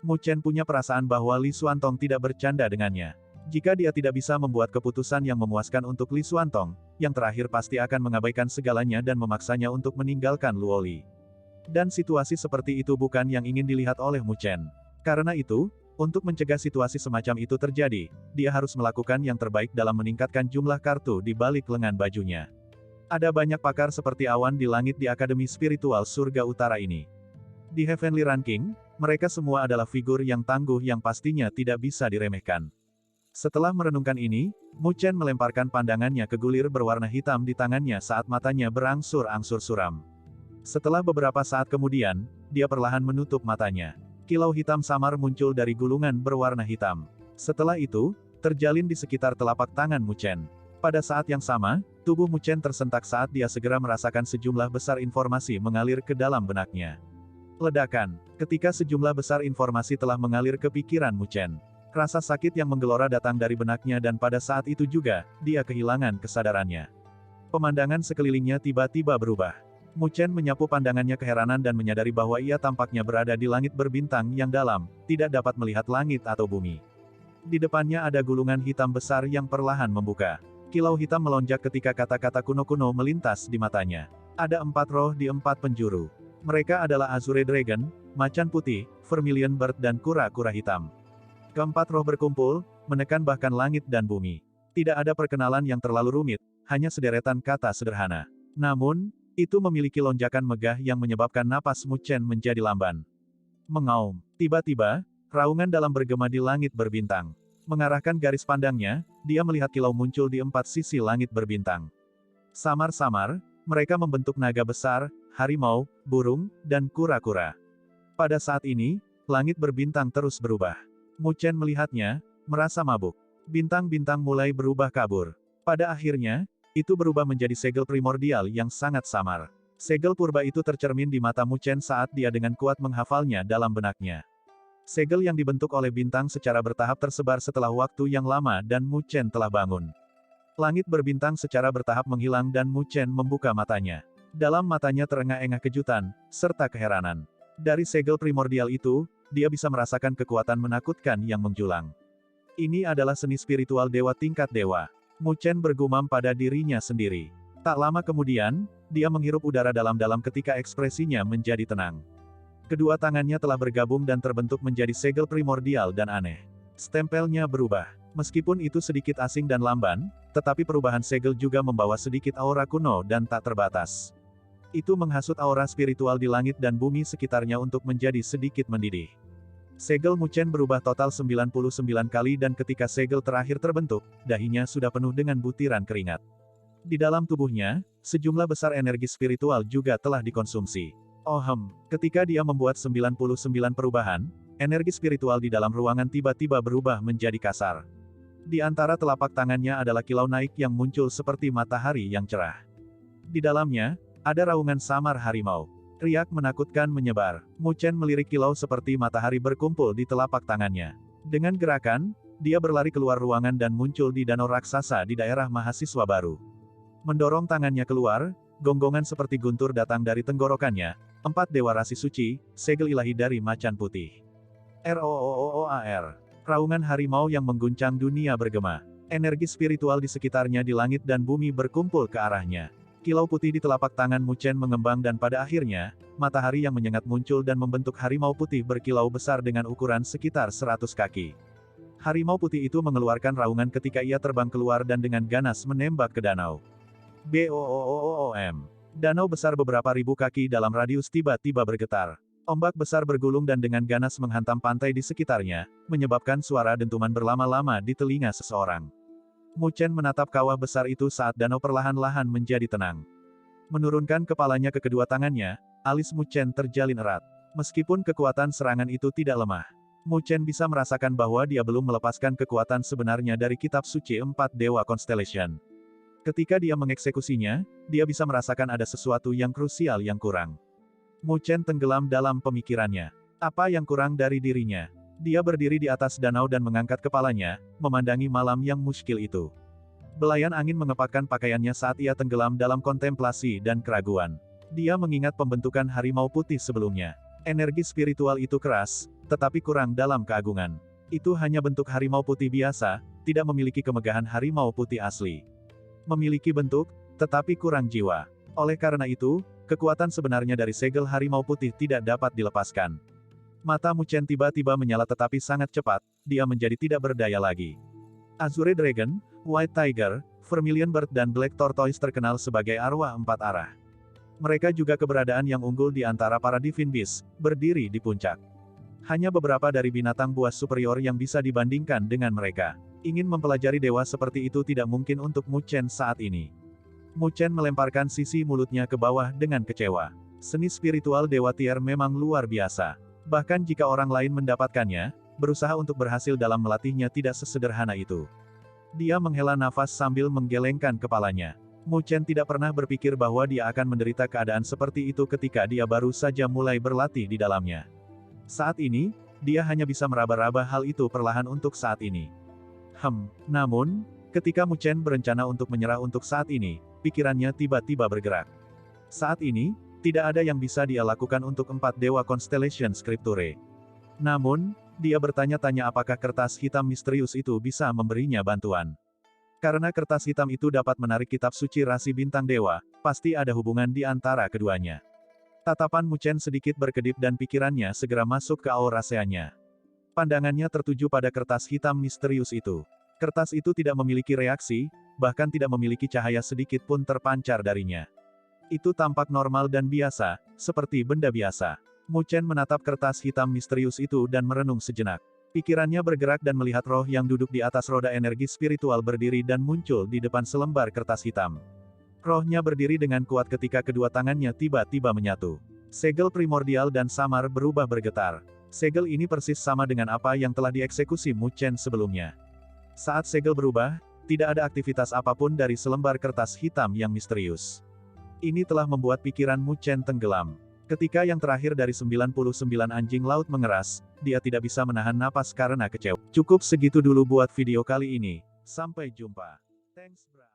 Mu Chen punya perasaan bahwa Li Xuantong tidak bercanda dengannya. Jika dia tidak bisa membuat keputusan yang memuaskan untuk Li Xuantong, yang terakhir pasti akan mengabaikan segalanya dan memaksanya untuk meninggalkan Luoli. Dan situasi seperti itu bukan yang ingin dilihat oleh Mu Chen. Karena itu, untuk mencegah situasi semacam itu terjadi, dia harus melakukan yang terbaik dalam meningkatkan jumlah kartu di balik lengan bajunya. Ada banyak pakar seperti awan di langit di Akademi Spiritual Surga Utara ini. Di Heavenly Ranking, mereka semua adalah figur yang tangguh yang pastinya tidak bisa diremehkan. Setelah merenungkan ini, Mu Chen melemparkan pandangannya ke gulir berwarna hitam di tangannya saat matanya berangsur-angsur suram. Setelah beberapa saat kemudian, dia perlahan menutup matanya. Kilau hitam samar muncul dari gulungan berwarna hitam. Setelah itu, terjalin di sekitar telapak tangan Mu Chen. Pada saat yang sama, tubuh Mu Chen tersentak saat dia segera merasakan sejumlah besar informasi mengalir ke dalam benaknya. Ledakan. Ketika sejumlah besar informasi telah mengalir ke pikiran Mu Chen. Rasa sakit yang menggelora datang dari benaknya dan pada saat itu juga, dia kehilangan kesadarannya. Pemandangan sekelilingnya tiba-tiba berubah. Mu Chen menyapu pandangannya keheranan dan menyadari bahwa ia tampaknya berada di langit berbintang yang dalam, tidak dapat melihat langit atau bumi. Di depannya ada gulungan hitam besar yang perlahan membuka. Kilau hitam melonjak ketika kata-kata kuno-kuno melintas di matanya. Ada 4 roh di 4 penjuru. Mereka adalah Azure Dragon, Macan Putih, Vermilion Bird dan kura-kura hitam. Keempat roh berkumpul, menekan bahkan langit dan bumi. Tidak ada perkenalan yang terlalu rumit, hanya sederetan kata sederhana. Namun, itu memiliki lonjakan megah yang menyebabkan napas Mu Chen menjadi lamban. Mengaum. Tiba-tiba, raungan dalam bergema di langit berbintang. Mengarahkan garis pandangnya, dia melihat kilau muncul di 4 sisi langit berbintang. Samar-samar, mereka membentuk naga besar, harimau, burung, dan kura-kura. Pada saat ini, langit berbintang terus berubah. Mu Chen melihatnya, merasa mabuk. Bintang-bintang mulai berubah kabur. Pada akhirnya, itu berubah menjadi segel primordial yang sangat samar. Segel purba itu tercermin di mata Mu Chen saat dia dengan kuat menghafalnya dalam benaknya. Segel yang dibentuk oleh bintang secara bertahap tersebar setelah waktu yang lama dan Mu Chen telah bangun. Langit berbintang secara bertahap menghilang dan Mu Chen membuka matanya. Dalam matanya terengah-engah kejutan, serta keheranan. Dari segel primordial itu, dia bisa merasakan kekuatan menakutkan yang menjulang. Ini adalah seni spiritual dewa tingkat dewa. Mu Chen bergumam pada dirinya sendiri. Tak lama kemudian, dia menghirup udara dalam-dalam ketika ekspresinya menjadi tenang. Kedua tangannya telah bergabung dan terbentuk menjadi segel primordial dan aneh. Stempelnya berubah. Meskipun itu sedikit asing dan lamban, tetapi perubahan segel juga membawa sedikit aura kuno dan tak terbatas. Itu menghasut aura spiritual di langit dan bumi sekitarnya untuk menjadi sedikit mendidih. Segel Mu Chen berubah total 99 kali dan ketika segel terakhir terbentuk, dahinya sudah penuh dengan butiran keringat. Di dalam tubuhnya, sejumlah besar energi spiritual juga telah dikonsumsi. Ketika dia membuat 99 perubahan, energi spiritual di dalam ruangan tiba-tiba berubah menjadi kasar. Di antara telapak tangannya adalah kilau naik yang muncul seperti matahari yang cerah. Di dalamnya, ada raungan samar harimau. Riak menakutkan menyebar. Mu Chen melirik kilau seperti matahari berkumpul di telapak tangannya. Dengan gerakan, dia berlari keluar ruangan dan muncul di danau raksasa di daerah mahasiswa baru. Mendorong tangannya keluar, gonggongan seperti guntur datang dari tenggorokannya. 4 dewa rasi suci, segel ilahi dari macan putih. ROOOOAR. Raungan harimau yang mengguncang dunia bergema. Energi spiritual di sekitarnya di langit dan bumi berkumpul ke arahnya. Kilau putih di telapak tangan Mu Chen mengembang dan pada akhirnya, matahari yang menyengat muncul dan membentuk harimau putih berkilau besar dengan ukuran sekitar 100 kaki. Harimau putih itu mengeluarkan raungan ketika ia terbang keluar dan dengan ganas menembak ke danau. BOOOOM. Danau besar beberapa ribu kaki dalam radius tiba-tiba bergetar. Ombak besar bergulung dan dengan ganas menghantam pantai di sekitarnya, menyebabkan suara dentuman berlama-lama di telinga seseorang. Mu Chen menatap kawah besar itu saat danau perlahan-lahan menjadi tenang. Menurunkan kepalanya ke kedua tangannya, alis Mu Chen terjalin erat. Meskipun kekuatan serangan itu tidak lemah, Mu Chen bisa merasakan bahwa dia belum melepaskan kekuatan sebenarnya dari kitab suci 4 Dewa Constellation. Ketika dia mengeksekusinya, dia bisa merasakan ada sesuatu yang krusial yang kurang. Mu Chen tenggelam dalam pemikirannya. Apa yang kurang dari dirinya? Dia berdiri di atas danau dan mengangkat kepalanya, memandangi malam yang muskil itu. Belayan angin mengepakkan pakaiannya saat ia tenggelam dalam kontemplasi dan keraguan. Dia mengingat pembentukan harimau putih sebelumnya. Energi spiritual itu keras, tetapi kurang dalam keagungan. Itu hanya bentuk harimau putih biasa, tidak memiliki kemegahan harimau putih asli. Memiliki bentuk, tetapi kurang jiwa. Oleh karena itu, kekuatan sebenarnya dari segel harimau putih tidak dapat dilepaskan. Mata Mu Chen tiba-tiba menyala tetapi sangat cepat, dia menjadi tidak berdaya lagi. Azure Dragon, White Tiger, Vermilion Bird dan Black Tortoise terkenal sebagai arwah 4 arah. Mereka juga keberadaan yang unggul di antara para Divine Beast, berdiri di puncak. Hanya beberapa dari binatang buas superior yang bisa dibandingkan dengan mereka. Ingin mempelajari dewa seperti itu tidak mungkin untuk Mu Chen saat ini. Mu Chen melemparkan sisi mulutnya ke bawah dengan kecewa. Seni spiritual Dewa Tier memang luar biasa. Bahkan jika orang lain mendapatkannya, berusaha untuk berhasil dalam melatihnya tidak sesederhana itu. Dia menghela nafas sambil menggelengkan kepalanya. Mu Chen tidak pernah berpikir bahwa dia akan menderita keadaan seperti itu ketika dia baru saja mulai berlatih di dalamnya. Saat ini, dia hanya bisa meraba-raba hal itu perlahan untuk saat ini. Namun, ketika Mu Chen berencana untuk menyerah untuk saat ini, pikirannya tiba-tiba bergerak. Saat ini, tidak ada yang bisa dia lakukan untuk 4 Dewa Constellation Scripture. Namun, dia bertanya-tanya apakah kertas hitam misterius itu bisa memberinya bantuan. Karena kertas hitam itu dapat menarik kitab suci rasi bintang dewa, pasti ada hubungan di antara keduanya. Tatapan Mu Chen sedikit berkedip dan pikirannya segera masuk ke aura rahasianya. Pandangannya tertuju pada kertas hitam misterius itu. Kertas itu tidak memiliki reaksi, bahkan tidak memiliki cahaya sedikit pun terpancar darinya. Itu tampak normal dan biasa, seperti benda biasa. Mu Chen menatap kertas hitam misterius itu dan merenung sejenak. Pikirannya bergerak dan melihat roh yang duduk di atas roda energi spiritual berdiri dan muncul di depan selembar kertas hitam. Rohnya berdiri dengan kuat ketika kedua tangannya tiba-tiba menyatu. Segel primordial dan samar berubah bergetar. Segel ini persis sama dengan apa yang telah dieksekusi Mu Chen sebelumnya. Saat segel berubah, tidak ada aktivitas apapun dari selembar kertas hitam yang misterius. Ini telah membuat pikiran Mu Chen tenggelam. Ketika yang terakhir dari 99 anjing laut mengeras, dia tidak bisa menahan napas karena kecewa. Cukup segitu dulu buat video kali ini. Sampai jumpa. Thanks bro.